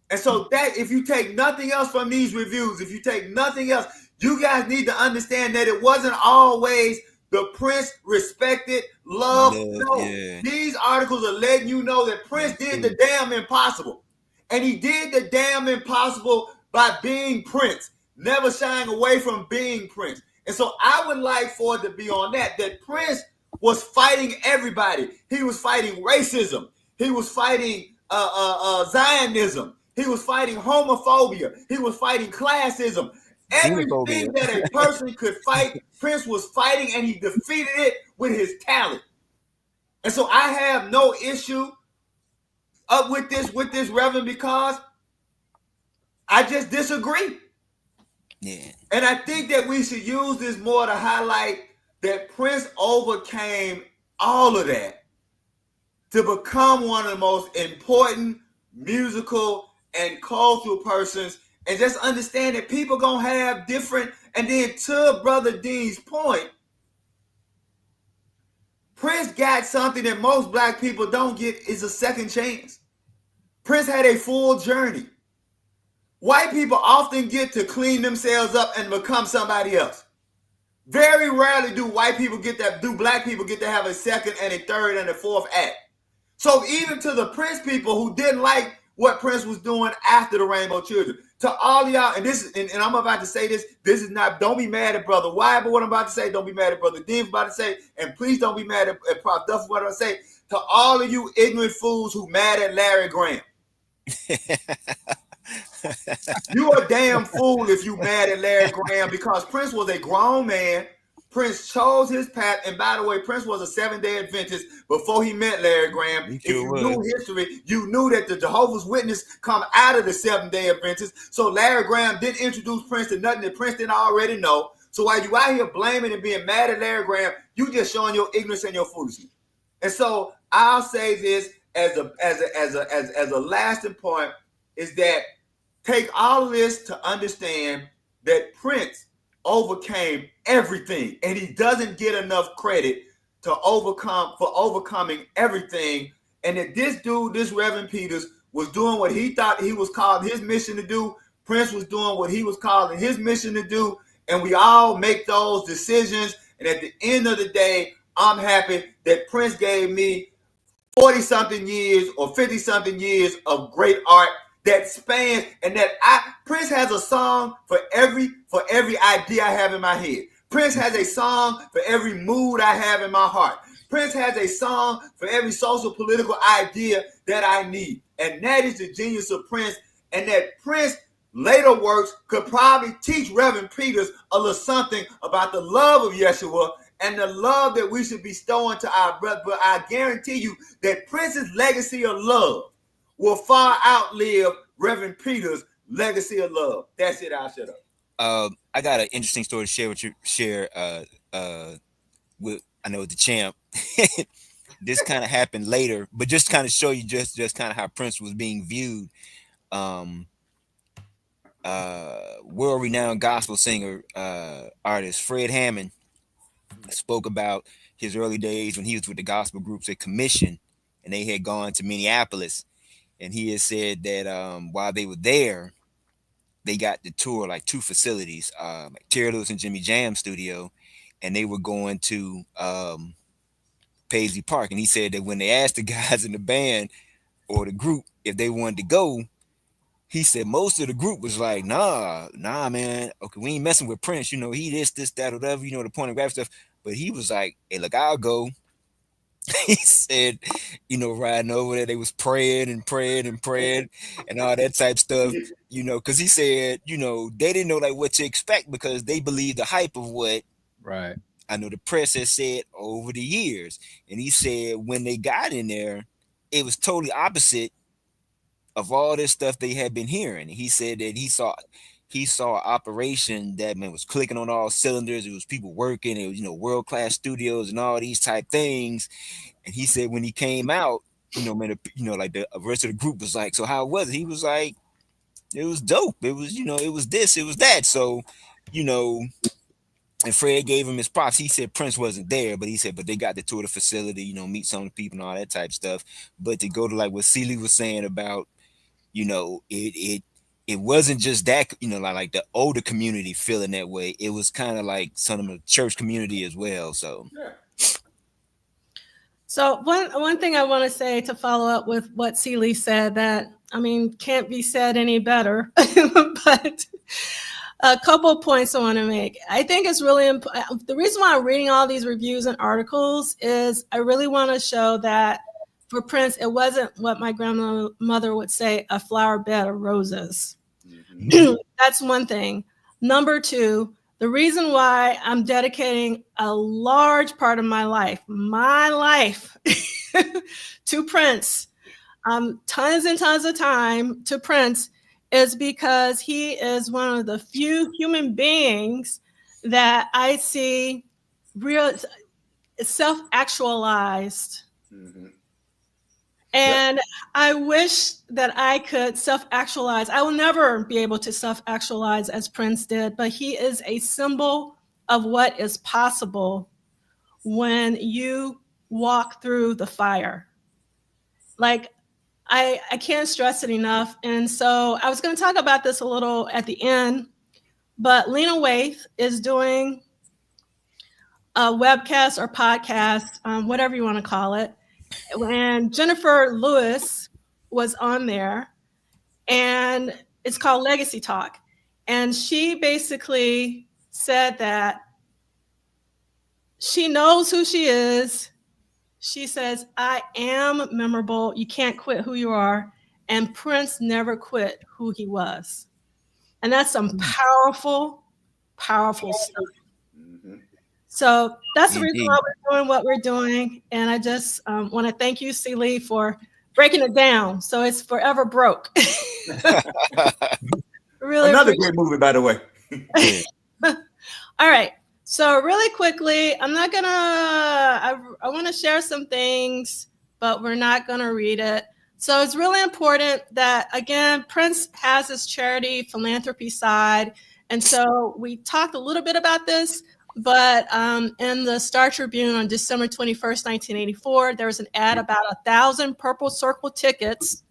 And so that, if you take nothing else from these reviews, if you take nothing else, you guys need to understand that it wasn't always the Prince respected, loved. No, these articles are letting you know that Prince did the damn impossible. And he did the damn impossible by being Prince, never shying away from being Prince. And so I would like for it to be on that Prince was fighting everybody. He was fighting racism. He was fighting Zionism. He was fighting homophobia. He was fighting classism. Everything that a person could fight, Prince was fighting, and he defeated it with his talent. And so I have no issue with this Reverend, because I just disagree. Yeah. And I think that we should use this more to highlight that Prince overcame all of that to become one of the most important musical and cultural persons, and just understand that people gonna have different. And then to Brother Dean's point, Prince got something that most black people don't get, is a second chance. Prince had a full journey. White people often get to clean themselves up and become somebody else. Very rarely do black people get to have a second and a third and a fourth act. So even to the Prince people who didn't like what Prince was doing after the Rainbow Children, to all of y'all, and I'm about to say this is not, don't be mad at Brother Wyatt, but what I'm about to say, don't be mad at Brother Dean for about to say, and please don't be mad at Prof. Duff for what I say, to all of you ignorant fools who mad at Larry Graham. You a damn fool if you mad at Larry Graham, because Prince was a grown man. Prince chose his path. And by the way, Prince was a Seventh-day Adventist before he met Larry Graham. If you knew history, you knew that the Jehovah's Witness come out of the Seventh-day Adventists. So Larry Graham didn't introduce Prince to nothing that Prince didn't already know. So while you out here blaming and being mad at Larry Graham, you just showing your ignorance and your foolishness. And so I'll say this as a lasting point, is that take all of this to understand that Prince overcame everything, and he doesn't get enough credit for overcoming everything. And that this dude, this Reverend Peters, was doing what he thought he was called his mission to do. Prince was doing what he was called his mission to do, and we all make those decisions. And at the end of the day, I'm happy that Prince gave me 40-something years or 50-something years of great art that spans, and that Prince has a song for every idea I have in my head. Prince has a song for every mood I have in my heart. Prince has a song for every social political idea that I need. And that is the genius of Prince. And that Prince later works could probably teach Reverend Peters a little something about the love of Yeshua and the love that we should bestow to our brother. But I guarantee you that Prince's legacy of love will far outlive Reverend Peters' legacy of love. That's it. I'll shut up. I got an interesting story to share with you. With the champ. This kind of happened later, but just kind of show you just kind of how Prince was being viewed. World-renowned gospel singer, artist Fred Hammond spoke about his early days when he was with the gospel groups at Commission, and they had gone to Minneapolis. And he had said that while they were there, they got to tour like two facilities, like Terry Lewis and Jimmy Jam studio, and they were going to Paisley Park. And he said that when they asked the guys in the band or the group if they wanted to go, he said most of the group was like, nah, man. Okay, we ain't messing with Prince. He this, that, whatever, the pornographic stuff. But he was like, hey, look, I'll go. He said, riding over there, they was praying and all that type stuff, because he said, they didn't know like what to expect because they believed the hype of what I know the press has said over the years. And he said when they got in there, it was totally opposite of all this stuff they had been hearing. He said that he saw an operation that man was clicking on all cylinders. It was people working. It was, you know, world-class studios and all these type things. And he said when he came out, you know, man, you know, like the rest of the group was like, so how was it? He was like, it was dope. It was, you know, it was this, it was that. So, you know, and Fred gave him his props. He said Prince wasn't there, but he said, but they got to tour the facility, you know, meet some of the people and all that type of stuff. But to go to like what Celie was saying about, you know, it wasn't just that, you know, like the older community feeling that way. It was kind of like some of the church community as well. So Yeah. So one thing I want to say to follow up with what Celie said that, I mean, can't be said any better, but a couple of points I want to make. I think it's really important. The reason why I'm reading all these reviews and articles is I really want to show that for Prince, it wasn't what my grandmother would say, a flower bed of roses. Mhm. That's one thing. Number two, the reason why I'm dedicating a large part of my life to Prince, tons and tons of time to Prince, is because he is one of the few human beings that I see real self-actualized. Mhm. And I wish that I could self-actualize. I will never be able to self-actualize as Prince did, but he is a symbol of what is possible when you walk through the fire. Like, I can't stress it enough. And so I was going to talk about this a little at the end, but Lena Waithe is doing a webcast or podcast, whatever you want to call it. And Jennifer Lewis was on there, and it's called Legacy Talk. And she basically said that she knows who she is. She says, I am memorable. You can't quit who you are. And Prince never quit who he was. And that's some powerful, powerful stuff. Mhm. So that's the reason indeed. why we're doing what we're doing. And I just want to thank you, Celie, for breaking it down. So it's forever broke. Really Another appreciate great movie, by the way. Yeah. All right. So really quickly, I'm not gonna, I want to share some things, but we're not gonna read it. So it's really important that, again, Prince has his charity philanthropy side. And so we talked a little bit about this, but in the Star Tribune on December 21st, 1984, there was an ad about 1,000 Purple Circle tickets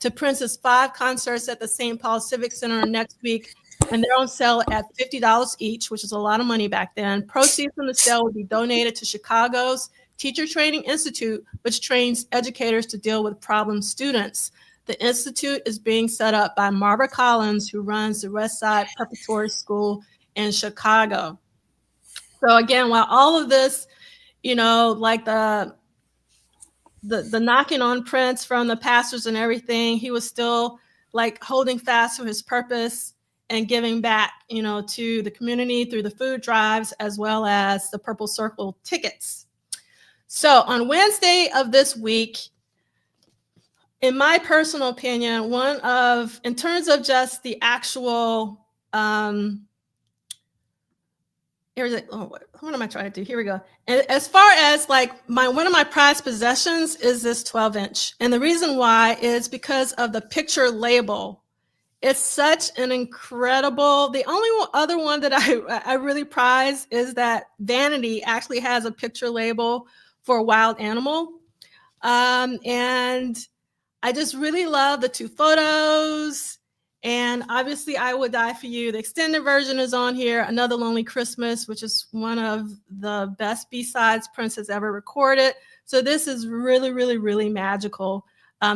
to Prince's 5 concerts at the St. Paul Civic Center next week, and they're on sale at $50 each, which is a lot of money back then. Proceeds from the sale would be donated to Chicago's Teacher Training Institute, which trains educators to deal with problem students. The institute is being set up by Marva Collins, who runs the West Side Preparatory School in Chicago. So again, while all of this, you know, like the knocking on Prince from the pastors and everything, he was still like holding fast to his purpose and giving back, you know, to the community through the food drives as well as the Purple Circle tickets. So on Wednesday of this week, in my personal opinion, in terms of just the actual, what am I trying to do? Here we go. And as far as like one of my prized possessions is this 12-inch. And the reason why is because of the picture label. It's such an incredible, the only other one that I really prize is that Vanity actually has a picture label for a wild animal. And I just really love the 2 photos. And obviously, I Would Die for You. The extended version is on here. Another Lonely Christmas, which is one of the best B-sides Prince has ever recorded. So this is really, really, really magical,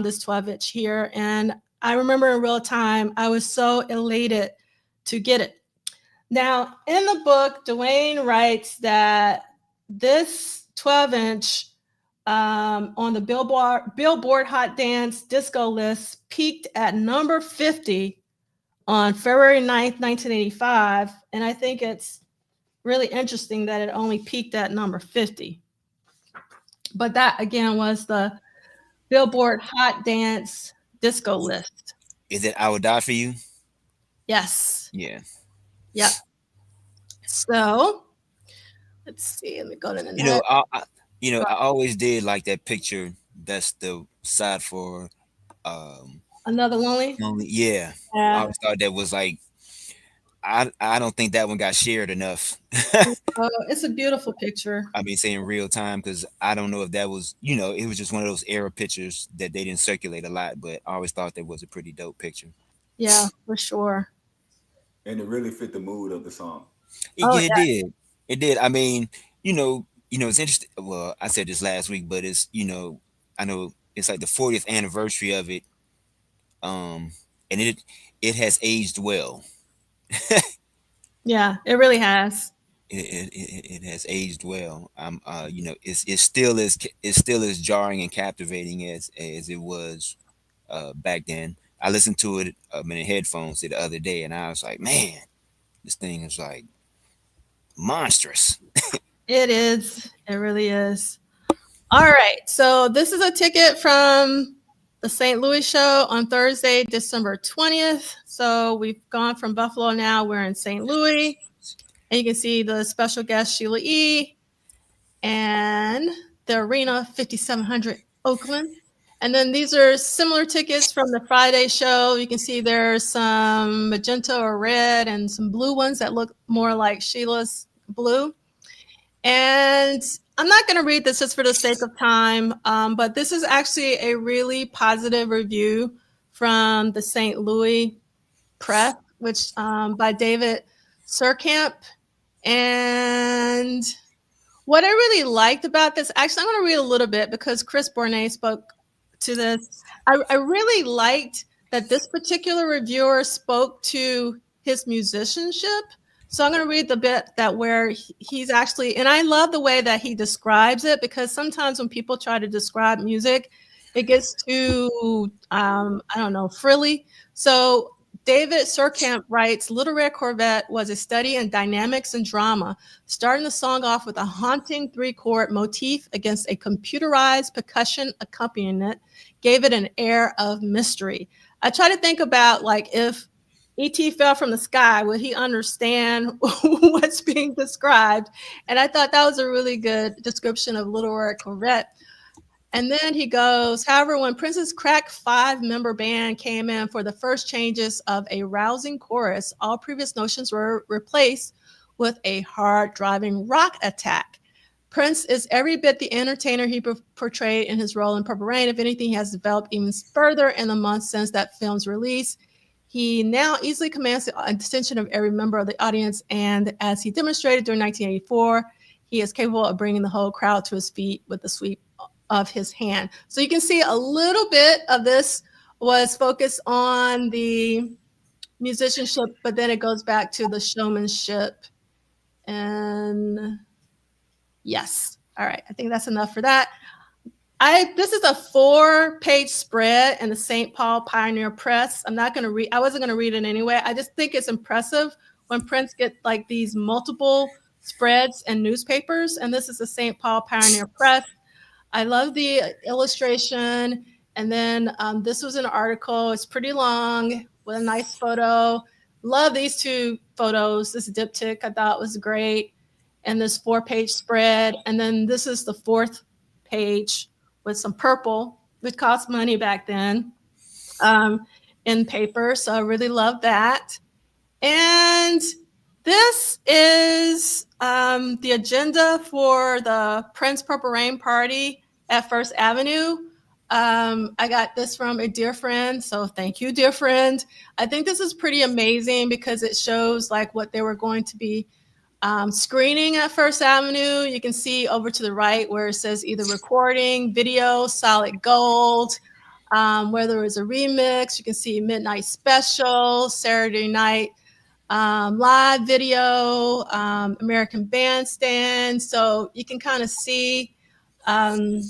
this 12-inch here. And I remember in real time, I was so elated to get it. Now, in the book, Duane writes that this 12-inch on the Billboard Hot Dance Disco list peaked at number 50 on February 9th, 1985. And I think it's really interesting that it only peaked at number 50. But that, again, was the Billboard Hot Dance disco list. Is it I Would Die for You? Yes. Yeah. Yep. So let's see. Let me go to the You know, next. I always did like that picture. That's the side for Another lonely. yeah. I Yeah. always thought that was like I don't think that one got shared enough. It's a beautiful picture. I mean, saying real time because I don't know if that was, it was just one of those era pictures that they didn't circulate a lot, but I always thought that was a pretty dope picture. Yeah, for sure. And it really fit the mood of the song. Oh It yeah. did. It did. I mean, it's interesting. Well, I said this last week, but I know it's like the 40th anniversary of it. And it has aged well. Yeah, it really has. It has aged well. It's still as jarring and captivating as it was back then. I listened to it in the headphones the other day, and I was like, man, this thing is like monstrous. It is. It really is. All right. So this is a ticket from the St. Louis show on Thursday, December 20th. So we've gone from Buffalo now. We're in St. Louis. And you can see the special guest, Sheila E. and the Arena 5700 Oakland. And then these are similar tickets from the Friday show. You can see there's some magenta or red and some blue ones that look more like Sheila's blue. And I'm not going to read this just for the sake of time, but this is actually a really positive review from the St. Louis Press, which by David Surkamp. And what I really liked about this, actually, I'm going to read a little bit because Chris Bournet spoke to this. I really liked that this particular reviewer spoke to his musicianship. So I'm going to read the bit that where he's actually, and I love the way that he describes it, because sometimes when people try to describe music, it gets too, I don't know, frilly. So David Surkamp writes, Little Red Corvette was a study in dynamics and drama, starting the song off with a haunting 3-chord motif against a computerized percussion accompaniment, gave it an air of mystery. I try to think about, like, if E.T. fell from the sky, would he understand what's being described? And I thought that was a really good description of Little Red Corvette. And then he goes, however, when Prince's crack 5-member band came in for the first changes of a rousing chorus, all previous notions were replaced with a hard-driving rock attack. Prince is every bit the entertainer he portrayed in his role in Purple Rain. If anything, he has developed even further in the months since that film's release. He now easily commands the attention of every member of the audience, and as he demonstrated during 1984, he is capable of bringing the whole crowd to his feet with the sweep of his hand. So you can see a little bit of this was focused on the musicianship, but then it goes back to the showmanship. And yes, all right, I think that's enough for that. This is a 4-page spread in the St. Paul Pioneer Press. I wasn't going to read it anyway. I just think it's impressive when prints get like these multiple spreads in newspapers. And this is the St. Paul Pioneer Press. I love the illustration. And then this was an article. It's pretty long with a nice photo. Love these 2 photos. This diptych I thought was great. And this 4-page spread. And then this is the 4th page with some purple, which cost money back then, in paper. So I really love that. And this is the agenda for the Prince Purple Rain party at First Avenue. I got this from a dear friend, so thank you, dear friend. I think this is pretty amazing because it shows like what they were going to be screening at First Avenue. You can see over to the right where it says either recording, video, solid gold, where there was a remix. You can see Midnight Special, Saturday Night live video, American Bandstand. So you can kind of see, and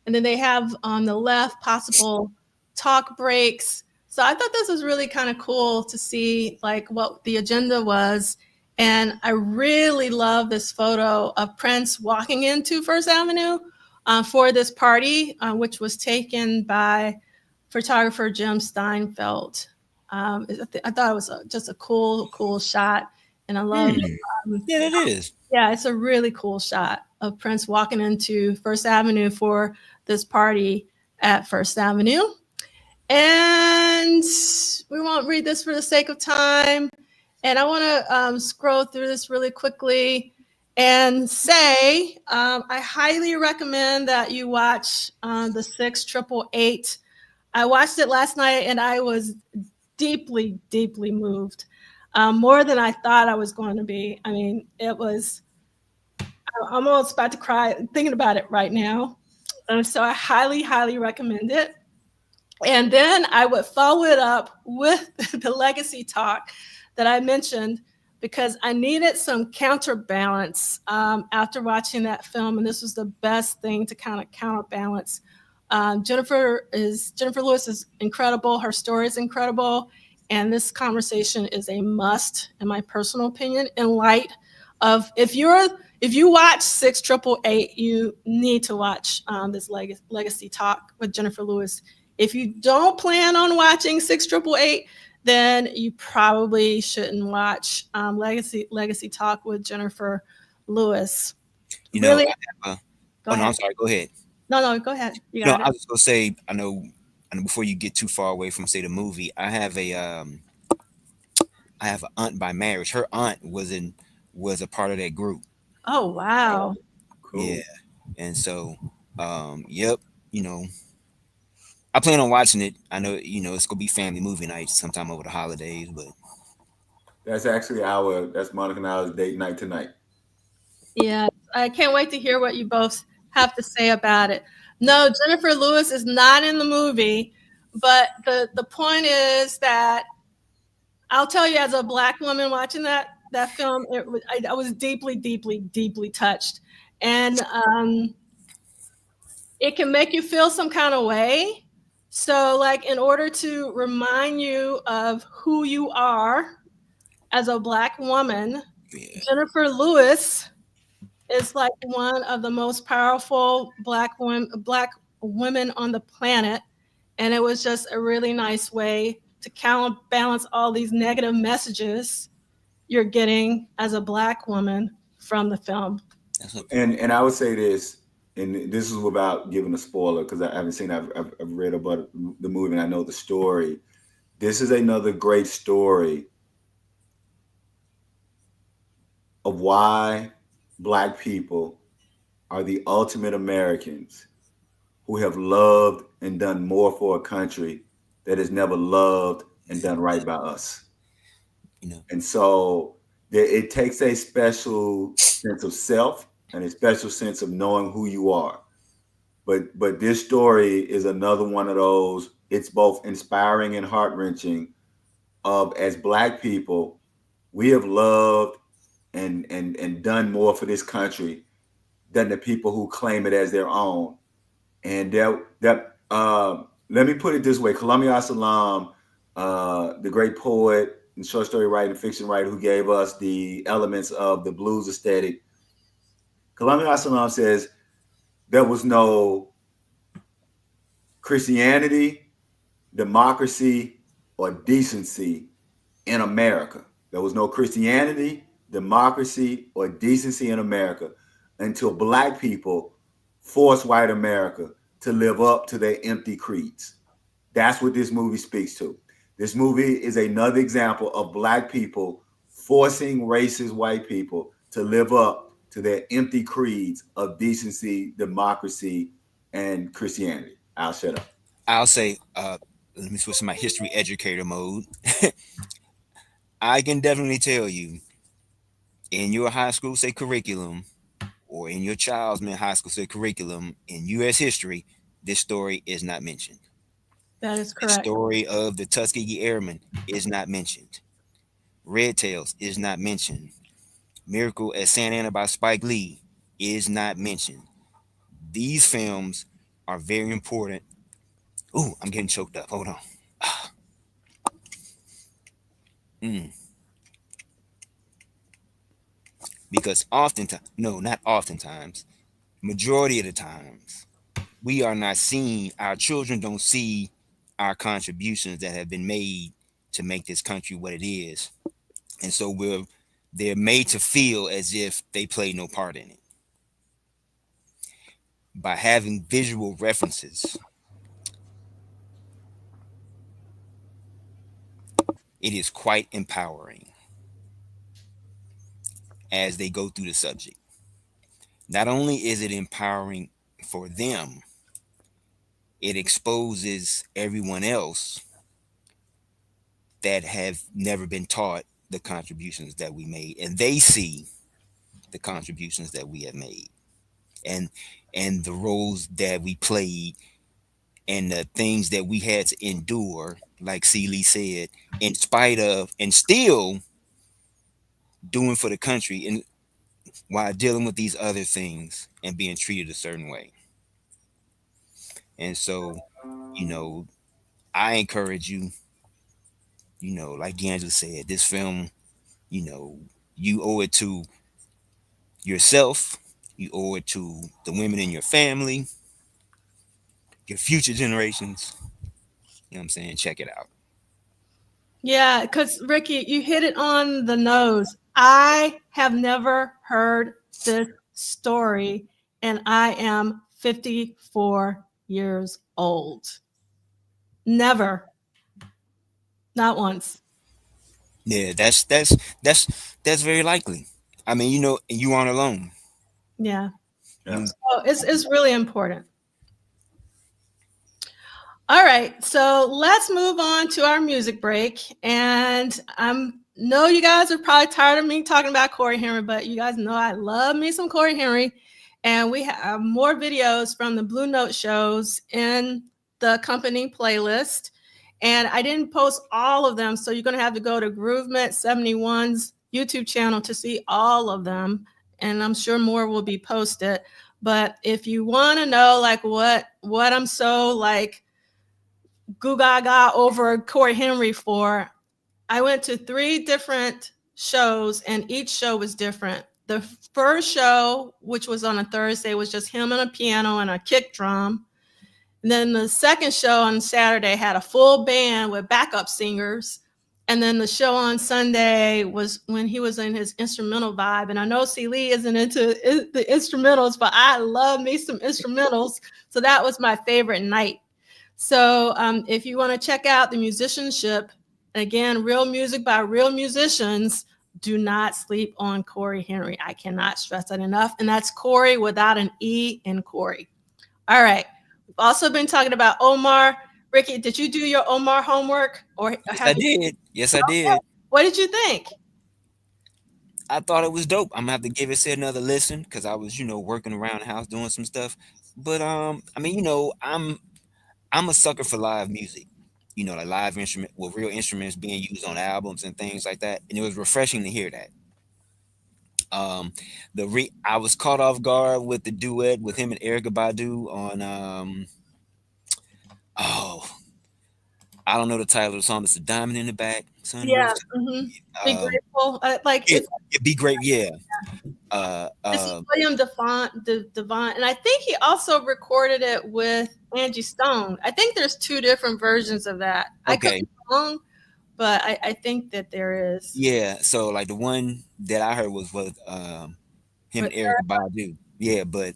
then they have on the left possible talk breaks. So I thought this was really kind of cool to see like what the agenda was. And I really love this photo of Prince walking into First Avenue for this party, which was taken by photographer Jim Steinfeld. I thought it was just a cool shot, and I love. Yeah, it is. Yeah, it's a really cool shot of Prince walking into First Avenue for this party at First Avenue. And we won't read this for the sake of time. And I want to scroll through this really quickly and say I highly recommend that you watch the 688. I watched it last night and I was deeply, deeply moved, more than I thought I was going to be. I mean, it was, I'm almost about to cry thinking about it right now. So I highly, highly recommend it. And then I would follow it up with the legacy talk that I mentioned, because I needed some counterbalance after watching that film. And this was the best thing to kind of counterbalance. Jennifer Lewis is incredible. Her story is incredible. And this conversation is a must, in my personal opinion, in light of if you watch 6888, you need to watch this legacy talk with Jennifer Lewis. If you don't plan on watching 6888, then you probably shouldn't watch Legacy Talk with Jennifer Lewis. You really? know, no, I'm sorry. Go ahead. No, go ahead. I was gonna say, I know before you get too far away from say the movie, I have an aunt by marriage. Her aunt was a part of that group. Oh wow. Cool. Yeah, and so, yep, I plan on watching it. I know, it's gonna be family movie night sometime over the holidays, but That's actually that's Monica and I's date night tonight. Yeah, I can't wait to hear what you both have to say about it. No, Jennifer Lewis is not in the movie, but the point is that I'll tell you, as a Black woman watching that film, I was deeply, deeply, deeply touched, and it can make you feel some kind of way. So, like, in order to remind you of who you are as a Black woman, yeah. Jennifer Lewis is like one of the most powerful Black women on the planet. And it was just a really nice way to counterbalance all these negative messages you're getting as a Black woman from the film. And I would say this, and this is without giving a spoiler, because I haven't seen. I've read about the movie and I know the story. This is another great story of why Black people are the ultimate Americans who have loved and done more for a country that has never loved and done right by us. And so it takes a special sense of self and a special sense of knowing who you are. But this story is another one of those. It's both inspiring and heart-wrenching of, as Black people, we have loved and done more for this country than the people who claim it as their own. And let me put it this way: Columbia Salam, the great poet and short story writer and fiction writer who gave us the elements of the blues aesthetic, Columbia Salam says there was no Christianity, democracy, or decency in America. There was no Christianity, democracy, or decency in America until Black people forced white America to live up to their empty creeds. That's what this movie speaks to. This movie is another example of Black people forcing racist white people to live up to their empty creeds of decency, democracy, and Christianity. I'll shut up. I'll say, let me switch to my history educator mode. I can definitely tell you, in your high school, say, curriculum, or in your child's high school, say, curriculum, in U.S. history, this story is not mentioned. That is correct. The story of the Tuskegee Airmen is not mentioned. Red Tails is not mentioned. Miracle at Santa Ana by Spike Lee is not mentioned. These films are very important. Ooh, I'm getting choked up. Hold on. Because not oftentimes, majority of the times, we are not seeing, our children don't see our contributions that have been made to make this country what it is. And so they're made to feel as if they play no part in it. By having visual references, it is quite empowering as they go through the subject. Not only is it empowering for them, it exposes everyone else that have never been taught the contributions that we made, and they see the contributions that we have made, and the roles that we played, and the things that we had to endure, like Celie said, in spite of, and still doing for the country, and while dealing with these other things and being treated a certain way. And so, you know, I encourage you, like D'Angelo said, this film, you know, you owe it to yourself, you owe it to the women in your family, your future generations. You know what I'm saying? Check it out. Yeah, because Ricky, you hit it on the nose. I have never heard this story, and I am 54 years old. Never. Not once. Yeah, that's very likely. I mean, and you aren't alone. Yeah. Yeah. So it's really important. All right, so let's move on to our music break. And I know you guys are probably tired of me talking about Corey Henry, but you guys know I love me some Corey Henry. And we have more videos from the Blue Note shows in the accompanying playlist. And I didn't post all of them, so you're going to have to go to Groovement 71's YouTube channel to see all of them. And I'm sure more will be posted. But if you want to know like what I'm so like goo gaga over Corey Henry for, I went to 3 different shows and each show was different. The first show, which was on a Thursday, was just him and a piano and a kick drum. And then the second show on Saturday had a full band with backup singers. And then the show on Sunday was when he was in his instrumental vibe. And I know C. Lee isn't into the instrumentals, but I love me some instrumentals. So that was my favorite night. So if you want to check out the musicianship, again, real music by real musicians, do not sleep on Corey Henry. I cannot stress that enough. And that's Corey without an E in Corey. All right. We've also been talking about Omar. Ricky, did you do your Omar homework? Yes, I did. Yes, I did. What did you think? I thought it was dope. I'm gonna have to give it another listen because I was, working around the house doing some stuff. But I mean, I'm a sucker for live music. Like live instrument with real instruments being used on albums and things like that. And it was refreshing to hear that. I was caught off guard with the duet with him and Erykah Badu on oh, I don't know the title of the song. It's a diamond in the back. Son, Yeah. Be grateful. It'd be great. Yeah. This is William Devon, and I think he also recorded it with Angie Stone. I think there's 2 different versions of that. Okay. I could be wrong, but I think that there is. Yeah. So like the one that I heard was with him and Erykah Badu. Yeah, but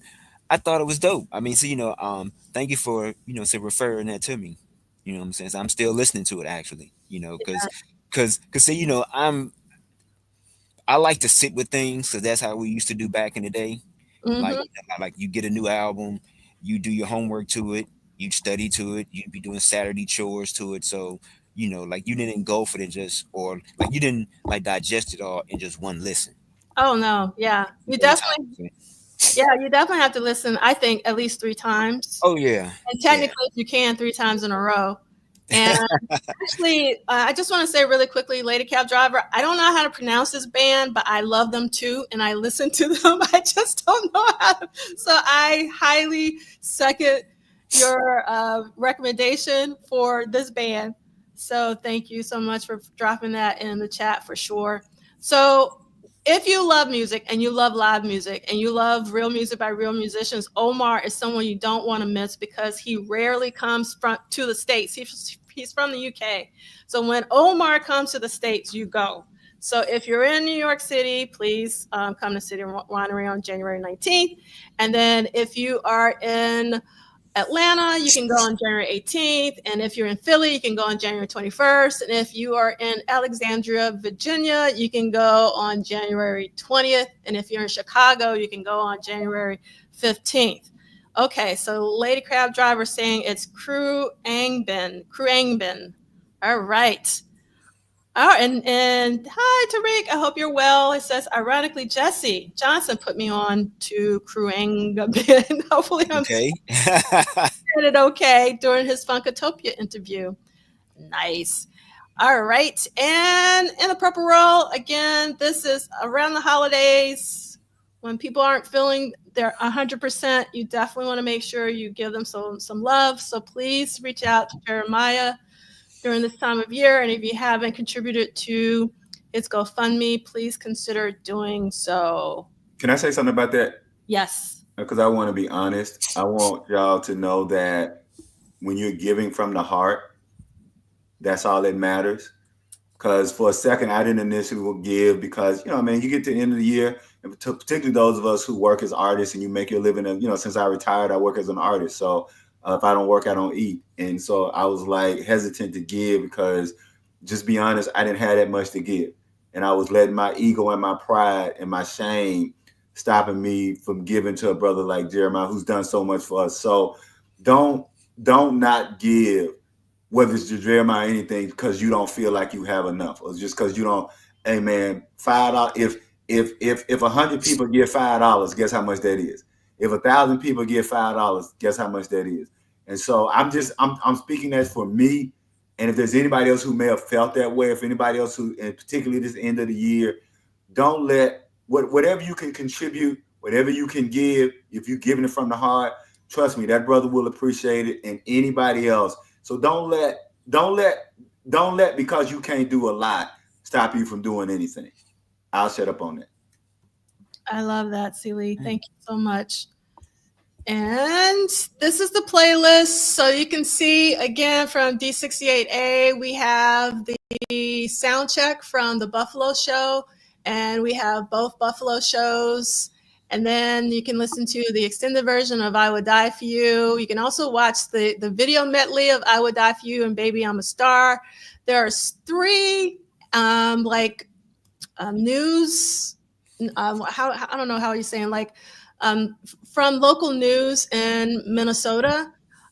I thought it was dope. I mean, so thank you for referring that to me. You know what I'm saying? So I'm still listening to it actually. Because see, I like to sit with things, so that's how we used to do back in the day. Like you get a new album, you do your homework to it, you study to it, you'd be doing Saturday chores to it. So like you didn't go for it or like you didn't like digest it all in just one listen. Oh no, yeah, you definitely have to listen. I think at least 3 times. Oh yeah, and technically, if you can 3 times in a row. And actually, I just want to say really quickly, Lady Cab Driver, I don't know how to pronounce this band, but I love them too, and I listen to them. I just don't know how to. So I highly second your recommendation for this band. So thank you so much for dropping that in the chat for sure. So if you love music and you love live music and you love real music by real musicians, Omar is someone you don't want to miss because he rarely comes to the States. He's from the UK. So when Omar comes to the States, you go. So if you're in New York City, please come to City Winery on January 19th. And then if you are in Atlanta, you can go on January 18th. And if you're in Philly, you can go on January 21st. And if you are in Alexandria, Virginia, you can go on January 20th. And if you're in Chicago, you can go on January 15th. Okay, so Lady Crab Driver saying it's Kruangbin. All right. Oh, and hi, Tariq. I hope you're well. It says, ironically, Jesse Johnson put me on to Kruangbin. Hopefully I'm Okay. saying it okay during his Funkatopia interview. Nice. All right. And in the purple roll, again, this is around the holidays when people aren't feeling they're 100%. You definitely want to make sure you give them some love. So please reach out to Jeremiah during this time of year. And if you haven't contributed to its GoFundMe, please consider doing so. Can I say something about that? Yes. Because I want to be honest. I want y'all to know that when you're giving from the heart, that's all that matters. Because for a second, I didn't initially give because, you get to the end of the year, and particularly those of us who work as artists and you make your living, since I retired, I work as an artist. So if I don't work, I don't eat. And so I was like hesitant to give because, just be honest, I didn't have that much to give. And I was letting my ego and my pride and my shame stopping me from giving to a brother like Jeremiah, who's done so much for us. So don't not give, whether it's to Jeremiah or anything, because you don't feel like you have enough, or just because you don't. Hey man, $5. If 100 people give $5, guess how much that is? If 1,000 people give $5, guess how much that is? And so I'm speaking that for me. And if there's anybody else who may have felt that way, if anybody else who, and particularly this end of the year, don't let whatever you can contribute, whatever you can give, if you're giving it from the heart, trust me, that brother will appreciate it, and anybody else. So don't let because you can't do a lot stop you from doing anything. I'll shut up on that. I love that, Celie. Thank you so much. And this is the playlist. So you can see, again, from D68A, we have the sound check from the Buffalo show, and we have both Buffalo shows. And then you can listen to the extended version of I Would Die For You. You can also watch the video medley of I Would Die For You and Baby I'm a Star. There are 3 news, I don't know how you're saying, from local news in Minnesota,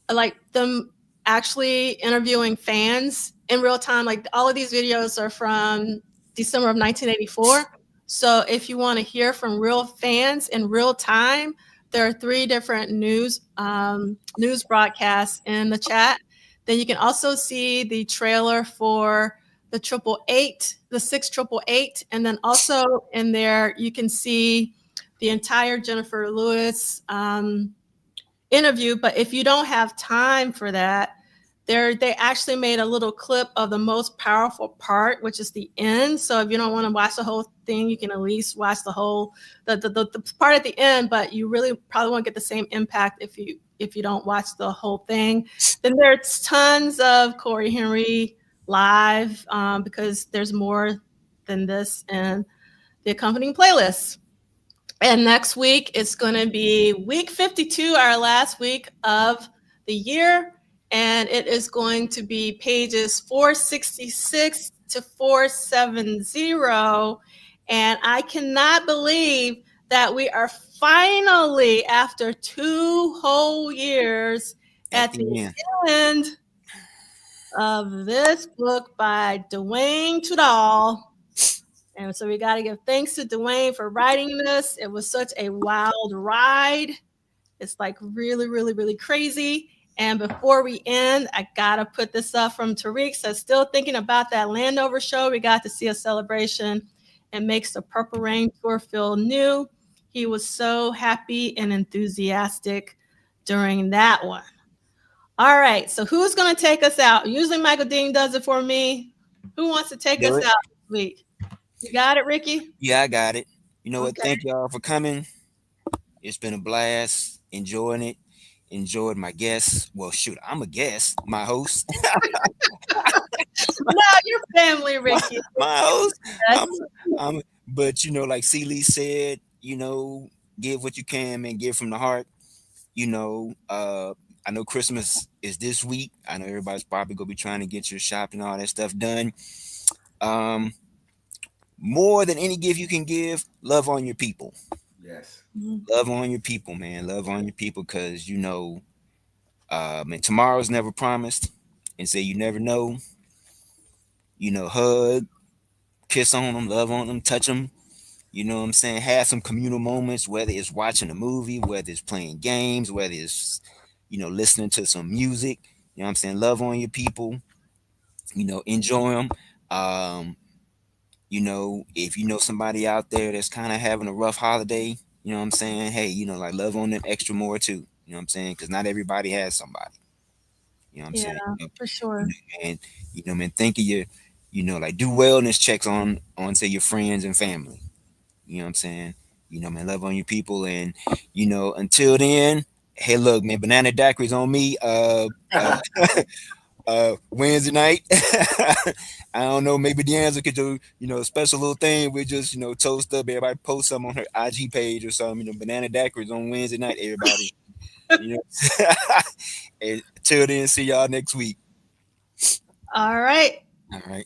like them actually interviewing fans in real time. Like all of these videos are from December of 1984. So if you want to hear from real fans in real time, there are 3 different news broadcasts in the chat. Then you can also see the trailer for the 688, and then also in there you can see the entire Jennifer Lewis interview. But if you don't have time for that, they actually made a little clip of the most powerful part, which is the end. So if you don't want to watch the whole thing, you can at least watch the whole the part at the end. But you really probably won't get the same impact if you don't watch the whole thing. Then there's tons of Corey Henry live because there's more than this in the accompanying playlist. And next week it's going to be week 52, our last week of the year, and it is going to be pages 466 to 470. And I cannot believe that we are finally, after 2 whole years, at the end of this book by Duane Tudahl. And so we got to give thanks to Duane for writing this. It was such a wild ride. It's like really, really, really crazy. And before we end, I got to put this up from Tariq. So still thinking about that Landover show. We got to see a celebration. It makes the Purple Rain tour feel new. He was so happy and enthusiastic during that one. All right. So who's going to take us out? Usually Michael Dean does it for me. Who wants to take us out this week? You got it, Ricky? Yeah, I got it. You know what? Okay. Thank y'all for coming. It's been a blast. Enjoying it. Enjoyed my guests. Well, shoot, I'm a guest. My host. No, your family, Ricky. My host. I'm, That's- but like C. Lee said, give what you can, man. Give from the heart. I know Christmas is this week. I know everybody's probably gonna be trying to get your shopping and all that stuff done. Um, More than any gift you can give, love on your people. Yes. Love on your people, man. Love on your people, because and tomorrow's never promised, and say you never know. Hug, kiss on them, love on them, touch them. You know what I'm saying? Have some communal moments, whether it's watching a movie, whether it's playing games, whether it's listening to some music. You know what I'm saying? Love on your people. Enjoy them. If you know somebody out there that's kind of having a rough holiday, you know what I'm saying? Hey, like love on them extra more too. You know what I'm saying? Because not everybody has somebody. You know what I'm Yeah, saying? for sure. And man, think of your, like do wellness checks on say your friends and family. You know what I'm saying? Man, love on your people, and until then, hey, look, man, banana daiquiris on me. Wednesday night. I don't know, maybe Deanna could do, a special little thing. We just, toast up, everybody post something on her IG page or something, banana daiquiris on Wednesday night, everybody. And till then, see y'all next week. All right. All right.